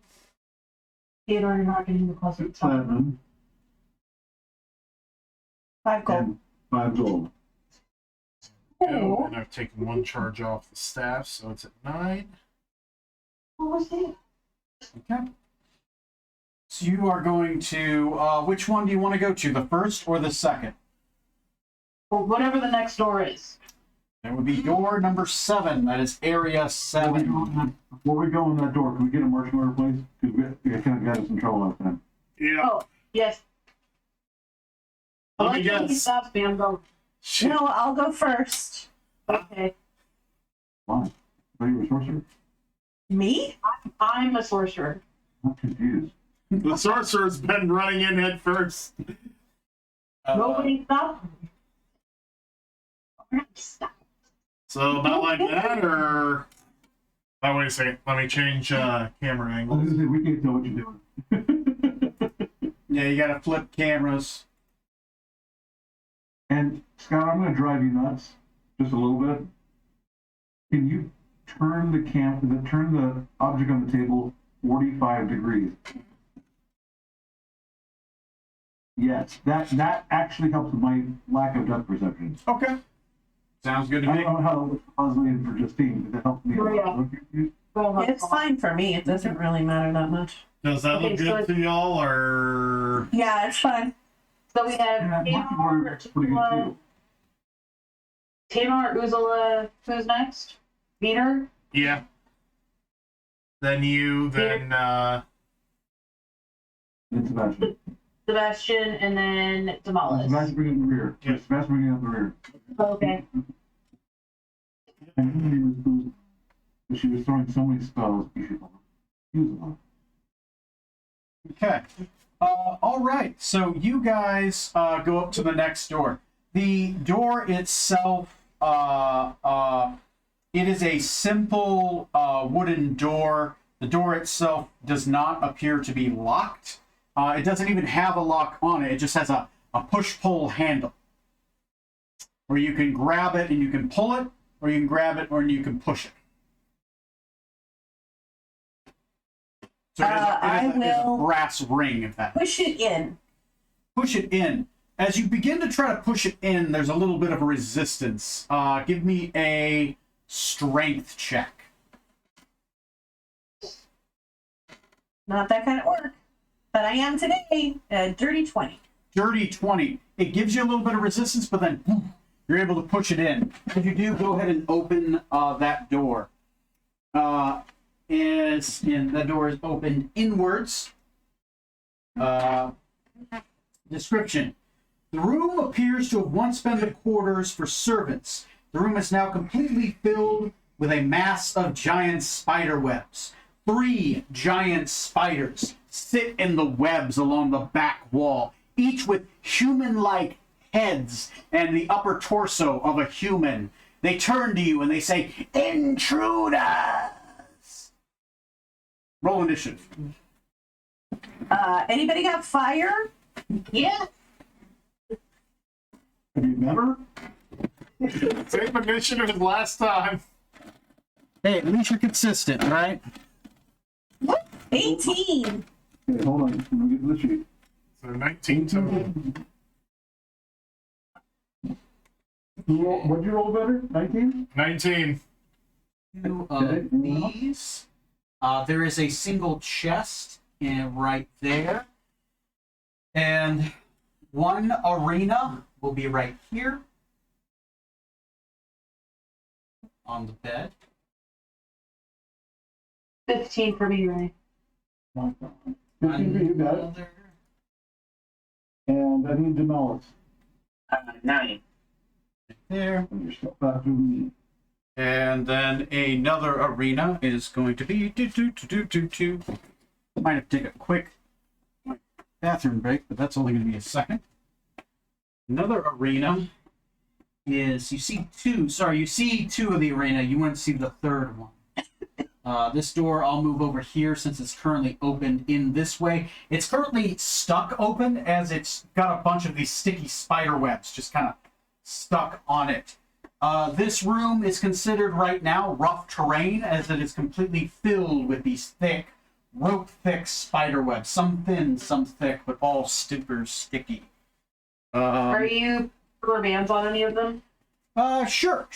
Theodore, you're not getting the plus of Platinum 5 gold. and 5 gold. Go. And I've taken 1 charge off the staff, so it's at 9. What was it? Okay. So you are going to, which one do you want to go to, the first or the second? Or whatever the next door is. That would be door number 7. That is area 7. Before we go in that door, can we get a marching order, please? Because we kind of got us in trouble last time. Yeah. Oh, yes. Let me He guess. stops me, I'm going. Shit. No, I'll go first. Okay. Why? Are you a sorcerer? Me? I'm a sorcerer. I'm confused. The sorcerer's been running in head first. Nobody stopped me. Stop. So about like that, or? Oh, wait a second. Let me change camera I was angle. gonna say, we can't tell what you're doing. Yeah, you got to flip cameras. And Scott, I'm gonna drive you nuts just a little bit. Can you turn the object on the table 45 degrees? Yes, that actually helps with my lack of depth perception. Okay. Sounds good to I me. don't know how it puzzling for Justine, but that helped me a lot. Yeah. Well, It's fine for me. It doesn't really matter that much. Does that Okay, look so good to y'all, or? Yeah, it's fine. So we have Yeah, marching order is pretty good too. Tamar, Uzula, who's next? Peter? Yeah. Then you, then And Sebastian. Sebastian, and then Damalis. Sebastian bringing up the rear. Yeah. Sebastian bringing up the rear. Okay. And she was throwing so many spells, you should use them. Okay. All right. So you guys go up to the next door. The door itself, it is a simple wooden door. The door itself does not appear to be locked. It doesn't even have a lock on it. It just has a push-pull handle. or you can grab it and you can pull it, or you can grab it and you can push it. So it is a brass ring, if that Push it in. push it in. As you begin to try to push it in, there's a little bit of a resistance. Give me a strength check. Not that kind of work. But I am today. A dirty 20. Dirty 20. It gives you a little bit of resistance, but then boom, you're able to push it in. If you do, go ahead and open that door. And that door is opened inwards. Description. The room appears to have once been the quarters for servants. The room is now completely filled with a mass of giant spider webs. 3 giant spiders sit in the webs along the back wall, each with human-like heads and the upper torso of a human. They turn to you and they say, "Intruders!" Roll initiative. Anybody got fire? Yeah. Remember? Same initiative as last time. Hey, at least you're consistent, right? 18. Okay, hold on. Let me get to the sheet. So 19 total. What'd you roll better? 19? 19. Two Okay. of these. There is a single chest right there. And one arena will be right here on the bed. 15 for me, Ray. 15 for you, got it. Another- And I need Demolus. 9. There. And you're still faster than me. And then another arena is going to be Might have to take a quick bathroom break, but that's only going to be a second. Another arena is you see two of the arena. You wouldn't see the third one. This door, I'll move over here since it's currently opened in this way. It's currently stuck open as it's got a bunch of these sticky spider webs just kind of stuck on it. This room is considered right now rough terrain as it is completely filled with these thick, rope-thick spider webs. Some thin, some thick, but all super sticky. Are you rubber bands on any of them? Sure.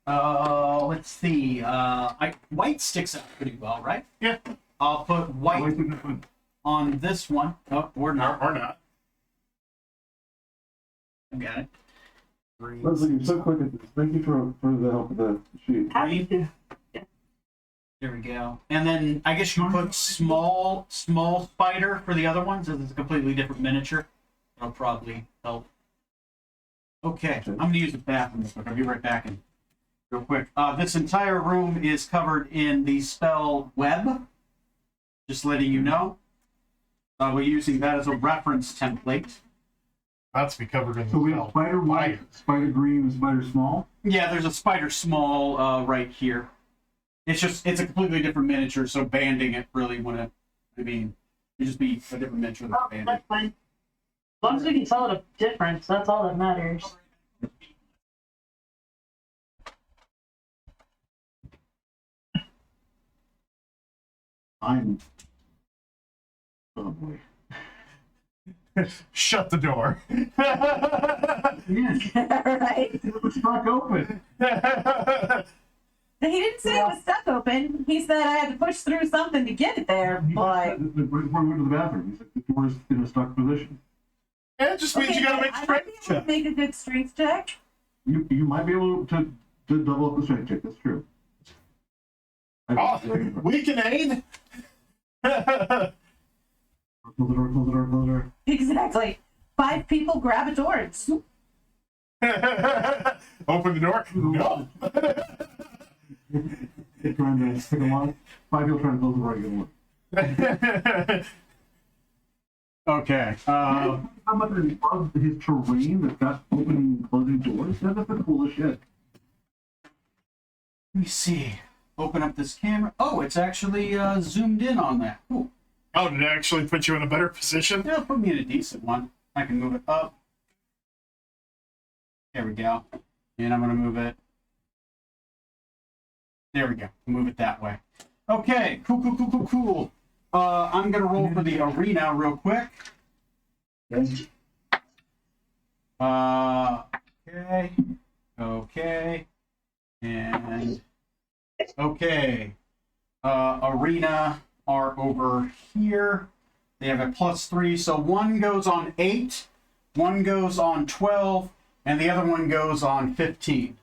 Let's see. White sticks out pretty well, right? Yeah. I'll put white on this one. Oh, or not. Or not. I got it. Leslie, you're so quick at this. Thank you for the help with the sheet. Happy to. There we go. And then I guess you put small spider for the other ones, as it's a completely different miniature. That'll probably help. Okay, I'm gonna use the bathroom real quick. I'll be right back in real quick. This entire room is covered in the spell web. Just letting you know. We're using that as a reference template. That's be covered in the So we have spell. spider white, spider green, and spider small. Yeah, there's a spider small right here. It's a completely different miniature, so banding it really wouldn't. I mean, it'd just be a different miniature than Oh, banding. that's fine. As long as we can tell it a difference, that's all that matters. I'm. Oh boy. Shut the door. Yes, Right? it was stuck open. He didn't say it was stuck open. He said I had to push through something to get it there, He but. said that right before we went to the bathroom, he said the door's in a stuck position. It just means you gotta make I might strength be able check. to make a good strength check. You might be able to double up the strength check. That's true. Oh, we can aid. Close the door, close the door, close the door. Exactly. 5 people grab a door and swoop. Open the door. No. They're trying to pick a lock. 5 people trying to close the door again. Okay. How much of his terrain that's got opening and closing doors? That's the coolest shit. Let me see. Open up this camera. Oh, it's actually zoomed in on that. Cool. Oh, did it actually put you in a better position? It'll put me in a decent one. I can move it up. There we go. And I'm going to move it. There we go. Move it that way. Okay. Cool. I'm going to roll for the arena real quick. Okay. Okay. And okay. Arena are over here. They have a +3, so one goes on 8, one goes on 12, and the other one goes on 15.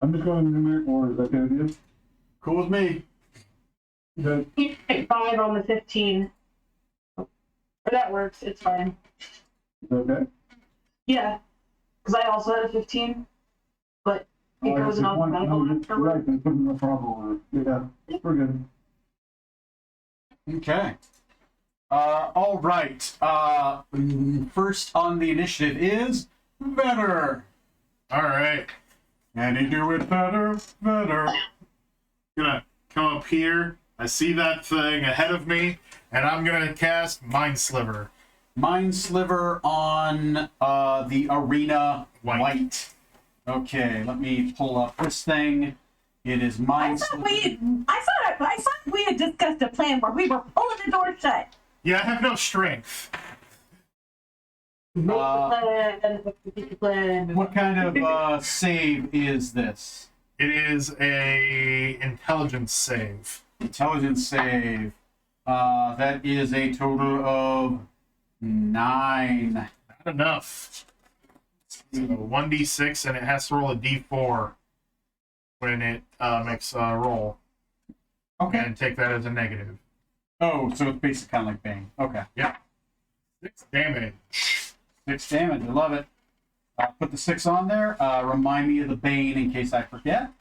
I'm just going numeric order, is that the idea? Cool with me. Okay. You pick 5 on the 15. Or that works. It's fine. Okay. Yeah, because I also had a 15, but it All right, goes in just one- alphabetical no, just- order. Right, then put them in the proper order. Yeah, we're good. Okay. All right. First on the initiative is better. All right. Can he do it better? Gonna come up here. I see that thing ahead of me, and I'm gonna cast Mind Sliver. Mind Sliver on the arena White. Okay, let me pull up this thing. It is I Mind thought Sliver. I thought we had discussed a plan where we were pulling the door shut. Yeah, I have no strength. Make the Uh, plan, make the plan. What kind of save is this? It is a intelligence save. Intelligence save. That is a total of 9. Not enough. So 1d6, and it has to roll a d4 when it makes a roll, Okay. and take that as a negative. Oh, so it's basically kind of like Bane. Okay. 6 damage. 6 damage. I love it. Put the 6 on there. Remind me of the Bane in case I forget.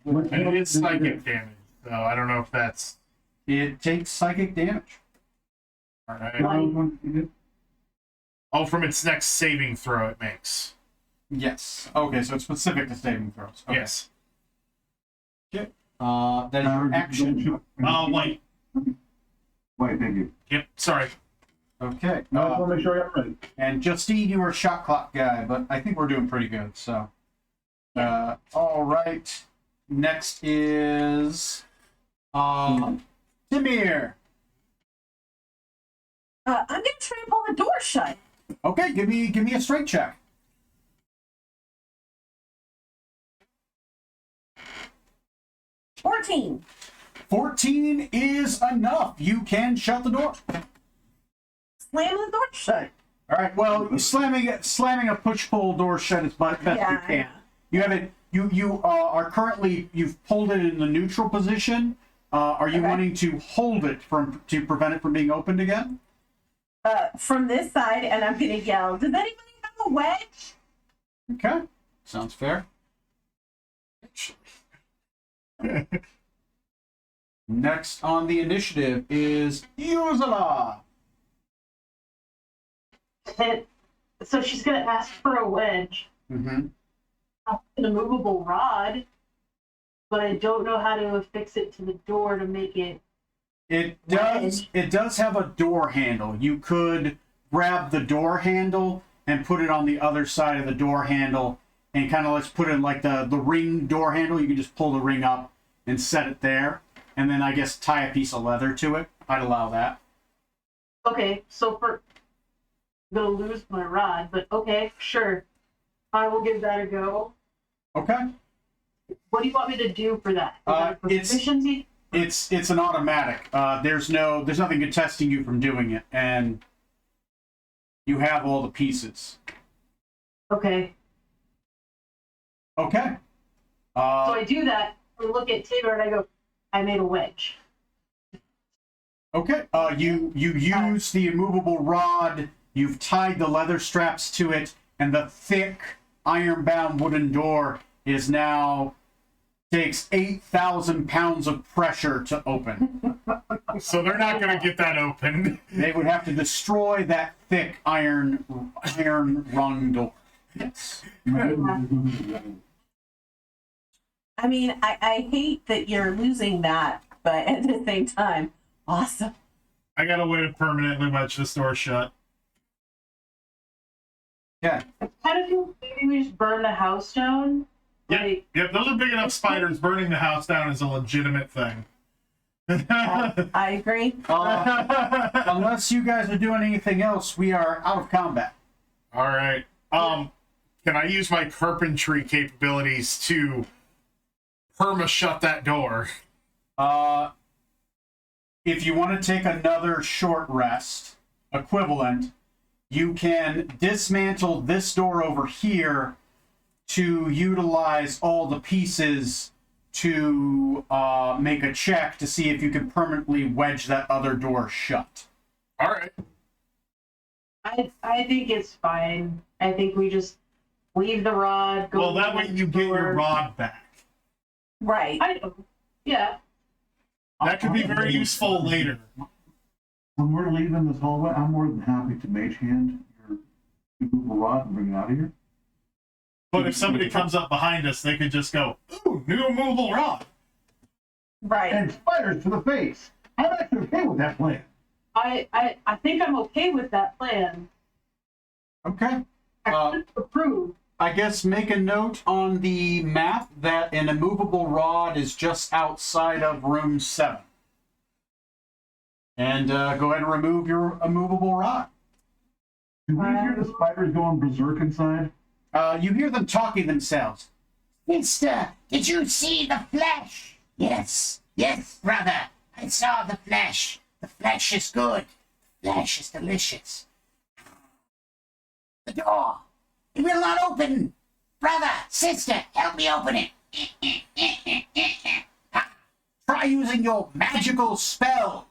And it is psychic damage, so I don't know if that's It takes psychic damage. all right. Oh, from its next saving throw, it makes. Yes. Okay, so it's specific to saving throws. Okay. Yes. That is your action. Wait. Wait, thank you. Yep. Sorry. Okay. No, I just want to make sure I got it right. And Justine, you were a shot clock guy, but I think we're doing pretty good. So, all right. Next is Timir. I'm gonna try and pull the door shut. Okay, give me a strength check. $14. 14 is enough. You can shut the door. Slam the door shut. All right. Well, slamming a push pull door shut as best you Yeah, can. yeah. You have it. You are currently. You've pulled it in the neutral position. Are you Okay. wanting to hold it to prevent it from being opened again? From this side, and I'm gonna yell, does anybody have a wedge? Okay. Sounds fair. Next on the initiative is Ursula. And so she's gonna ask for a wedge, Mm-hmm. an immovable rod, but I don't know how to affix it to the door to make it. It does have a door handle. You could grab the door handle and put it on the other side of the door handle and kind of let's put it like the ring door handle. You can just pull the ring up and set it there. And then I guess tie a piece of leather to it. I'd allow that. Okay, so I'm gonna lose my rod, but okay, sure. I will give that a go. Okay. What do you want me to do for that? Is that a It's- proficiency? It's an automatic. There's nothing contesting you from doing it, and you have all the pieces. Okay. Okay. So I do that, I look at Tigger and I go, I made a wedge. Okay. You use the immovable rod. You've tied the leather straps to it, and the thick iron-bound wooden door is now takes 8,000 pounds of pressure to open. So they're not gonna get that open. They would have to destroy that thick iron rung door. Yes. I mean, I hate that you're losing that, but at the same time, awesome. I got a way to permanently wedge this door shut. Okay. Kind of feel maybe we just burn the house down. Yep. Like, Yep, those are big enough spiders. Burning the house down is a legitimate thing. I agree. Unless you guys are doing anything else, we are out of combat. All right. Can I use my carpentry capabilities to perma shut that door? If you want to take another short rest, equivalent, you can dismantle this door over here to utilize all the pieces to make a check to see if you can permanently wedge that other door shut. All right. I think it's fine. I think we just leave the rod. Go Well, that way you get your door. rod back. Right. I know. Yeah. That could be very useful later. When we're leaving this hallway, I'm more than happy to mage hand your movable rod and bring it out of here. But if somebody comes up behind us, they could just go, ooh, new movable rod. Right. And spiders to the face. I'm actually okay with that plan. I think I'm okay with that plan. Okay. I should approve. I guess make a note on the map that an immovable rod is just outside of room 7. And go ahead and remove your immovable rod. Do we hear the spiders going berserk inside? You hear them talking themselves. Mister, did you see the flesh? Yes, yes, brother. I saw the flesh. The flesh is good. The flesh is delicious. The door. It will not open. Brother, sister, help me open it. Try using your magical spells.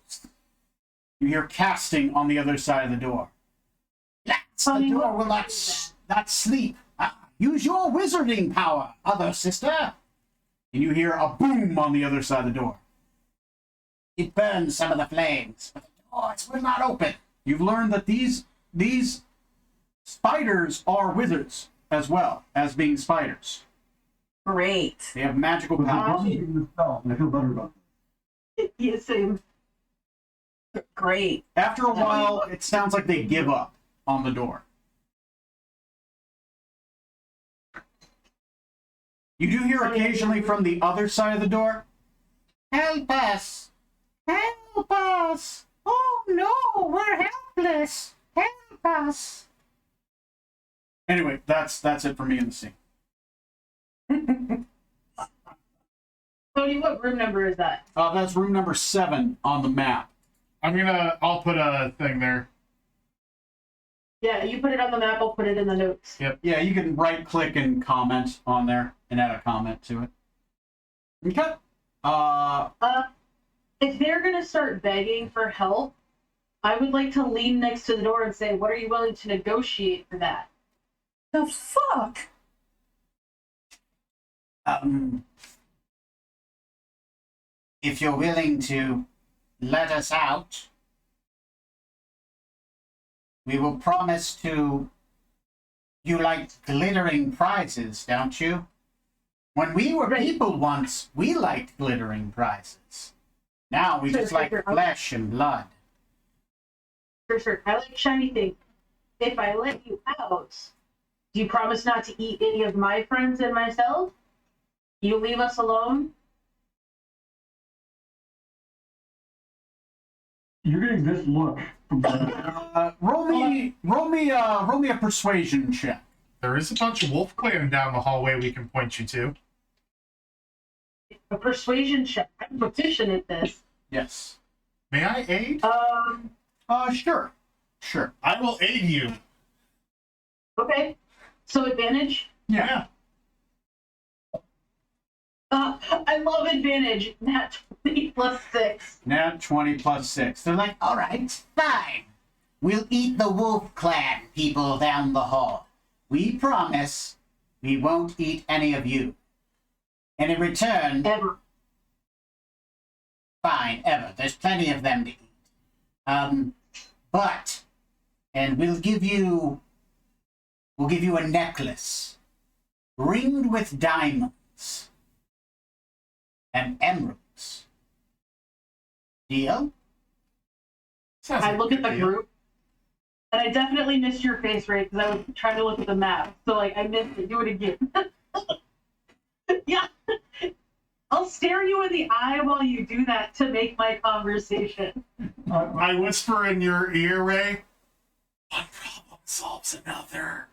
You hear casting on the other side of the door. Relax, the Honey, door what will not sleep. Use your wizarding power, other sister. And you hear a boom on the other side of the door. It burns some of the flames, but the doors will not open. You've learned that these spiders are wizards as well as being spiders. Great. They have magical But they're powers. running the spell, and I feel better about that. Yeah, same. Great. After a while, it sounds like they give up on the door. You do hear occasionally from the other side of the door, Help us! Help us! Oh no, we're helpless! Help us! anyway, that's it for me in the scene. Tony, what room number is that? That's room number 7 on the map. I'll put a thing there. Yeah, you put it on the map. I'll put it in the notes. Yeah, you can right click and comment on there and add a comment to it. Okay. If they're gonna start begging for help, I would like to lean next to the door and say, "What are you willing to negotiate for that?" The fuck? If you're willing to let us out, we will promise to. You like glittering prizes, don't you? When we were Right. people once, we liked glittering prizes. Now we Sure, just like sure. flesh and blood. Sure. I like shiny things. If I let you out, do you promise not to eat any of my friends and myself? You leave us alone? You're getting this look from Roll me a persuasion check. There is a bunch of Wolf Clan down the hallway we can point you to. A persuasion check. I'm proficient at this. Yes. May I aid? Sure. I will aid you. Okay. So advantage? Yeah. I love advantage. Nat 20 plus 6. Nat 20 plus 6. They're like, All right, fine. We'll eat the Wolf Clan people down the hall. We promise we won't eat any of you. And in return, Ever. fine, ever. There's plenty of them to eat. But, and we'll give you a necklace ringed with diamonds and emeralds. Deal? Sounds I like look a at the good deal. group. And I definitely missed your face, Ray, because I was trying to look at the map. So, like, I missed it. Do it again. Yeah. I'll stare you in the eye while you do that to make my conversation. I whisper in your ear, Ray. One problem solves another.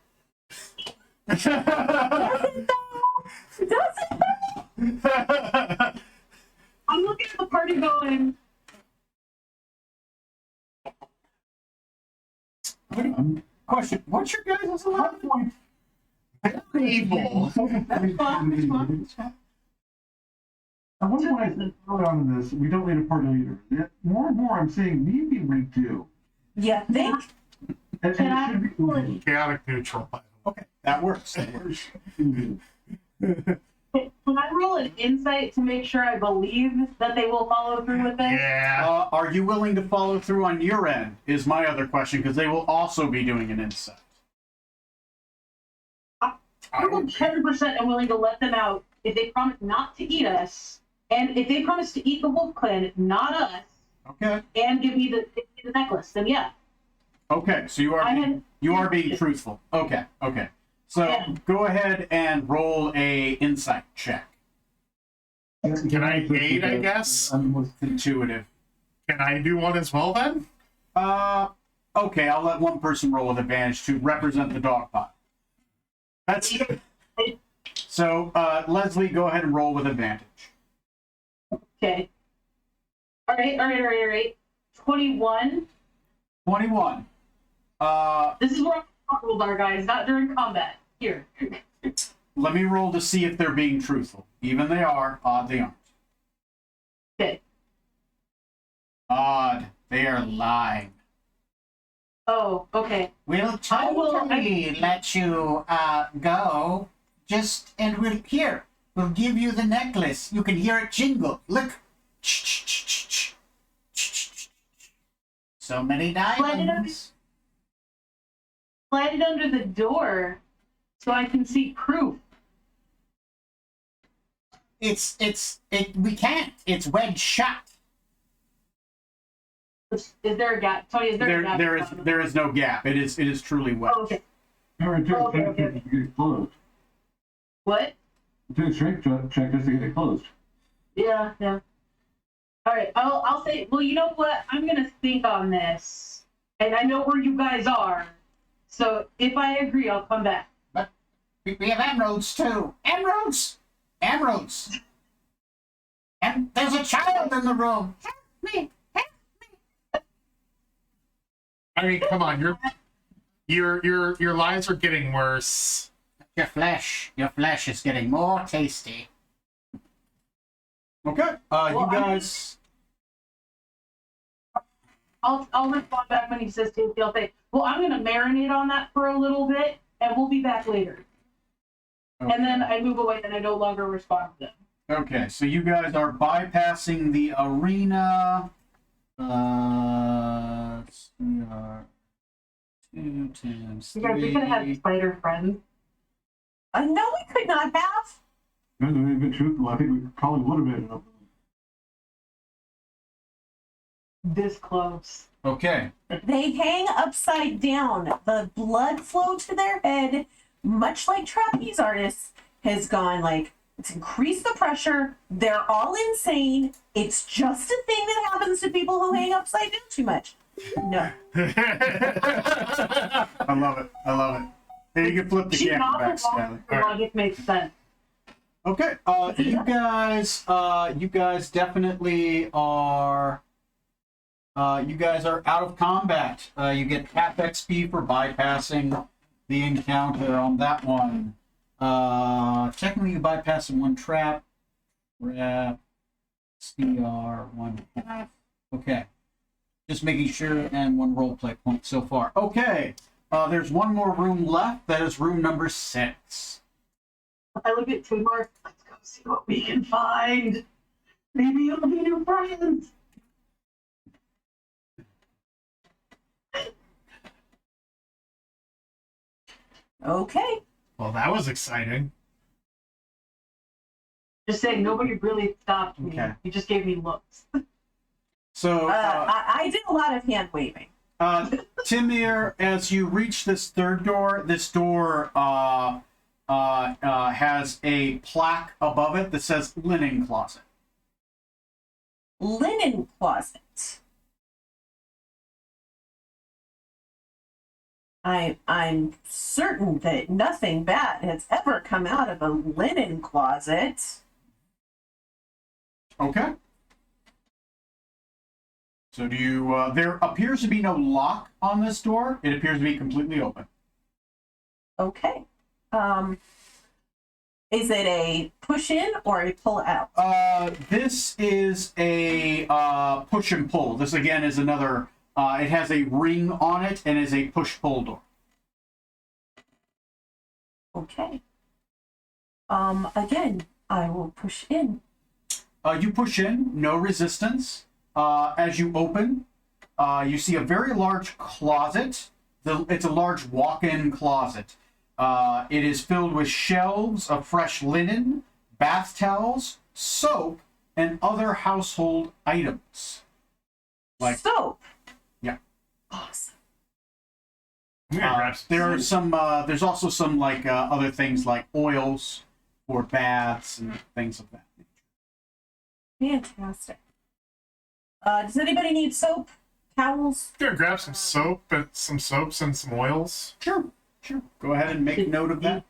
I'm looking at the party going, Question: what's your guys' last point? Evil. That's fine. At one point, I said early on in this, we don't need a party leader. Yet more and more, I'm saying maybe we do. You think? And Can I- it should be. Chaotic neutral. Okay, that works. That works. can I roll an insight to make sure I believe that they will follow through with this? Yeah. Are you willing to follow through on your end? Is my other question, because they will also be doing an insight. I will 100% am willing to let them out if they promise not to eat us, and if they promise to eat the Wolf Clan, not us, Okay. and give me the necklace. Then yeah, Okay. So you are I being, had- you are being truthful. Okay. Okay. So Yeah. go ahead and roll a insight check. Can I aid, I guess? Intuitive. Can I do one as well then? Okay. I'll let one person roll with advantage to represent the dog pot. That's So Leslie, go ahead and roll with advantage. okay. All right. 21. 21. This is where our rules are, guys. Not during combat. Here. Let me roll to see if they're being truthful. Even they are, odd they aren't. Okay. Odd. They are lying. Oh, okay. We'll I will- totally let you go. And we'll give you the necklace. You can hear it jingle. Look. So many diamonds. Slide it under the door so I can see proof. We can't. It's wedged shut. Is there a gap? Tony, is there a gap? There is no gap. It is truly wet. Oh, okay. Aaron, take a Okay, strength okay. check to get it closed. What? Take a strength check just to get it closed. Yeah. All right. I'll say. Well, you know what? I'm gonna think on this, and I know where you guys are. So if I agree, I'll come back. We have emeralds too. Emeralds. And there's a child in the room. Help me. I mean, come on, your lies are getting worse. Your flesh is getting more tasty. Okay. You guys. I'll respond back when he says tasty. I'll say, well, I'm gonna marinate on that for a little bit, and we'll be back later. Okay. And then I move away, and I no longer respond to them. Okay, so you guys are bypassing the arena. We are 2 times 3. You guys, we could have had spider friends. I know we could not have. If we'd been truthful, I think we probably would have been. This close. Okay. They hang upside down. The blood flow to their head, much like trapeze artists, has gone like, it's increased the pressure. They're all insane. It's just a thing that happens to people who hang upside down too much. No. I love it. Hey, you can flip the She's camera not back, the one. Stanley. The logic makes sense. Okay. You guys definitely are. You guys are out of combat. You get half XP for bypassing the encounter on that one. Technically, you bypass in one trap. Trap. CR 1/2. Okay. Just making sure, and 1 roleplay point so far. Okay. There's one more room left. That is room number 6. I look at Timur. Let's go see what we can find. Maybe it'll be new friends. Okay. Well, that was exciting. Just saying, nobody really stopped me. Okay. You just gave me looks. So, I did a lot of hand waving. Timir, as you reach this third door, this door has a plaque above it that says linen closet. Linen closet. I'm certain that nothing bad has ever come out of a linen closet. Okay. So do you, there appears to be no lock on this door. It appears to be completely open. Okay. Is it a push in or a pull out? This is a push and pull. This again is another, it has a ring on it and is a push-pull door. Okay. Again, I will push in. You push in, no resistance. As you open, you see a very large closet. It's a large walk-in closet. It is filled with shelves of fresh linen, bath towels, soap, and other household items. Like Soap. Yeah. Awesome. I'm gonna grab some. there are some. There's also some like other things like oils for baths and things of that nature. Fantastic. Does anybody need soap? Towels? I'm gonna grab some soap and some soaps and some oils. Sure. Go ahead and make note of that.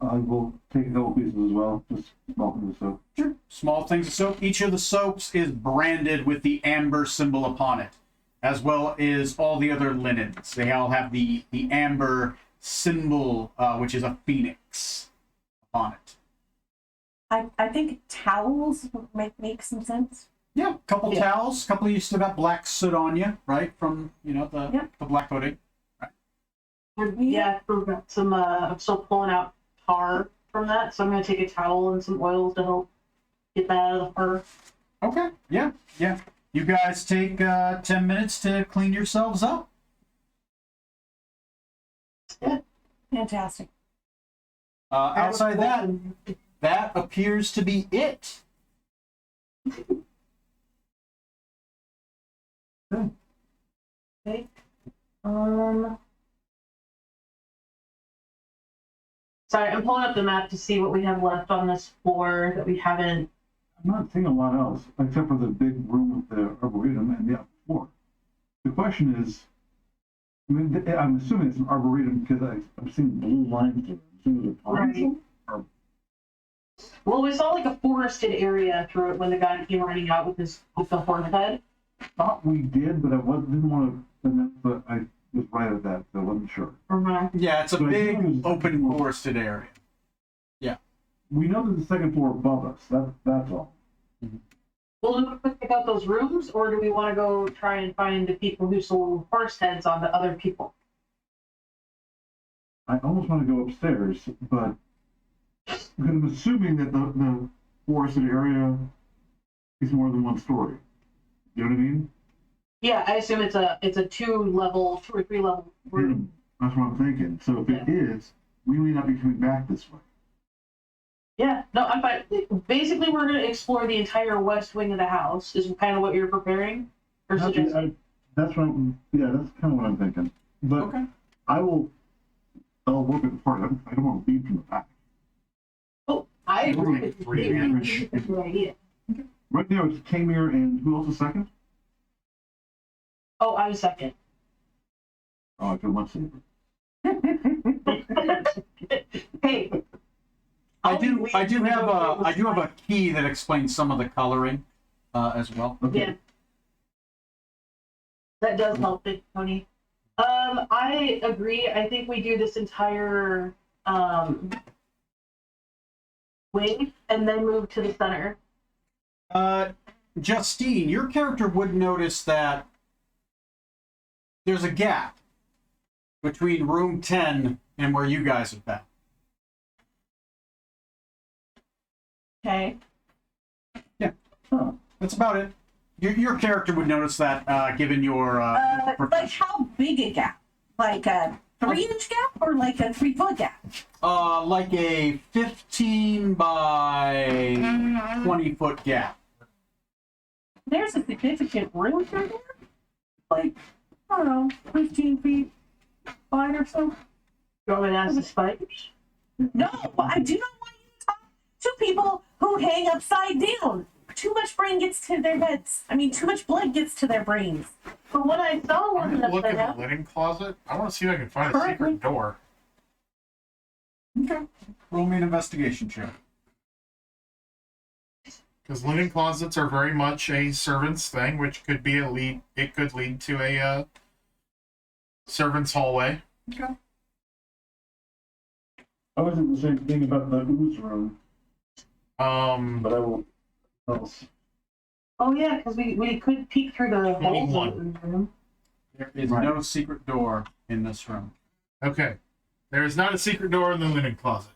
I will take a couple pieces as well, just welcome to soap. Sure. Small things of soap. Each of the soaps is branded with the amber symbol upon it, as well as all the other linens. They all have the amber symbol, which is a phoenix, upon it. I think towels might make some sense. Yeah, couple towels. Couple you still got black soot on you, right? From the black coating. Yeah, we've got some, I'm still pulling out tar from that, so I'm gonna take a towel and some oils to help get that out of the fur. Okay. Yeah. You guys take 10 minutes to clean yourselves up. Fantastic. Outside that appears to be it. Okay. Sorry, I'm pulling up the map to see what we have left on this floor that we haven't. I'm not seeing a lot else, except for the big room with the arboretum and the floor. The question is, I mean, I'm assuming it's an arboretum because I'm seeing blue lines through it. I'm assuming they're pines. Right. Well, we saw like a forested area through it when the guy came running out with the horn head. Thought we did, but didn't want to. But I was right at that, so I wasn't sure. Yeah, it's a So I big think it was- open forested area. We know there's a second floor above us. That's all. Well, do we pick out those rooms, or do we want to go try and find the people who sold horse heads on to other people? I almost want to go upstairs, but I'm assuming that the forested area is more than one story. You know what I mean? Yeah, I assume it's a two or three level room. That's what I'm thinking. So if it is, we may not be coming back this way. Yeah, no, I'm fine. Basically, we're going to explore the entire west wing of the house. Is kind of what you're preparing or suggesting. That's what that's kind of what I'm thinking. But Okay. I'll work at the part. I don't want to lead from the back. Oh, I agree. Right. That's a good idea. Right now it's Tamir and who else is second? Oh, I was second. Oh, I feel much safer. Hey. I do have a key that explains some of the coloring as well. Okay. Yeah. That does help it, Tony. I agree. I think we do this entire wing and then move to the center. Justine, your character would notice that there's a gap between room 10 and where you guys have been. Okay. That's about it. Your character would notice that, given your Like profession. how big a gap? Like a 3-inch gap or like a 3-foot gap? Like a 15 by 20 foot gap. there's a significant room through there. Like, I don't know, 15 feet wide or so. You want me to ask the spiders? No, I do not want you to talk to people who hang upside down. Too much brain gets to their heads. I mean, too much blood gets to their brains. From what I saw, I'm wasn't gonna look upside in the down. linen closet. I want to see if I can find a Currently- secret door. Okay. Roll me an investigation check. Because linen closets are very much a servant's thing, which could be a lead. It could lead to a servant's hallway. I was in the same thing about the ooze room, but I won't. Else. Oh yeah, because we could peek through the holes 21. in the room. There is Right. no secret door in this room. Okay. There is not a secret door in the linen closet.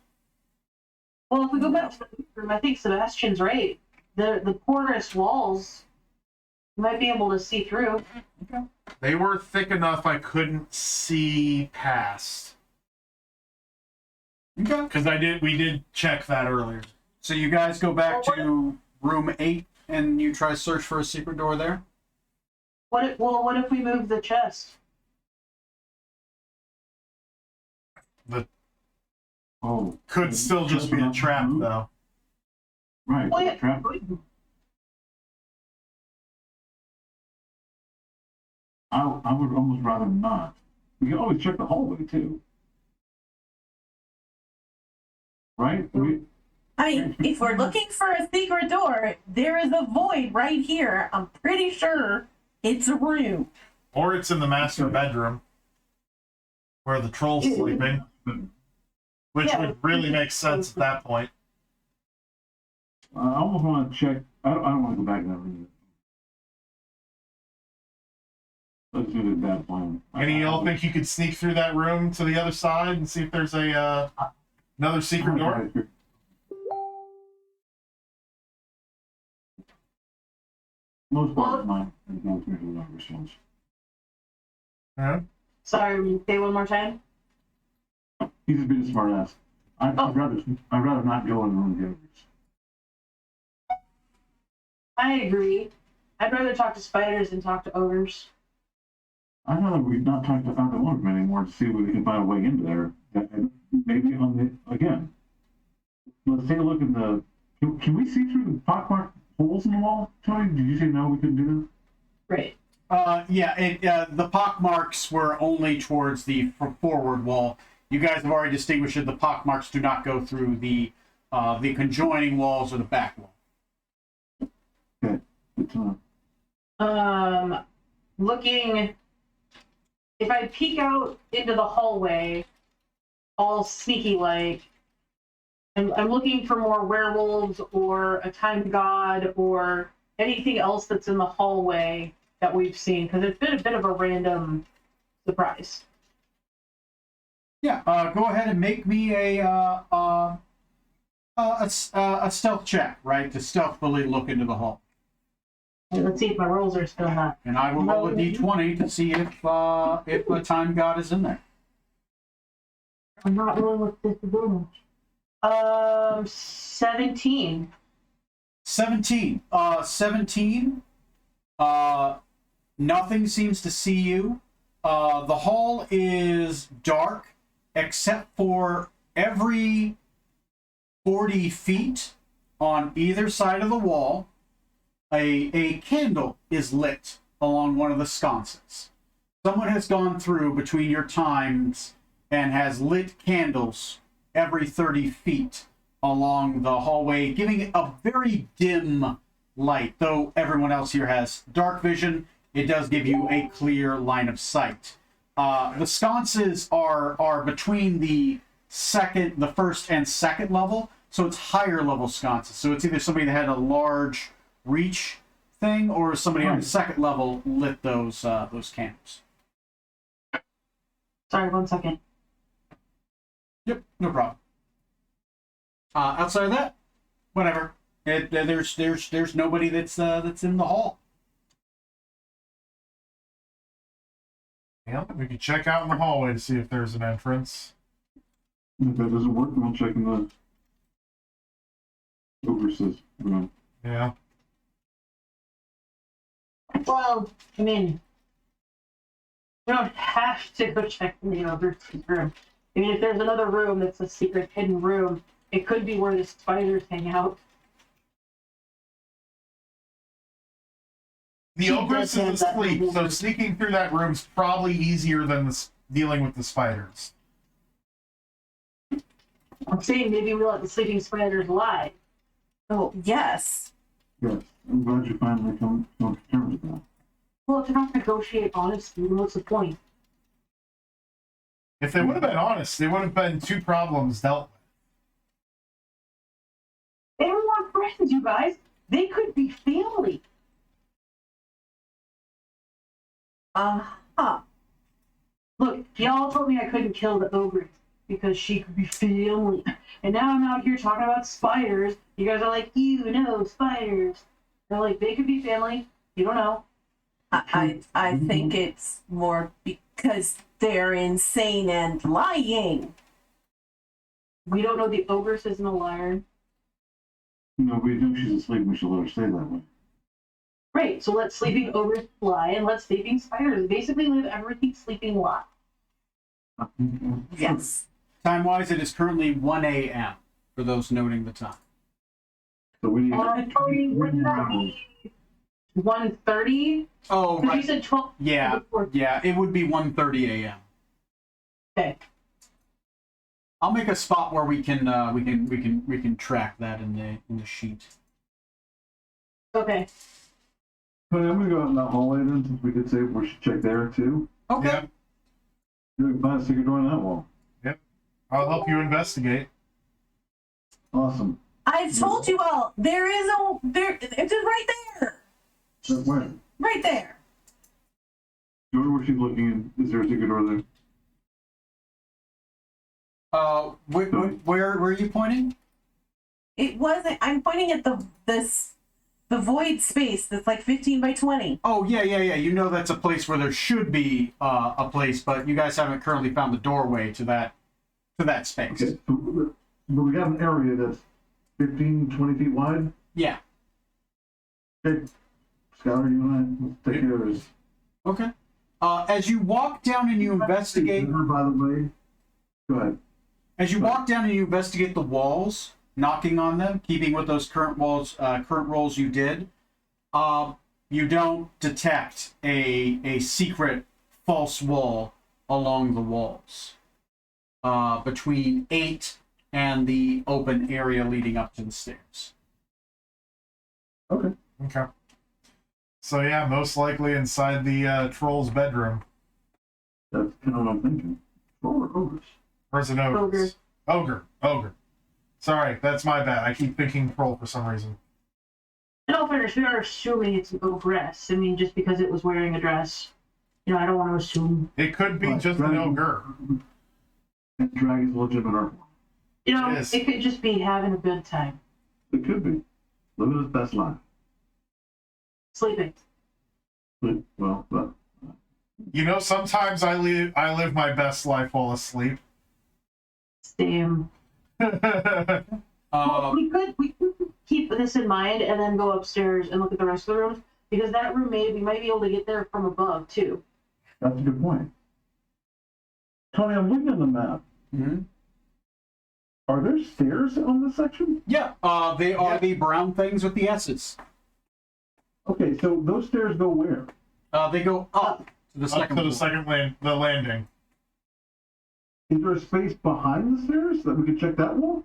Well, if we go back to the room, I think Sebastian's right. The porous walls, you might be able to see through. They were thick enough I couldn't see past. Okay. Because we did check that earlier. So you guys go back to room 8 and you try to search for a secret door there? What if we move the chest? Oh, Could still just be a trap, though. right. Well, yeah. Trap. I would almost rather not. We can always check the hallway too. Right? I mean, if we're looking for a secret door, there is a void right here. I'm pretty sure it's a room. Or it's in the master bedroom. Where the troll's sleeping. Which Yeah. would really make sense at that point. I almost want to check. I don't want to go back in that room. Let's do it that plan. Any of y'all think you could sneak through that room to the other side and see if there's a another secret door? Most part of mine are going through the numbers ones. Huh? Sorry, say one more time. He's just being a smart ass. I'd rather not go in the room with the others. I agree. I'd rather talk to spiders than talk to ogres. I'd rather we not talk to either one of them anymore to see if we can find a way into there. And maybe on the again. Let's take a look at the. Can we see through the pockmarked holes in the wall, Tony? Did you say no? We couldn't do Right. The pock marks were only towards the forward wall. You guys have already distinguished that the pock marks do not go through the conjoining walls or the back wall. that? Okay. Good to know. Looking. If I peek out into the hallway, all sneaky like, I'm looking for more werewolves or a time god or anything else that's in the hallway that we've seen, because it's been a bit of a random surprise. Yeah. Go ahead and make me a stealth check, right, to stealthily look into the hall. And let's see if my rolls are still not. And I will roll a d20 to see if a time god is in there. I'm not rolling with disadvantage. 17. 17. 17. Nothing seems to see you. The hall is dark except for every 40 feet on either side of the wall. A candle is lit along one of the sconces. Someone has gone through between your times and has lit candles every 30 feet along the hallway, giving it a very dim light. Though everyone else here has dark vision, it does give you a clear line of sight. The sconces are between the first and second level, so it's higher level sconces. So it's either somebody that had a large reach thing, or somebody on the second level lit those candles. Sorry, 1 second. Yep, no problem. Outside of that, whatever. There's nobody that's in the hall. Yeah, we could check out in the hallway to see if there's an entrance. If that doesn't work, then I'll check in the overseas room. Yeah. Well, I mean, we don't have to go check the other room. I mean, if there's another room that's a secret hidden room, it could be where the spiders hang out. The She ogress does is have that asleep, so reward. sneaking through that room's probably easier than dealing with the spiders. I'm saying maybe we let the sleeping spiders lie. Oh, yes. Yes, I'm glad you finally come to terms with that. Well, if they're not negotiate honestly, then what's the point? If they would have been honest, they would have been two problems dealt with. They don't want friends, you guys. They could be family. Uh-huh. Look, y'all told me I couldn't kill the ogress because she could be family. And now I'm out here talking about spiders. You guys are like, you know, spiders. They're like, they could be family. You don't know. I think it's more because they're insane and lying. We don't know the ogress isn't a liar. No, we know she's asleep. We should let her stay that way. Right, so let sleeping ogress lie and let sleeping spiders basically live everything sleeping lie. Yes. Time-wise, it is currently 1 a.m. for those noting the time. So we need. Wouldn't that be 1:30? Oh, Because you right. said 12. Yeah, before. yeah, it would be 1:30 a.m. Okay. I'll make a spot where we can track that in the sheet. Okay. Tony, I'm gonna go out in that hallway then, since we did say we should check there too. Okay. Yeah, You can find a secret door in that wall. I'll help you investigate. Awesome. I've told you all, it's right there. So where? Right there. Door where she's looking in. Is there a secret door there? Where are you pointing? It wasn't, I'm pointing at the void space that's like 15 by 20. Oh, yeah. You know that's a place where there should be a place, but you guys haven't currently found the doorway to that space. Okay. But we have an area that's 15, 20 feet wide. Yeah. Okay. Skylar, you and I, let's take care of this. Okay. As you walk down and you investigate, By the way, go ahead. as you walk down and you investigate the walls, knocking on them, keeping with those current rolls you did, you don't detect a secret false wall along the walls between 8 and the open area leading up to the stairs. Okay. Okay. So yeah, most likely inside the troll's bedroom. That's kind of what I'm thinking. Ogres. Where's an ogre? Ogre. Sorry, that's my bad. I keep thinking troll for some reason. In all fairness, we are assuming it's an ogress. I mean, just because it was wearing a dress. You know, I don't want to assume. It could be Right, just an dragon. ogre. And drag is legitimate art form. You know, Yes. it could just be having a good time. It could be. Living his best life. Sleeping. Well, but You know, sometimes I live my best life while asleep. Same. We could keep this in mind and then go upstairs and look at the rest of the rooms, because that room we might be able to get there from above too. that's a good point. Tony, I'm looking at the map. Mm-hmm. Are there stairs on this section? Yeah, they are the brown things with the S's. Okay, so those stairs go where? They go up to the Up second to the floor. second the landing. Is there a space behind the stairs that we could check that wall?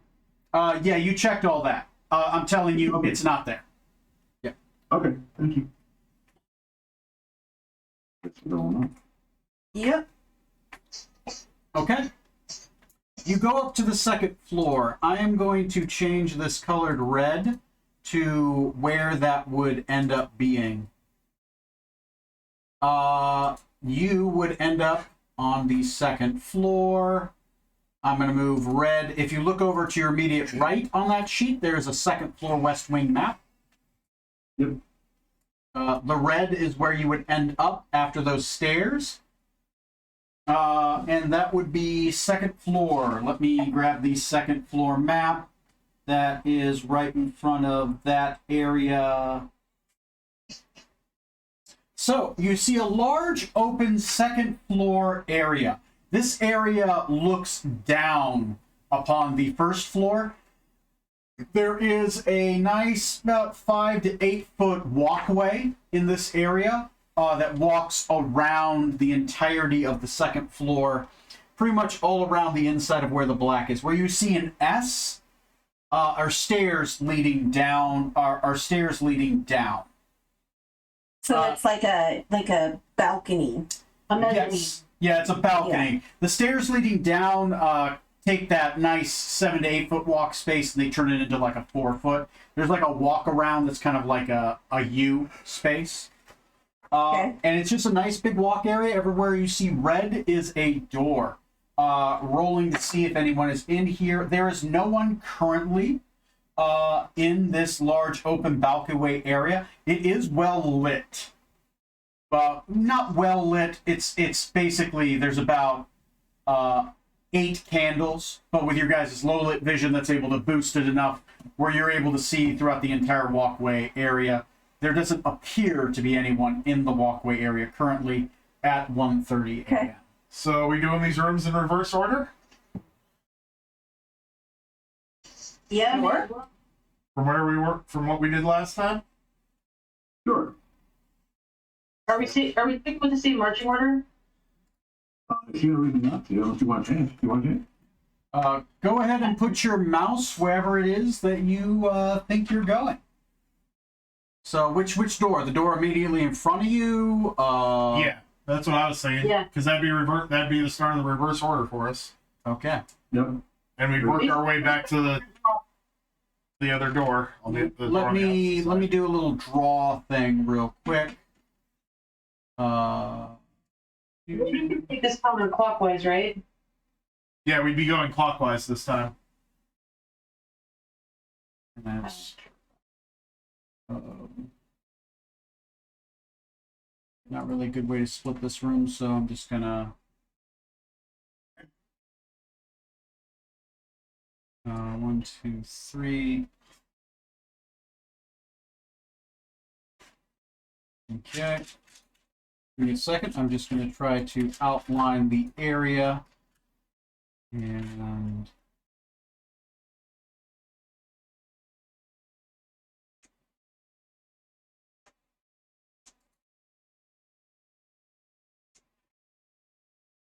Yeah, you checked all that. I'm telling you, Okay. it's not there. Okay, thank you. That's going on. Yep. Okay. You go up to the second floor. I am going to change this colored red to where that would end up being. You would end up on the second floor. I'm going to move red. If you look over to your immediate right on that sheet, there's a second floor west wing map. Yep. The red is where you would end up after those stairs. And that would be second floor. Let me grab the second floor map. That is right in front of that area. So you see a large open second floor area. This area looks down upon the first floor. There is a nice about 5 to 8 foot walkway in this area that walks around the entirety of the second floor, pretty much all around the inside of where the black is. Where you see an S are stairs leading down. Are stairs leading down. So it's like a balcony. A mezzanine. Yes. Yeah, it's a balcony. Yeah. The stairs leading down take that nice 7 to 8 foot walk space and they turn it into like a 4 foot. There's like a walk around that's kind of like a U space. Okay. And it's just a nice big walk area. Everywhere you see red is a door. Rolling to see if anyone is in here. There is no one currently in this large open balcony area. It is well lit. Not well lit. It's basically there's about 8 candles, but with your guys' low lit vision, that's able to boost it enough where you're able to see throughout the entire walkway area. There doesn't appear to be anyone in the walkway area currently at 1:30 a.m. Okay. So are we doing these rooms in reverse order? Yeah. Sure. From where we were, from what we did last time? Sure. Are we sticking with the same marching order? If you don't even not to, unless you want to change. You want to change? Go ahead and put your mouse wherever it is that you think you're going. So which door? The door immediately in front of you? Yeah, that's what I was saying. Yeah. Because that'd be the start of the reverse order for us. Okay. Yep. And we'd work our way back to the other door. On the door Let on the me opposite let me side. do a little draw thing real quick. We can take this counterclockwise, right? Yeah, we'd be going clockwise this time. And that's not really a good way to split this room, so I'm just gonna 1, 2, 3. Okay. Give me a second. I'm just going to try to outline the area. And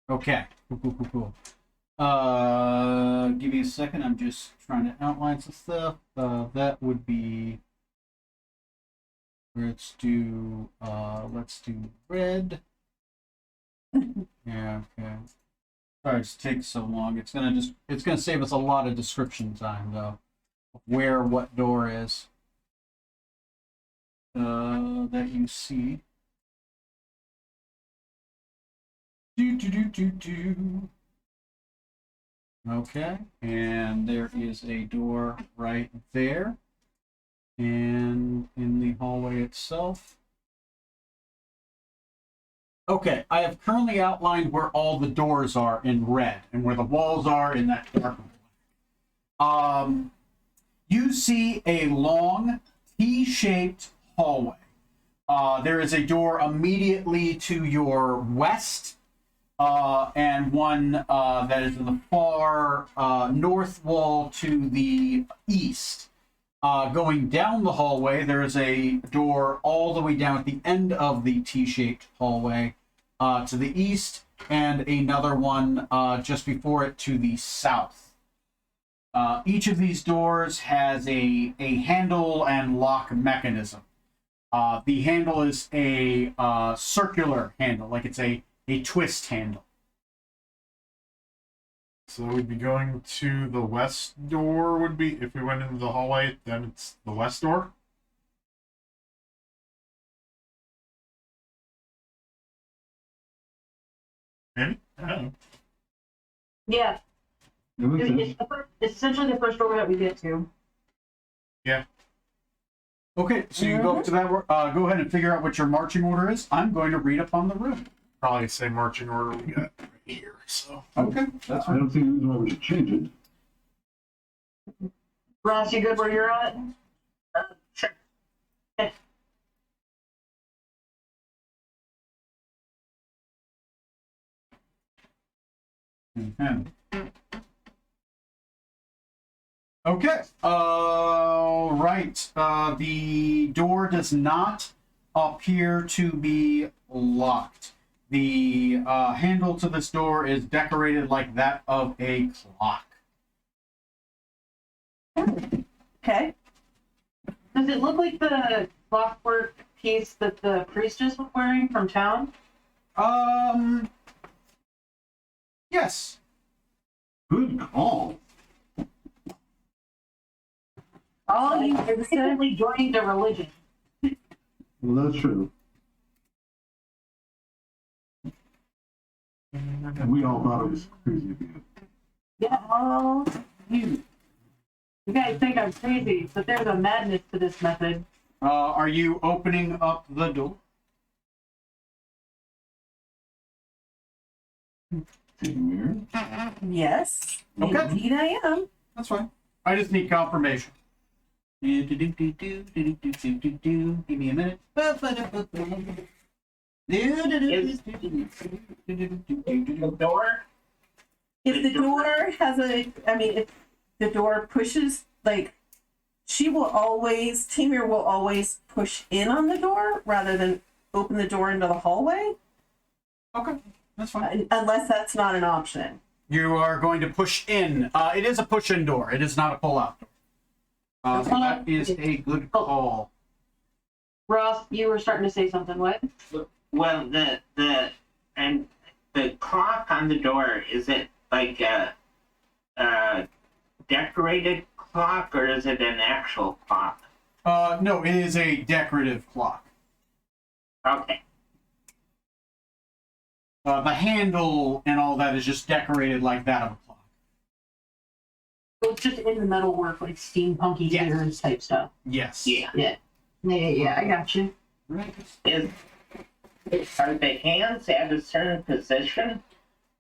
okay. Cool. Give me a second. I'm just trying to outline some stuff. That would be. Let's do red. Yeah, okay. Sorry, it's takes so long. It's gonna save us a lot of description time though. Of where what door is. That you see. Do. Okay, and there is a door right there. And in the hallway itself. Okay, I have currently outlined where all the doors are in red and where the walls are in that dark black. You see a long T-shaped hallway. There is a door immediately to your west, and one that is in the far north wall to the east. Going down the hallway, there is a door all the way down at the end of the T-shaped hallway to the east, and another one just before it to the south. Each of these doors has a handle and lock mechanism. The handle is a circular handle, like it's a twist handle. So we'd be going to the west door, would be, if we went into the hallway, then it's the west door? Maybe? I don't know. Yeah. That makes sense. It's essentially the first door that we get to. Okay, so you go up to that. Go ahead and figure out what your marching order is. I'm going to read up on the room. Probably the same marching order we got right here, so. Okay, that's I don't see any reason why we should change it. Ross, you good where you're at? Sure. Okay. Mhm. Okay. Right. The door does not appear to be locked. The handle to this door is decorated like that of a clock. Okay. Does it look like the clockwork piece that the priestess was wearing from town? Yes. Good call. All you They recently joined a religion. Well, that's true. And we all thought it was crazy at the end. Yeah, all you guys think I'm crazy, but there's a madness to this method. Are you opening up the door? Same yes. Okay. Indeed I am. That's fine. I just need confirmation. Give me a minute. The door? If the door has if the door pushes, like, Tamir will always push in on the door rather than open the door into the hallway, Okay, that's fine. unless that's not an option. You are going to push in. It is a push-in door. It is not a pull-out door. So that is a good call. Ross, you were starting to say something. What? Well, the clock on the door, is it like a decorated clock or is it an actual clock? No, it is a decorative clock. Okay. The handle and all that is just decorated like that of a clock. So it's just in the metal work, like steampunky Yes. ears type stuff. Yes. Yeah. Yeah, I got you. Right. Are the hands at a certain position?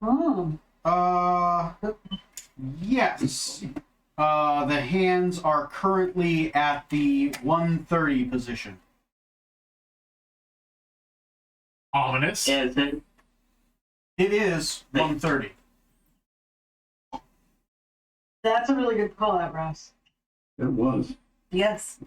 Oh. Yes. The hands are currently at the 130 position. Ominous. Is it? It is 130. That's a really good call out, Ross. It was. Yes.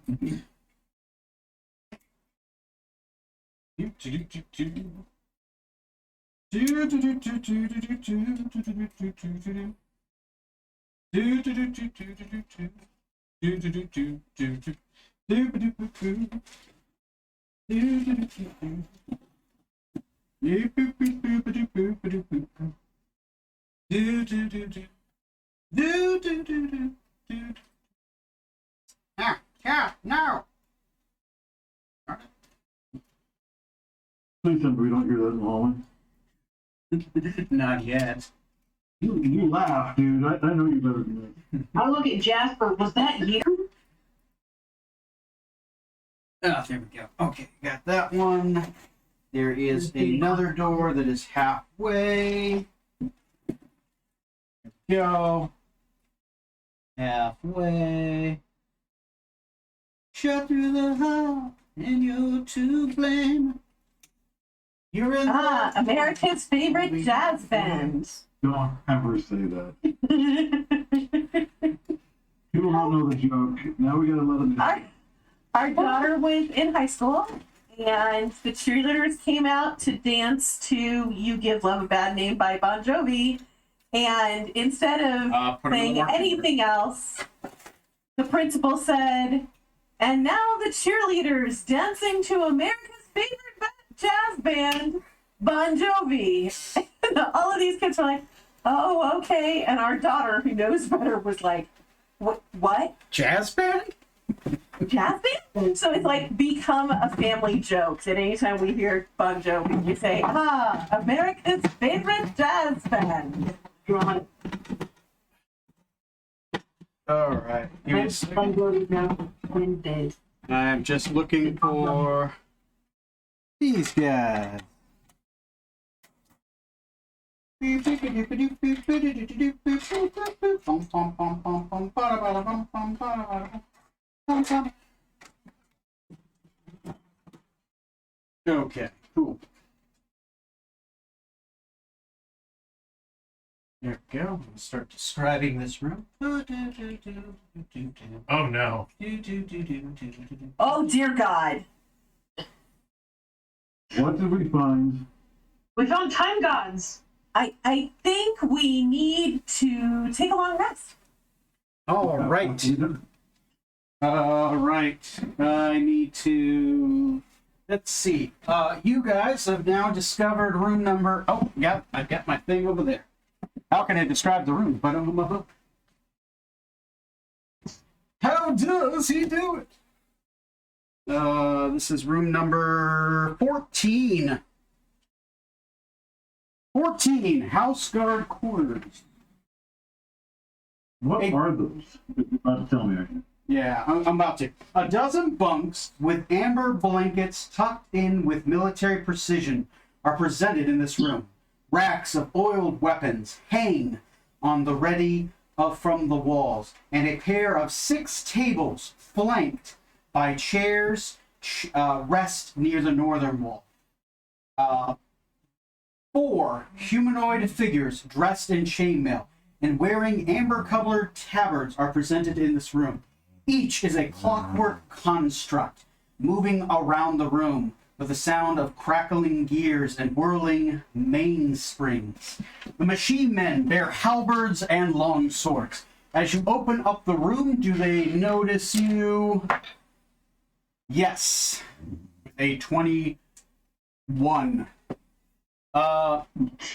No. Please tell me we don't hear that in the hallway. Not yet. You laugh, dude. I know you better than that. I look at Jasper. Was that you? Oh, there we go. Okay, got that one. There is another door that is halfway. There we go. Halfway. Shut through the hall, and you're to blame. You're in America's favorite jazz band. Don't ever say that. People don't know the joke. Now we gotta let them know. Our daughter was in high school, and the cheerleaders came out to dance to "You Give Love a Bad Name" by Bon Jovi. And instead of put 'em in the saying marching anything else, the principal said, "And now the cheerleaders dancing to America's favorite jazz band, Bon Jovi." And all of these kids were like, "Oh, okay." And our daughter, who knows better, was like, "What? Jazz band? Jazz band?" So it's like become a family joke that anytime we hear Bon Jovi, we say, America's favorite jazz band. All right. Give me a second. now. Dead. I'm just looking for these guys. Okay, cool. There we go. I'm gonna start describing this room. Oh no. Oh dear God. What did we find? We found time gods. I think we need to take a long rest. All right. All right. I need to. Let's see. You guys have now discovered room number. Oh, yeah, I've got my thing over there. How can I describe the room? But how does he do it? This is room number 14. 14, House Guard Quarters. What Hey. are those? You're about to tell me. Again. Yeah, I'm about to. A dozen bunks with amber blankets tucked in with military precision are presented in this room. Racks of oiled weapons hang on the ready from the walls, and a pair of 6 tables flanked by chairs rest near the northern wall. 4 humanoid figures dressed in chainmail and wearing amber-colored tabards are presented in this room. Each is a clockwork construct moving around the room with the sound of crackling gears and whirling mainsprings. The machine men bear halberds and long swords. As you open up the room, do they notice you? Yes. With a 21.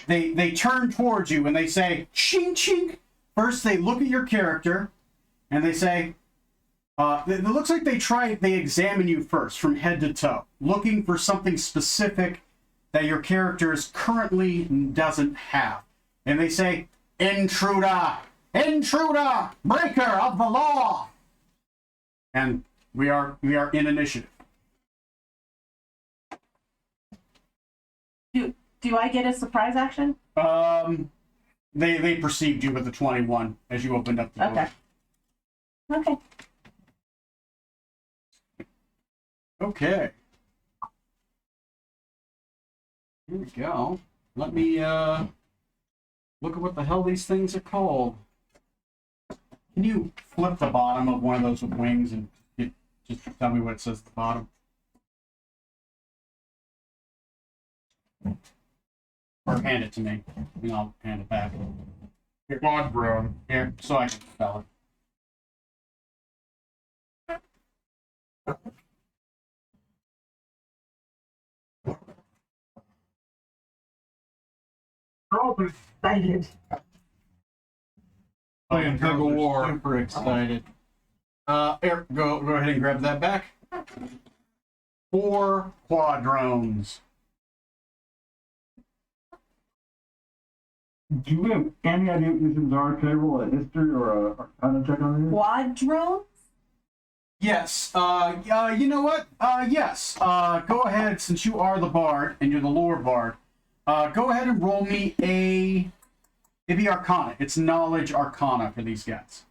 They turn towards you and they say, chink, chink. First, they look at your character and they say, it looks like they examine you first from head to toe, looking for something specific that your character currently doesn't have. And they say, intruder, intruder, breaker of the law. And we are in initiative. Do I get a surprise action? They perceived you with the 21 as you opened up the door. Okay. Okay. Okay. Here we go. Let me look at what the hell these things are called. Can you flip the bottom of one of those with wings and just tell me what it says at the bottom? Or hand it to me, and I'll hand it back. Quad drone. Here, so I can spell it. Excited. I am Tug of War. Super excited. Eric, go ahead and grab that back. 4 quadrones. Do you have any idea what these things are? Can I roll a history or a arcana check on these? Quadrone? Yes. You know what? Yes. Go ahead, since you are the bard and you're the lore bard. Go ahead and roll me it'd be Arcana. It's knowledge Arcana for these guys.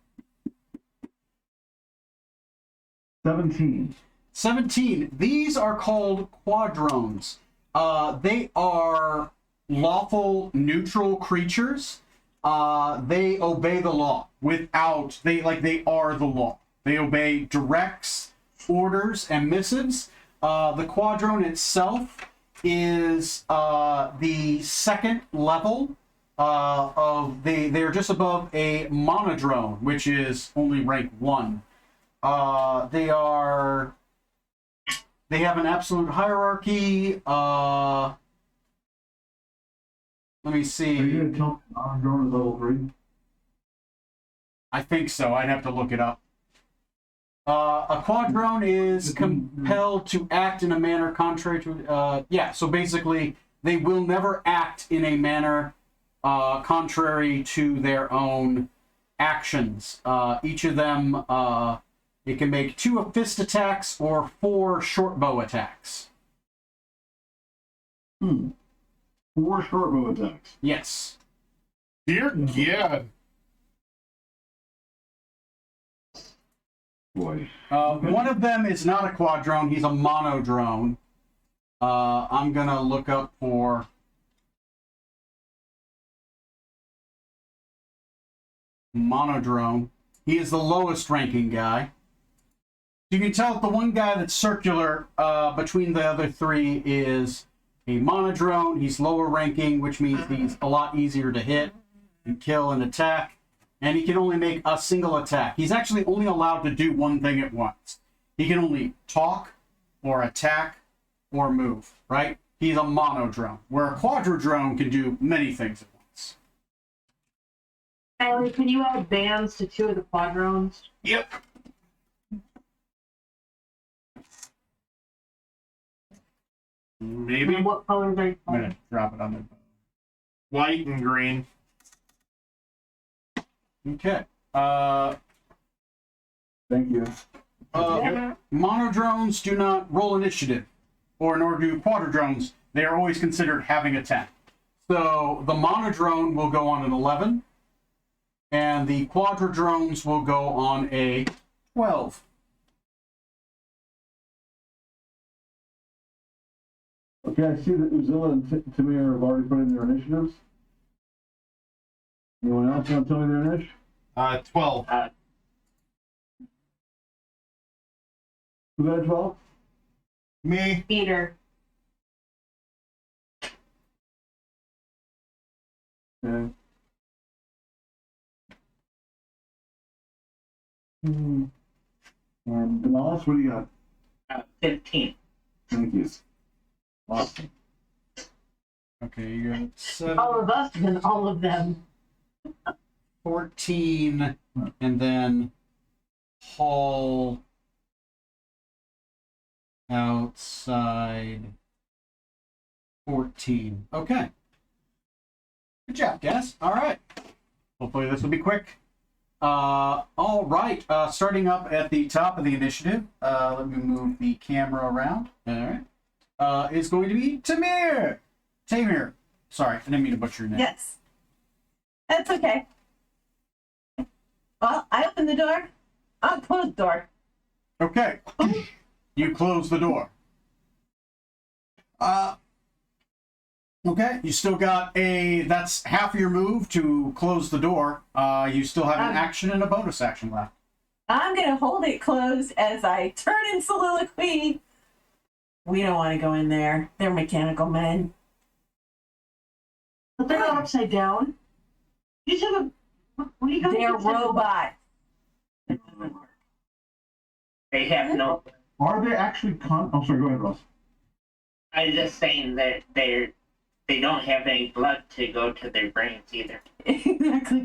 17. 17. These are called quadrones. They are lawful neutral creatures. They obey the law they are the law. They obey directs, orders, and missives. The quadrone itself is the second level they're just above a monodrone, which is only rank 1. They have an absolute hierarchy. Let me see. Are you going to tell me non-drone is level 3? I think so. I'd have to look it up. A quadrone is compelled to act in a manner contrary to... so basically, they will never act in a manner contrary to their own actions. Each of them, it can make 2 fist attacks or 4 short bow attacks. 4 short bow attacks. Yes. Dear God. Boy. One of them is not a quadrone, he's a monodrone. I'm gonna look up for... Monodrone. He is the lowest ranking guy. You can tell that the one guy that's circular between the other three is a Monodrone. He's lower ranking, which means he's a lot easier to hit and kill and attack. And he can only make a single attack. He's actually only allowed to do one thing at once. He can only talk or attack or move, right? He's a Monodrone, where a Quadrodrone can do many things at once. Tyler, can you add bands to 2 of the quadrones? Yep. Maybe And what colors are you I'm playing? gonna drop it on the white and green. Okay. Thank you. Monodrones do not roll initiative, or nor do Quadrodrones. They are always considered having a 10. So the Monodrone will go on an 11, and the Quadrodrones will go on a 12. Okay, I see that Uzilla and Tamir have already put in their initiatives. Anyone else want to tell me their initiative? 12. Who got a 12? Me. Peter. Okay. And Demolis, what do you got? 15. Thank you. Awesome. Okay, you got 7, All of us and all of them. 14, and then Hall outside 14. Okay. Good job, guys. All right. Hopefully this will be quick. All right. Starting up at the top of the initiative. Let me move the camera around. All right. Is going to be Tamir. Tamir. Sorry, I didn't mean to butcher your name. Yes. That's okay. Well, I opened the door. I'll close the door. Okay. You close the door. Okay. You still got that's half your move to close the door. You still have an action and a bonus action left. I'm going to hold it closed as I turn in soliloquy. We don't want to go in there. They're mechanical men. But they're not upside down. You just have a. What do you got? They're robots. They have no. Are they actually Oh, sorry, go ahead, Ross. I was just saying that they don't have any blood to go to their brains either. Exactly.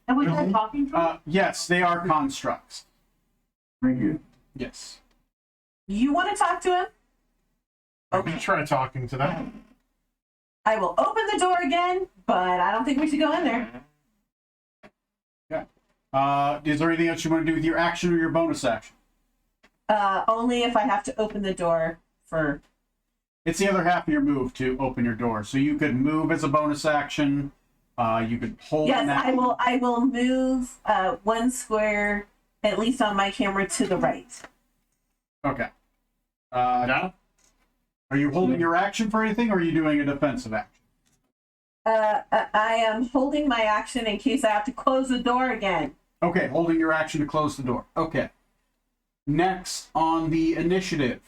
And we are talking from? Yes, they are constructs. Thank you. Yes. You want to talk to him? Okay. Try talking to them. I will open the door again, but I don't think we should go in there. Is there anything else you want to do with your action or your bonus action? Only if I have to open the door for. It's the other half of your move to open your door. So you could move as a bonus action. You could hold. Yes, an I action. will. I will move 1 square, at least on my camera, to the right. Okay. No? Are you holding your action for anything, or are you doing a defensive action? I am holding my action in case I have to close the door again. Okay, holding your action to close the door. Okay. Next on the initiative.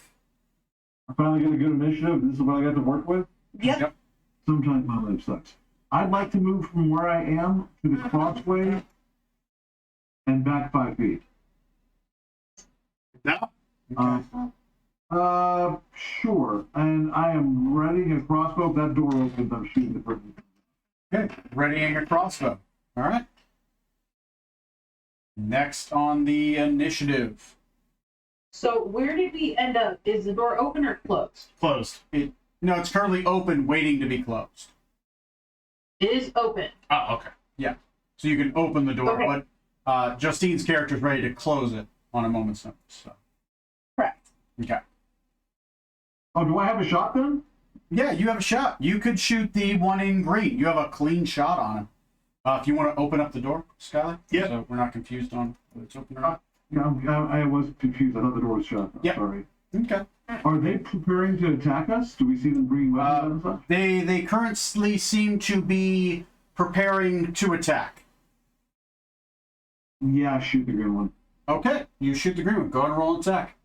I finally got a good initiative. This is what I got to work with. Yep. Sometimes my life sucks. I'd like to move from where I am to the crossway and back 5 feet. No? Sure. And I am readying a crossbow. If that door opens, I'm shooting the person. Okay, readying your crossbow. All right. Next on the initiative. So where did we end up? Is the door open or closed? Closed. No, it's currently open, waiting to be closed. It is open. Oh, okay. Yeah. So you can open the door, Okay. but Justine's character is ready to close it on a moment's notice. So. Correct. Okay. Oh, do I have a shotgun? Yeah, you have a shot. You could shoot the one in green. You have a clean shot on him. If you want to open up the door, Skylar. Yeah. So we're not confused on whether it's open or not. Yeah, I was confused. I thought the door was shut. Yep. Sorry. Okay. Are they preparing to attack us? Do we see them bringing weapons and stuff? They currently seem to be preparing to attack. Yeah, shoot the green one. Okay, you shoot the green one. Go ahead and roll an attack.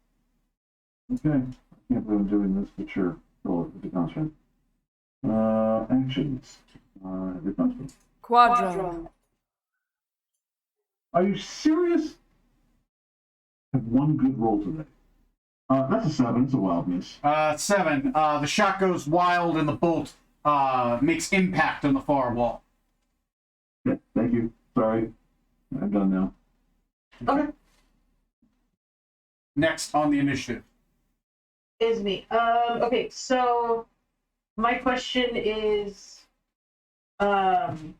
Okay. I can't believe I'm doing this, but sure. Roll it with the construct. Actions. The construct. Quadro. Are you serious? I have one good roll today. That's a 7. It's a wild miss. 7. The shot goes wild and the bolt makes impact on the far wall. Yeah, thank you. Sorry. I'm done now. Okay. Next on the initiative. Is me. Okay, so my question is, can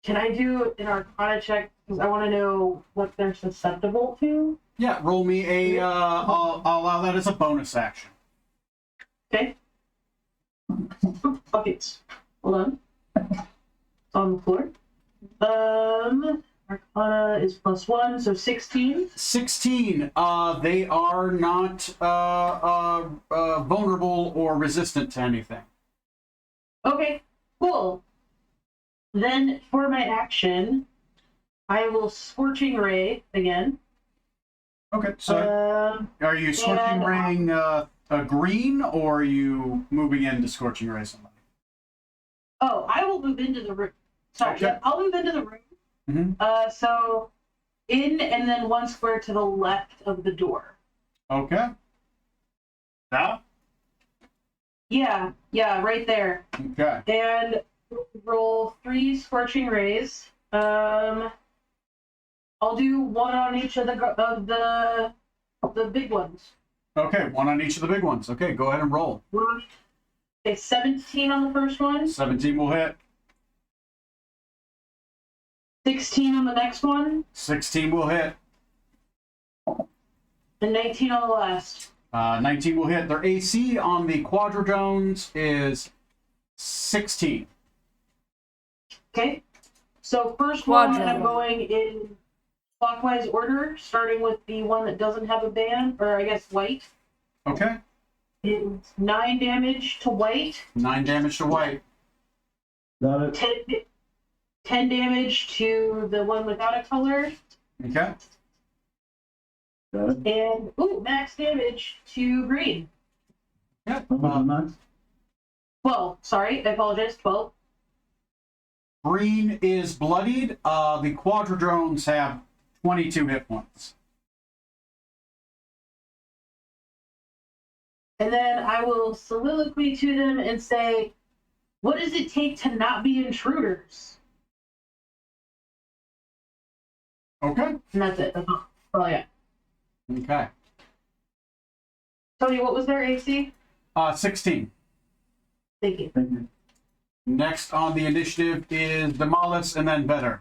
I do an Arcana check because I want to know what they're susceptible to? Yeah, roll me a. I'll allow that as a bonus action. Okay. Buckets. Hold on. It's on the floor. Arcana is +1, so 16. 16. They are not vulnerable or resistant to anything. Okay, cool. Then for my action, I will Scorching Ray again. Okay, so are you Scorching Raying a green, or are you moving into Scorching Ray somebody? Oh, I will move into the room. Sorry, Okay. yeah, I'll move into the room. Mm-hmm. So in and then 1 square to the left of the door. Okay. Now? Yeah, right there. Okay. And roll 3 Scorching Rays. I'll do 1 on each of the big ones. Okay, 1 on each of the big ones. Okay, go ahead and roll. Okay, 17 on the first one. 17 will hit. 16 on the next one. 16 will hit. And 19 on the last. 19 will hit. Their AC on the Quadrodrones is 16. Okay. So first one, Quadro. I'm going in clockwise order, starting with the one that doesn't have a band, or I guess white. Okay. It's 9 damage to white. 9 damage to white. Got it. 10 damage to the one without a color. Okay. Got it. And, max damage to green. Yeah. How much is max? 12. Sorry, I apologize. 12. Green is bloodied. The Quadrodrones have 22 hit points. And then I will soliloquy to them and say, what does it take to not be intruders? Okay. And that's it. That's all I got. Okay. Tony, what was their AC? 16. Thank you. Thank you. Next on the initiative is Demolus and then Vetter.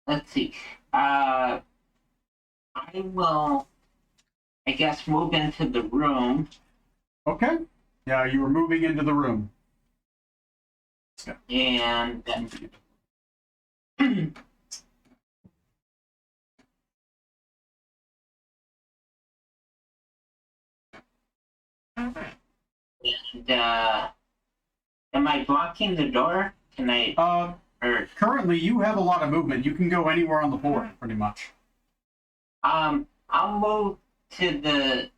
Let's see. I will, I guess, move into the room Okay. Yeah, you were moving into the room. and am I blocking the door? Can I? Or Currently, you have a lot of movement. You can go anywhere on the board, pretty much. I'll move to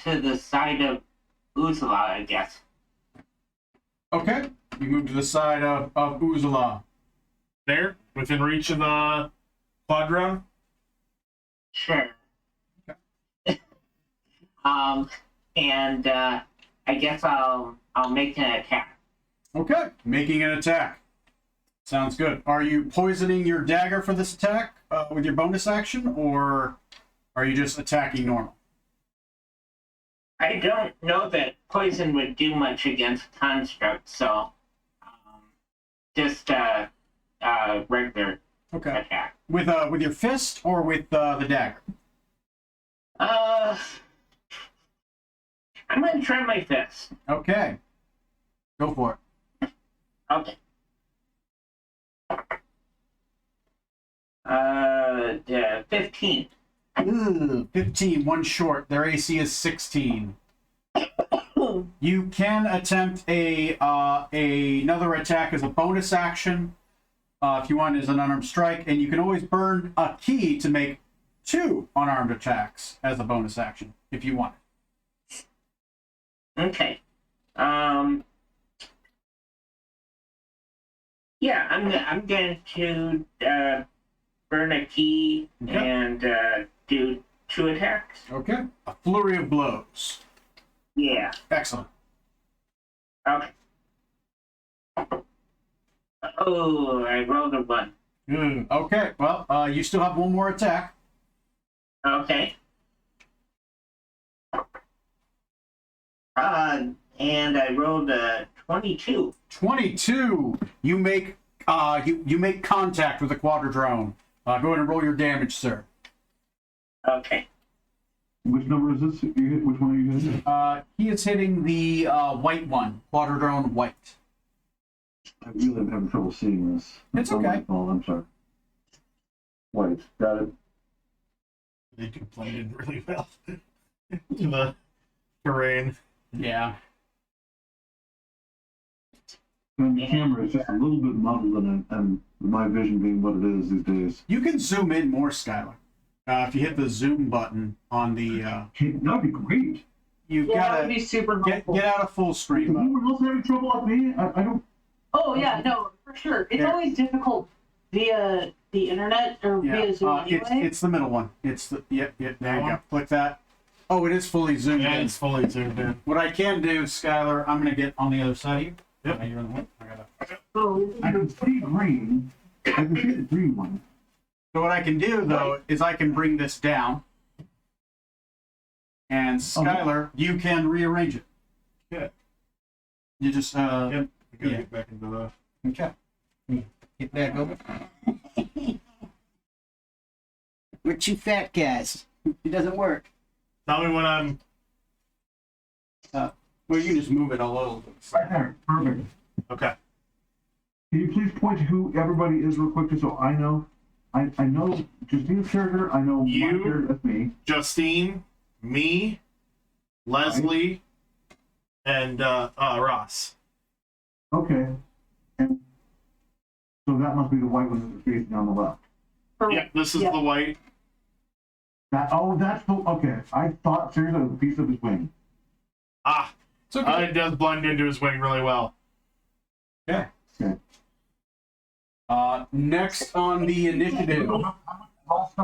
the side of Uzla, I guess. Okay. You move to the side of Uzula. There? Within reach of the Quadrone? Sure. And I guess I'll make an attack. Okay. Making an attack. Sounds good. Are you poisoning your dagger for this attack with your bonus action, or are you just attacking normal? I don't know that poison would do much against construct, so just regular Okay. attack. With your fist or with the dagger? I'm gonna try my fist. Okay. Go for it. Okay. 15. Ooh, 15, one short. Their AC is 16. drone. You can attempt another attack as a bonus action if you want as an unarmed strike, and you can always burn a key to make 2 unarmed attacks as a bonus action if you want. Okay. Yeah, I'm going to burn a key Okay. and do 2 attacks. Okay. A flurry of blows. Yeah. Excellent. Okay. Oh, I rolled a 1. Okay. Well, you still have 1 more attack. Okay. And I rolled a 22. 22. You make you make contact with the quadradrone. Go ahead and roll your damage, sir. Okay. Which number is this? Which one are you hitting? He is hitting the white one, quadradrone white. I really am having trouble seeing this. It's not my okay. fault, I'm sorry. White, got it. They do blend in really well to the terrain. Yeah. And the camera is just a little bit muddled, and my vision being what it is these days. You can zoom in more, Skylar. If you hit the zoom button on the, That'd be great. you Yeah, that would gotta be super get helpful. out of full Is screen mode. anyone else having trouble like me? I don't. Oh yeah, no, for sure. It's Yeah. always difficult via the internet or Yeah, via Zoom anyway. it's the middle one. It's the yep. There you one? go. Click that. Oh, it is fully zoomed Yeah, in. it's fully zoomed in. What I can do, Skylar, I'm gonna get on the other side of you. Yep. You're in the way. I gotta. Oh, I can see green. I can see the green one. So what I can do though is I can bring this down, and Skylar, you can rearrange it. Yeah. You just Yep. We gotta Yeah. get back into the. okay. Get back over. We're two fat guys. It doesn't work. Tell me when I'm. Well, you can just move it a little. Right there. Perfect. Okay. Can you please point to who everybody is real quick, just so I know? I know Justine's character. I know You? my character. That's me. Justine, me, Leslie, and Ross. Okay. And so that must be the white one that's facing on the left. Yeah, this is Yeah. the white. That's the okay. I thought seriously it was a piece of his wing. Ah, It's okay. it does blend into his wing really well. Okay. Okay. Next on the initiative. How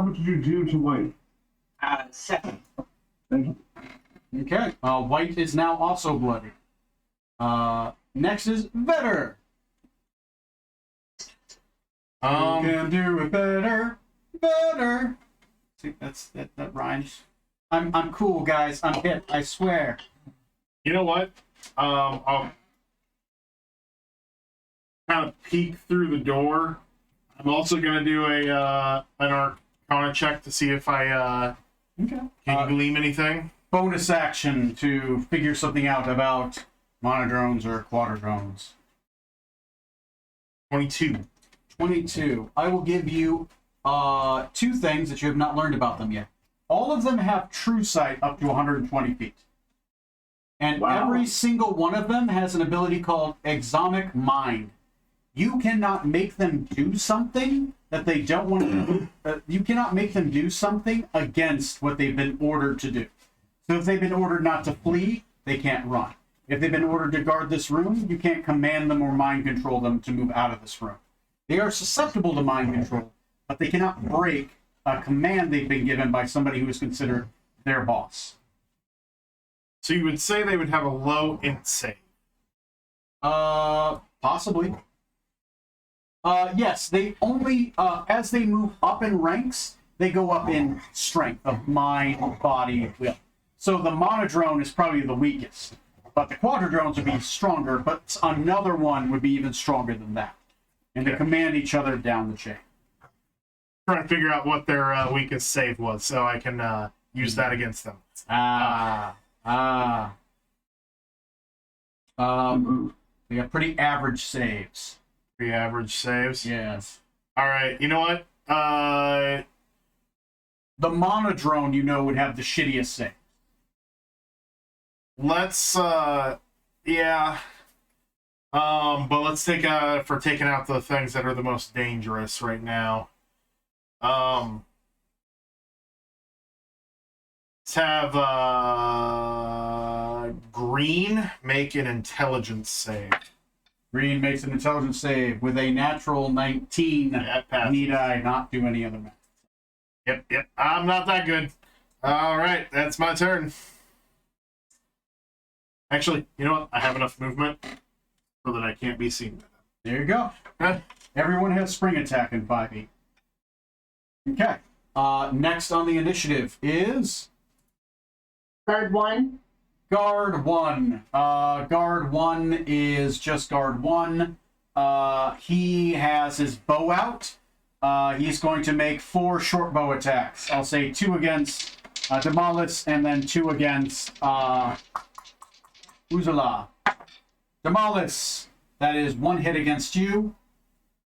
much did you do to white? 7. Thank you. Okay. White is now also bloody. Next is better. You can do it better, better. See, that rhymes. I'm cool, guys. I'm hip. I swear. You know what? I'll kind of peek through the door. I'm also gonna do an Arcana check to see if I Okay. can glean anything. Bonus action to figure something out about monodrones or quadradrones. 22. 22. I will give you 2 things that you have not learned about them yet. All of them have true sight up to 120 feet. And Wow. every single one of them has an ability called Exomic Mind. You cannot make them do something that they don't want to do. You cannot make them do something against what they've been ordered to do. So if they've been ordered not to flee, they can't run. If they've been ordered to guard this room, you can't command them or mind control them to move out of this room. They are susceptible to mind control, but they cannot break a command they've been given by somebody who is considered their boss. So you would say they would have a low int save. Possibly. Yes, they only, as they move up in ranks, they go up in strength of mind, body, will. So the monodrone is probably the weakest, but the quadradrones would be stronger, but another one would be even stronger than that. And they command each other down the chain. Trying to figure out what their weakest save was so I can use that against them. They have pretty average saves. The average saves. Yes. All right. You know what? The monodrone, would have the shittiest save. let's yeah. But let's take for taking out the things that are the most dangerous right now. Let's have Green make an intelligence save. Green makes an intelligence save with a natural 19. That passes. Need I not do any other math? Yep. I'm not that good. All right, that's my turn. Actually, you know what? I have enough movement so that I can't be seen. There you go. Everyone has spring attack in 5e. Okay. Next on the initiative is Guard 1. Guard 1. Guard 1 is just Guard 1. He has his bow out. He's going to make 4 short bow attacks. I'll say 2 against Demalis and then 2 against Uzula. Demalis, that is 1 hit against you.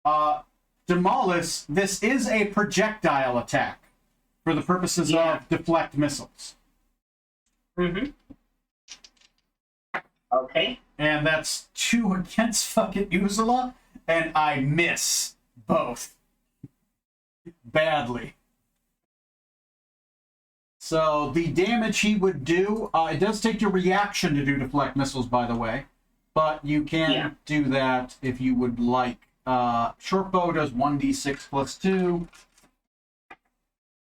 Demalis, this is a projectile attack for the purposes of deflect missiles. Mm-hmm. Okay. And that's 2 against fucking Uzula, and I miss both. Badly. So the damage he would do, it does take your reaction to do deflect missiles, by the way, but you can do that if you would like. Short bow does 1d6 plus 2.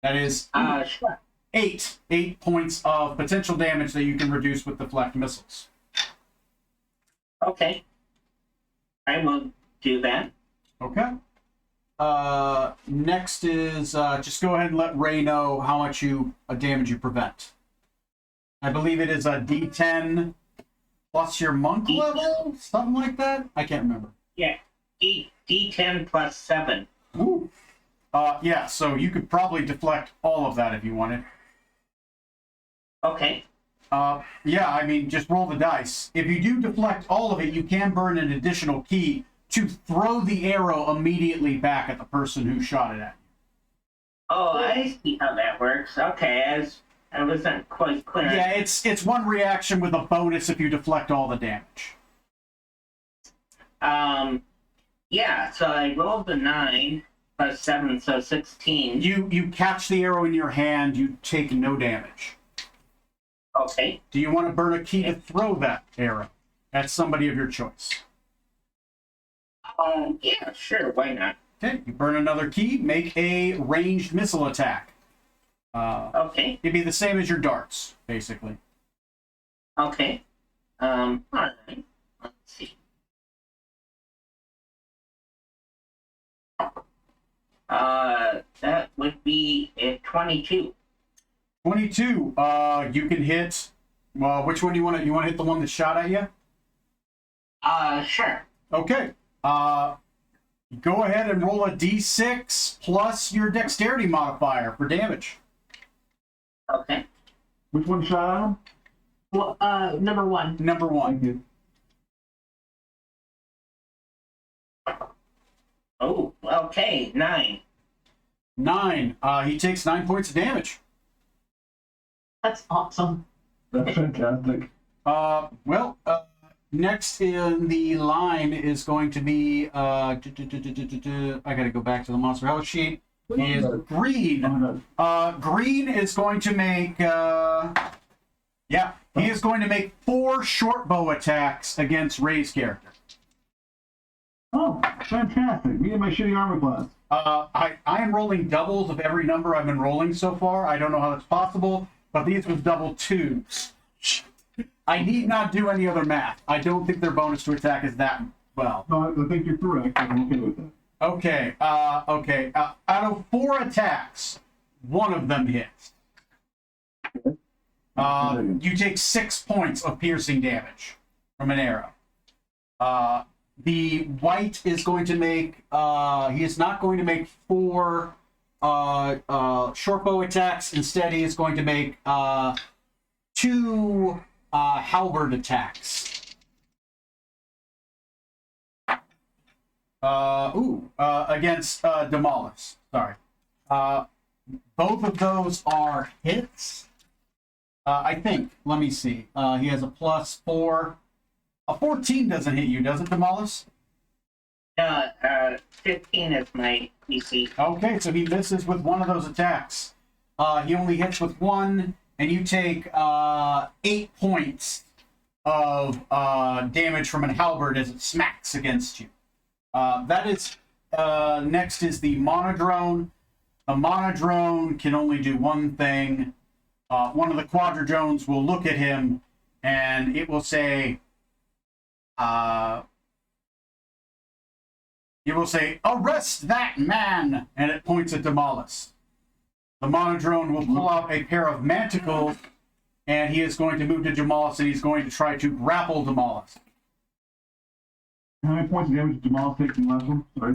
That is Sure. 8 points of potential damage that you can reduce with deflect missiles. Okay. I will do that. Okay. Next is just go ahead and let Ray know how much damage you prevent. I believe it is a D10 plus your monk level, something like that. I can't remember. Yeah. D10 plus 7. Ooh. Yeah. So you could probably deflect all of that if you wanted. Okay. Yeah. I mean, just roll the dice. If you do deflect all of it, you can burn an additional key to throw the arrow immediately back at the person who shot it at you. Oh, I see how that works. Okay, I wasn't quite clear. Yeah, it's one reaction with a bonus if you deflect all the damage. Yeah, so I rolled a 9 plus 7, so 16. You catch the arrow in your hand, you take no damage. Okay. Do you want to burn a key to throw that arrow at somebody of your choice? Yeah, sure, why not? Okay, you burn another key, make a ranged missile attack. Okay. It'd be the same as your darts, basically. Okay. Alright. Let's see. That would be a 22. 22. You can hit. Well, which one do you want to? You want to hit the one that shot at you? Sure. Okay. Go ahead and roll a d6 plus your dexterity modifier for damage. Okay. Which one shot at him? Well, number 1. Number 1. Thank you. Oh, okay, 9. 9. He takes 9 points of damage. That's awesome. That's fantastic. Next in the line is going to be I gotta go back to the monster health sheet. Is Green. Green is going to make he is going to make 4 short bow attacks against Ray's character. Oh, fantastic. Me and my shitty armor class. I am rolling doubles of every number I've been rolling so far. I don't know how that's possible, but these was double 2s. I need not do any other math. I don't think their bonus to attack is that well. No, I think you're correct. I'm okay with that. Okay, okay. Out of 4 attacks, 1 of them hits. You take 6 points of piercing damage from an arrow. The white is going to make, he is not going to make 4 short bow attacks. Instead, he is going to make 2 halberd attacks. Against Demalis. Sorry. Both of those are hits. I think. Let me see. He has a +4. A 14 doesn't hit you, does it, Demolus? No, 15 is my PC. Okay, so he misses with one of those attacks. He only hits with one, and you take 8 points of damage from an halberd as it smacks against you. That is next is the monodrone. The monodrone can only do one thing. One of the quadrodrones will look at him, and it will say, "Arrest that man!" And it points at Demolus. The monodrone will pull out a pair of manticles, and he is going to move to Demolus, and he's going to try to grapple Demolus. How many points of damage did Jamal take in the last one? Sorry.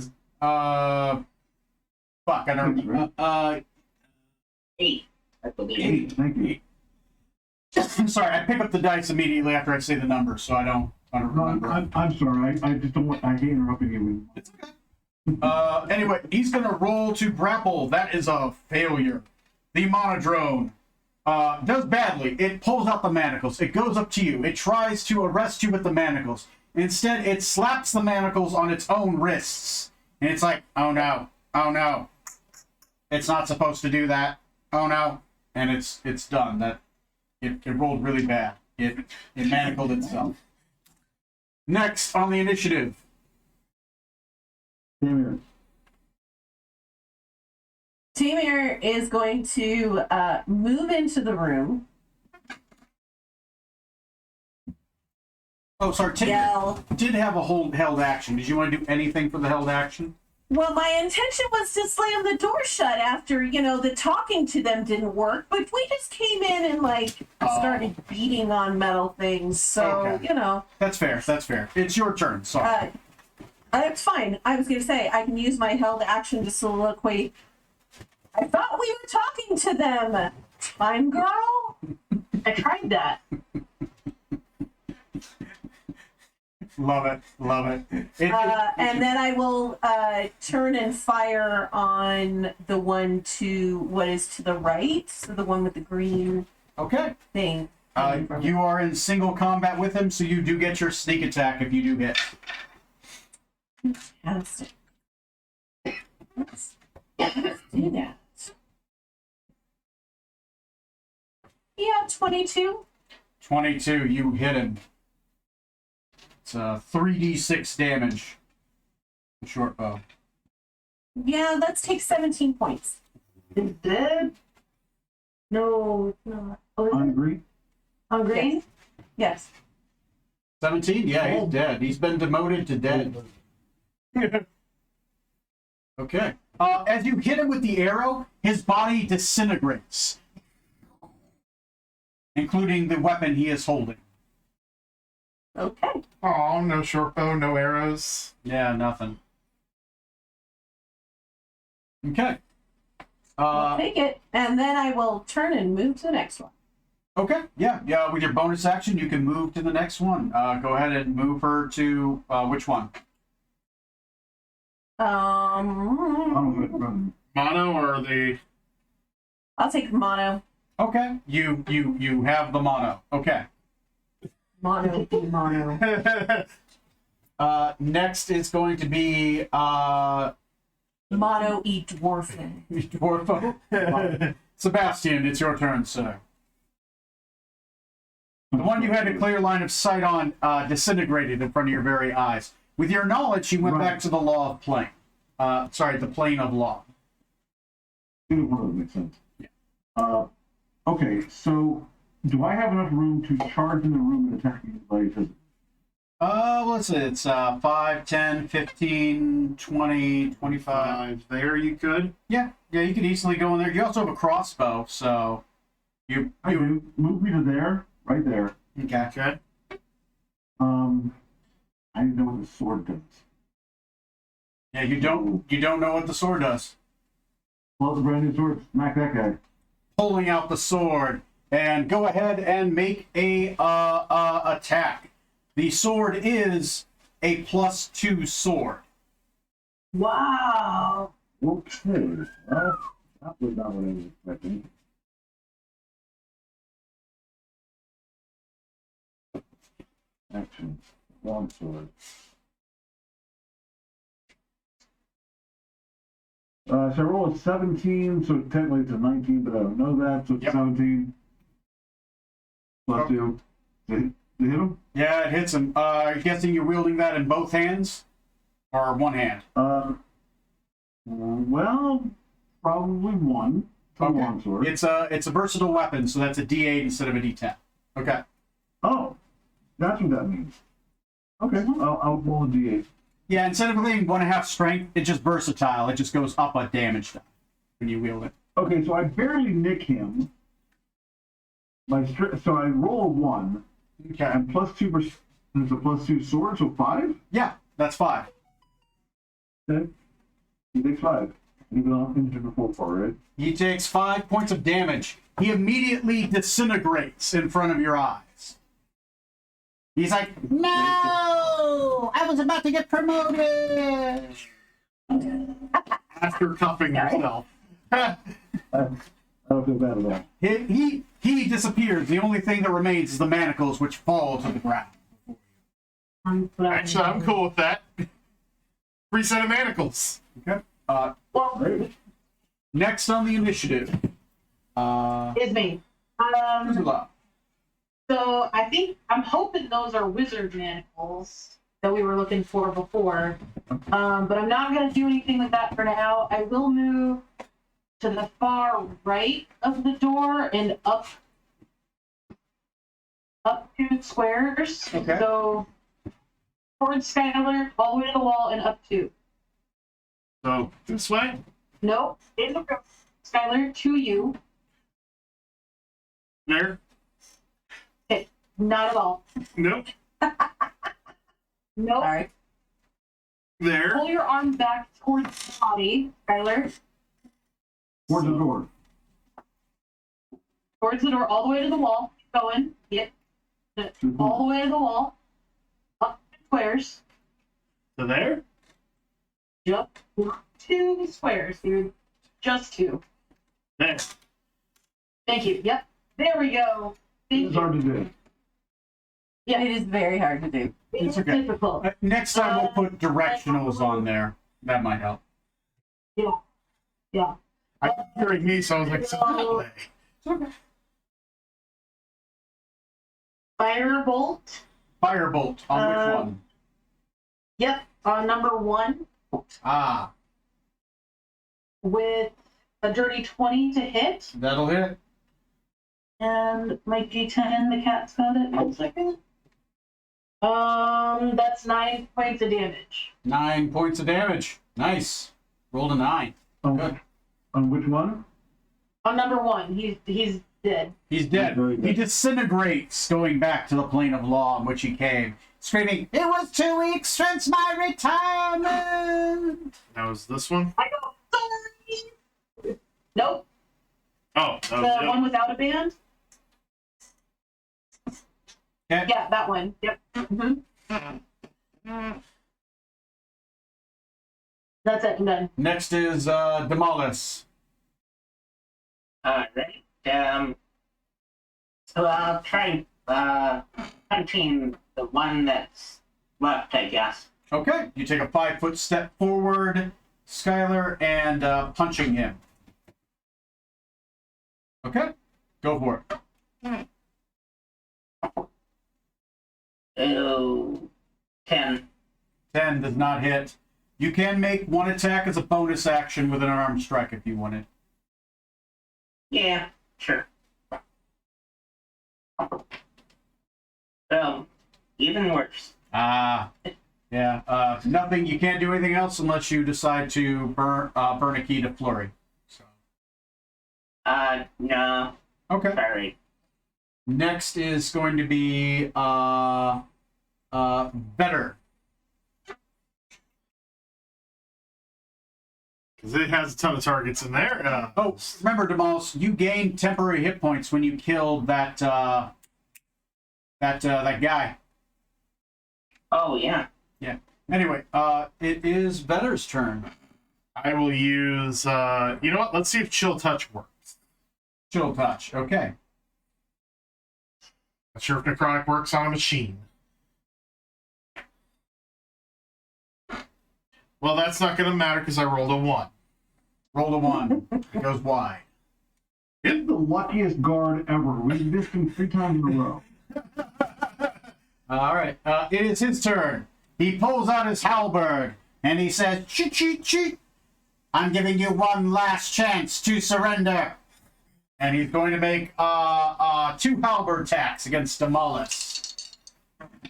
Fuck, I don't remember. 8, I believe. 8, thank you. I'm sorry, I pick up the dice immediately after I say the number, so I don't No, remember. I'm sorry. I just don't want. I hate interrupting you. It's okay. Anyway, he's gonna roll to grapple. That is a failure. The monodrone does badly. It pulls out the manacles. It goes up to you. It tries to arrest you with the manacles. Instead, it slaps the manacles on its own wrists. And it's like, oh no, oh no. It's not supposed to do that. Oh no. And it's done. That it rolled really bad. It manacled itself. Next on the initiative. Damn Tamir is going to move into the room, Oh, sorry. Tim yell. did have a held action. Did you want to do anything for the held action? Well, my intention was to slam the door shut after, the talking to them didn't work, but we just came in and, started beating on metal things, so, Okay. That's fair. That's fair. It's your turn. Sorry. That's fine. I was going to say, I can use my held action to soliloquy. I thought we were talking to them. Time girl? I tried that. Love it. Love it. And then I will turn and fire on the one to what is to the right, so the one with the green Okay. thing. You are in single combat with him, so you do get your sneak attack if you do hit. Fantastic. Let's do that. Yeah, 22. 22. You hit him. It's 3d6 damage. Short bow. Yeah, let's take 17 points. Is dead? No, it's not. Oh, is it? Hungry. On green? Yes. Yes. 17? Yeah, he's dead. He's been demoted to dead. Okay. As you hit him with the arrow, his body disintegrates, including the weapon he is holding. Okay. Oh, no short bow, no arrows. Yeah, nothing. Okay. I'll take it, and then I will turn and move to the next one. Okay. Yeah. With your bonus action, you can move to the next one. Go ahead and move her to which one? Um, Mono or the... I'll take mono. Okay. You have the mono. Okay. Mono, mono. Next is going to be Mono eat dwarfing. Dwarfo. Sebastian, it's your turn, sir. The one you had a clear line of sight on disintegrated in front of your very eyes. With your knowledge, you went Right. back to the law of plane. The plane of law. Either one of them makes sense. Okay, so do I have enough room to charge in the room and attack anybody? Because Let's see. It's 5, 10, 15, 20, 25. There you could. Yeah, you could easily go in there. You also have a crossbow, so you. I do. Move me to there, right there. Okay. Okay. I didn't know what the sword does. Yeah, you don't know what the sword does. Well, it's a brand new sword. Smack that guy. Pulling out the sword, and go ahead and make a attack. The sword is a +2 sword. Wow. Okay. Well, that was not what I was expecting. Action. Longsword. So I roll a 17, so technically it's a 19, but I don't know that, so it's Yep. 17. Plus 2. Did it hit him? Yeah, it hits him. I'm guessing you're wielding that in both hands? Or one hand? Well, probably one. It's a longsword. It's a versatile weapon, so that's a D8 instead of a D10. Okay. Oh, that's what that means. Okay, I'll roll a d8. Yeah, instead of being 1.5 strength, it's just versatile. It just goes up a damage die when you wield it. Okay, so I barely nick him. So I roll a 1, Okay. and plus 2, there's a plus 2 sword, so 5? Yeah, that's 5. Okay. He takes 5. You've been injured before, right? He takes 5 points of damage. He immediately disintegrates in front of your eyes. He's like, No! I was about to get promoted! After cuffing yourself. I don't feel bad at all. he disappears. The only thing that remains is the manacles, which fall to the ground. Actually, I'm cool with that. Free set of manacles. Okay. Well, Great. Next on the initiative. is me. Ursula. So I'm hoping those are wizard manacles that we were looking for before. But I'm not gonna do anything with that for now. I will move to the far right of the door and up 2 squares. Okay. So towards Skylar, all the way to the wall and up 2. So, this way? No, in the room. Skylar, to you. There? Not at all. Nope. Nope. Alright. There? Pull your arm back towards the body, Skylar. Towards the door. Towards the door, all the way to the wall. Keep going. Yep. All the way to the wall. Up 2 squares. To there? Jump 2 squares. You're just 2. There. Thank you. Yep. There we go. Thank It's you. hard to do. Yeah. It is very hard to do. It's okay. difficult. Next time we'll put directionals on there. That might help. Yeah. Yeah. I keep hearing me, so I was like, so that way. Firebolt. Firebolt on which one? Yep. On number 1 Ah, with a dirty 20 to hit. that'll hit. And my D10, the cat's got it. 1 second. That's 9 points of damage. 9 points of damage. Nice. Rolled a 9. Good. On which one? On number 1, he's dead. He's dead. Very good. He disintegrates, going back to the plane of law in which he came, screaming, "It was 2 weeks since my retirement!" That was this one? I go, sorry. Nope. Oh, that The was one without a band. Okay. Yeah, that one. Yep. That's it. I'm done. Next is Demolis. Right. So I'll try punching the one that's left, I guess. Okay, you take a 5-foot step forward, Skylar, and punching him. Okay, go for it. Oh, 10. 10 does not hit. You can make one attack as a bonus action with an armed strike if you wanted. Yeah, sure. So, even worse. Ah, yeah. Nothing. You can't do anything else unless you decide to burn a key to flurry. So. No, Okay. sorry. Next is going to be better. Because it has a ton of targets in there. Oh, remember, Demolis, you gained temporary hit points when you killed that guy. Oh, yeah. Yeah. Anyway, it is Vetter's turn. I will use, you know what? Let's see if Chill Touch works. Chill touch. Okay. Not sure if Necrotic works on a machine. Well, that's not going to matter because I rolled a 1. Roll a 1. It goes wide. He's the luckiest guard ever. We've missed him 3 times in a row. All right. It is his turn. He pulls out his halberd and he says, "Cheat, cheat, cheat. I'm giving you one last chance to surrender." And he's going to make 2 halberd attacks against Demolus.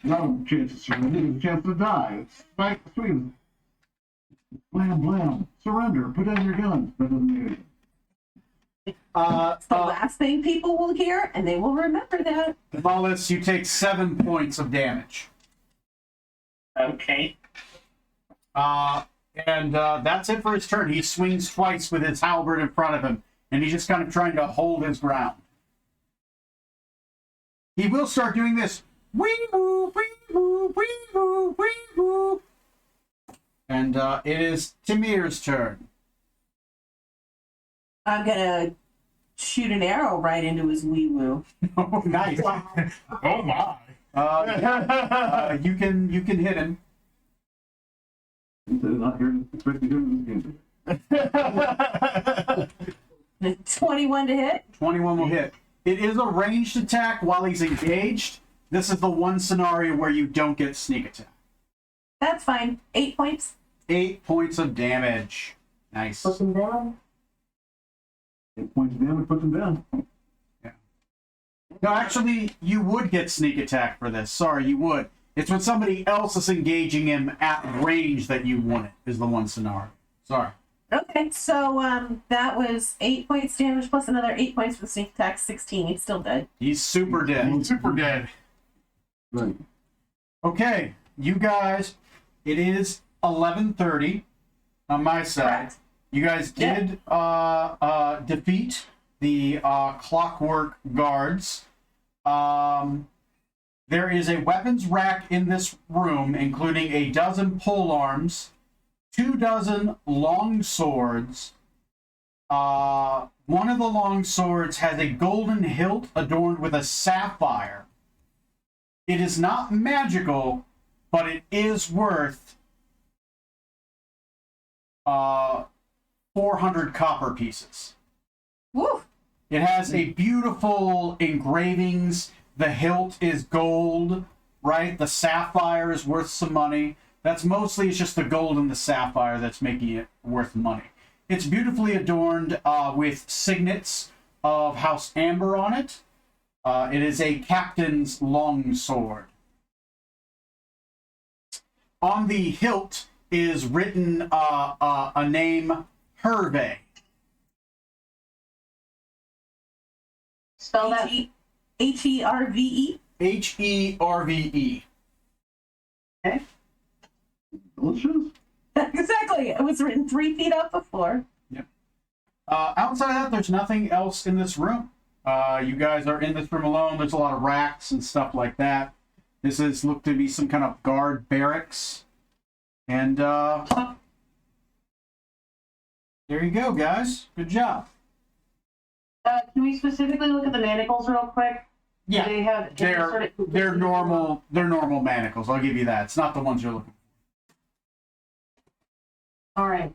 No chance to surrender. There's a chance to die. It's right, sweet. Blam, blam. Surrender. Put down your guns. That doesn't mean anything. It's the last thing people will hear, and they will remember that. Demolus, you take 7 points of damage. Okay. And that's it for his turn. He swings twice with his halberd in front of him, and he's just kind of trying to hold his ground. He will start doing this. Wee woo, wee woo, wee woo, wee woo. And it is Timir's turn. I'm gonna shoot an arrow right into his wee woo. Oh, nice. Oh my. You can hit him. They're not here to expect to hear this game. 21 to hit. 21 will hit. It is a ranged attack while he's engaged. This is the one scenario where you don't get sneak attack. That's fine. 8 points. 8 points of damage. Nice. Put them down. 8 points of damage, put them down. No, actually, you would get sneak attack for this. Sorry, you would. It's when somebody else is engaging him at range that you want it, is the one scenario. Sorry. Okay, so that was 8 points damage plus another 8 points for the sneak attack. 16. He's still dead. He's super dead. Super dead. Right. Okay, you guys, it is 11:30 on my side. Correct. You guys Yeah. did defeat the clockwork guards. There is a weapons rack in this room, including a dozen pole arms, 2 dozen long swords. One of the long swords has a golden hilt adorned with a sapphire. It is not magical, but it is worth 400 copper pieces. Woo! It has a beautiful engravings. The hilt is gold, right? The sapphire is worth some money. It's just the gold and the sapphire that's making it worth money. It's beautifully adorned with signets of House Amber on it. It is a captain's long sword. On the hilt is written a name, Hervé. Spell that. Herve. Herve. Delicious. Exactly. It was written 3 feet up before. Outside of that, there's nothing else in this room. You guys are in this room alone. There's a lot of racks and stuff like that. This is looked to be some kind of guard barracks. And there you go, guys. Good job. Can we specifically look at the manacles real quick? Yeah, They have they're normal. They're normal manacles. I'll give you that. It's not the ones you're looking All right.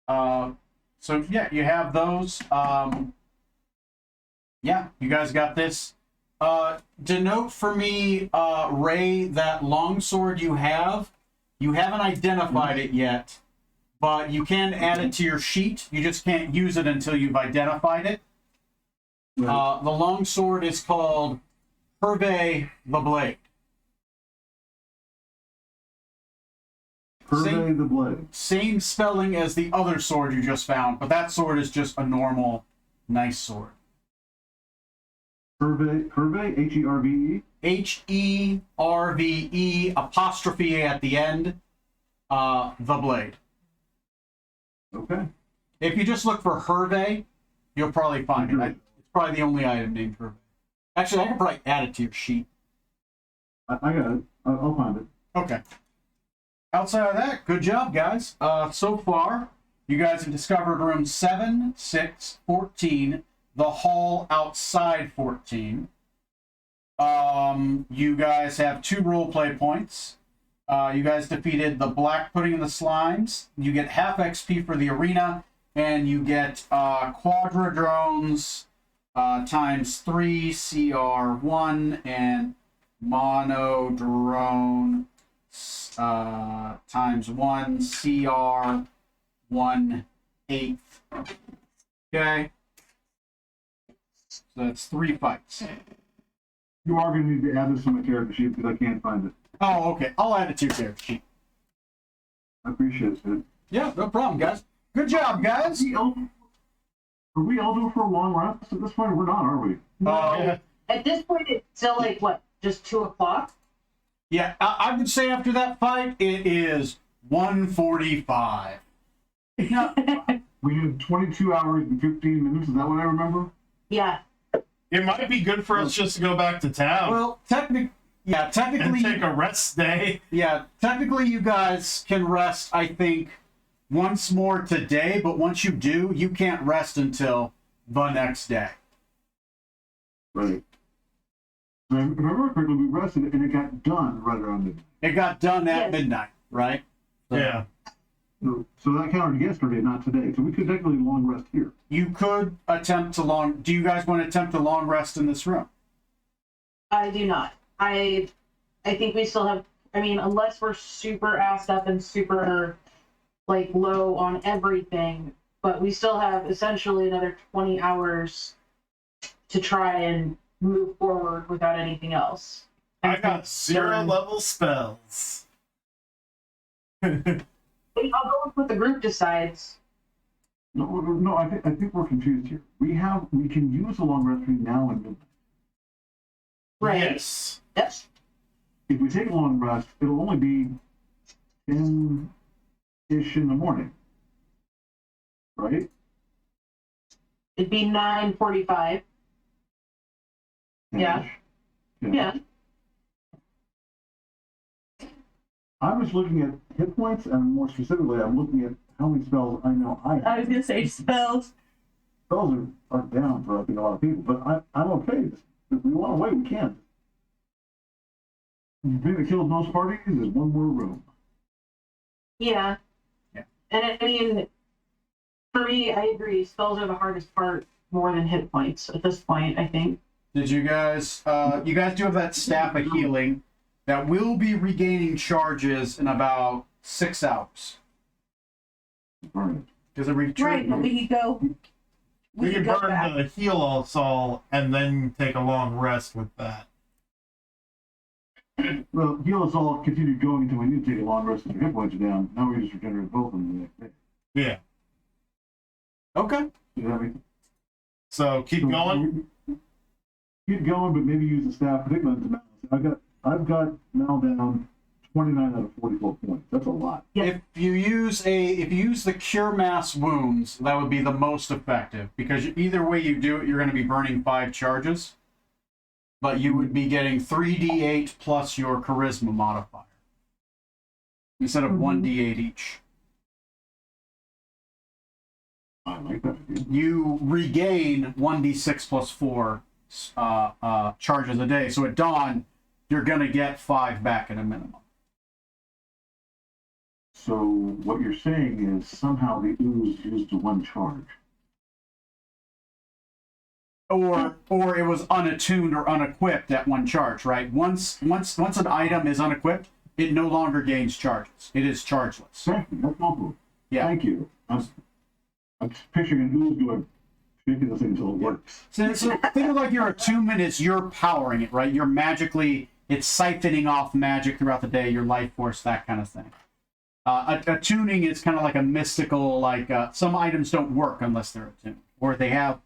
for. So yeah, you have those. Yeah, you guys got this. Denote for me, Ray, that longsword you have. You haven't identified it yet, but you can add it to your sheet. You just can't use it until you've identified it. Right. The longsword is called Hervé the Blade. Hervé the Blade. Same spelling as the other sword you just found, but that sword is just a normal, nice sword. Hervé, Herve, Herve apostrophe at the end, the Blade. Okay. If you just look for Hervé, you'll probably find it. It's probably the only item named Hervé. Actually, I can probably add it to your sheet. I got it. I'll find it. Okay. Outside of that, good job, guys. So far, you guys have discovered room 7, 6, 14, the hall outside 14. You guys have 2 roleplay points. You guys defeated the Black Pudding and the Slimes. You get half XP for the arena, and you get Quadra Drones times 3 CR1 and Mono Drone times 1 CR1 eighth. Okay. So that's 3 fights. You are going to need to add this on my character sheet because I can't find it. Oh, okay. I'll add it to your character sheet. I appreciate it, Sid. Yeah, no problem, guys. Good job, guys. Are we eligible for a long rest at this point? We're not, are we? At this point, it's still like what, just 2 o'clock? Yeah, I would say after that fight, it is 1:45. We had 22 hours and 15 minutes. Is that what I remember? Yeah. It might be good for us just to go back to town Well, technically, and take a rest day. technically, you guys can rest. I think once more today, but once you do, you can't rest until the next day. Right. If I remember correctly, we rested and it got done right around midnight. It got done at Yes. midnight, right? Yeah. So that counted yesterday, not today. So we could technically long rest here. You could attempt to long. Do you guys want to attempt a long rest in this room? I do not. I think we still have, I mean, unless we're super assed up and super, like, low on everything, but we still have essentially another 20 hours to try and move forward without anything else. I got 0 level spells. I'll go with what the group decides. No, I think we're confused here. We can use a long rest between now and midnight. Right. Yes. Yes. If we take a long rest, it'll only be 10-ish in the morning. Right? It'd be 9:45. Yeah. 10-ish. Yeah. I was looking at hit points, and more specifically, I'm looking at how many spells I know I have. I was gonna say spells. Spells are down for a lot of people, but I'm okay. If we want to wait, we can. The thing that kills most parties is one more room. Yeah. Yeah. And I mean, for me, I agree. Spells are the hardest part more than hit points at this point, I think. Did you guys? You guys do have that staff of healing that will be regaining charges in about 6 hours. Right. Does it reach? Right, but we could go. We can go burn back. the heal us all and then take a long rest with that. Well, heal us all continue going until we need to take a long rest and your hit points are down. Now we just regenerate both of them the next day. Yeah. Okay. Does that make So keep going. Keep going, but maybe use the staff, particularly into balance. I've got now down 29 out of 44 points. That's a lot. If you use the cure mass wounds, that would be the most effective because either way you do it, you're going to be burning 5 charges, but you would be getting 3d8 plus your charisma modifier instead of 1d8 each. I like that idea. You regain 1d6 plus 4 charges a day. So at dawn, you're going to get 5 back at a minimum. So what you're saying is somehow the ooze used to one charge. Or it was unattuned or unequipped at 1 charge, right? Once an item is unequipped, it no longer gains charges. It is chargeless. Thank you. That's helpful. Yeah. Thank you. I'm picturing an ooze going, shaking this thing until it works. So think of like your attunement is you're powering it, right? You're magically, it's siphoning off magic throughout the day, your life force, that kind of thing. Attuning is kind of like a mystical, like some items don't work unless they're attuned, or they have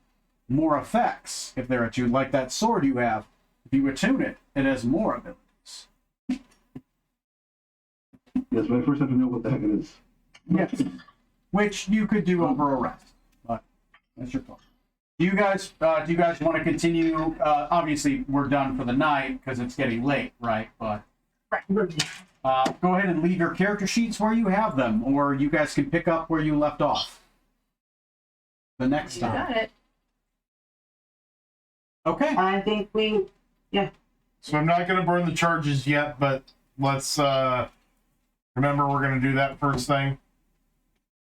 more effects if they're attuned. Like that sword you have, if you attune it, it has more abilities. Yes, but I first have to know what the heck it is. Yes, which you could do over a rest, but that's your call. Do you guys want to continue? Obviously, we're done for the night because it's getting late, right? But go ahead and leave your character sheets where you have them, or you guys can pick up where you left off the next You time. got it. Okay. I think we, So I'm not going to burn the charges yet, but let's Remember, we're gonna do that first thing.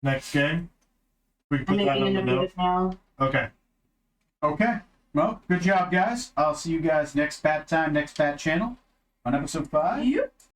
Next game. We can I'm put that making on a the note of note. it now. Okay. Okay. Well, good job, guys. I'll see you guys next Bat Time, next Bat Channel on episode 5. Yep.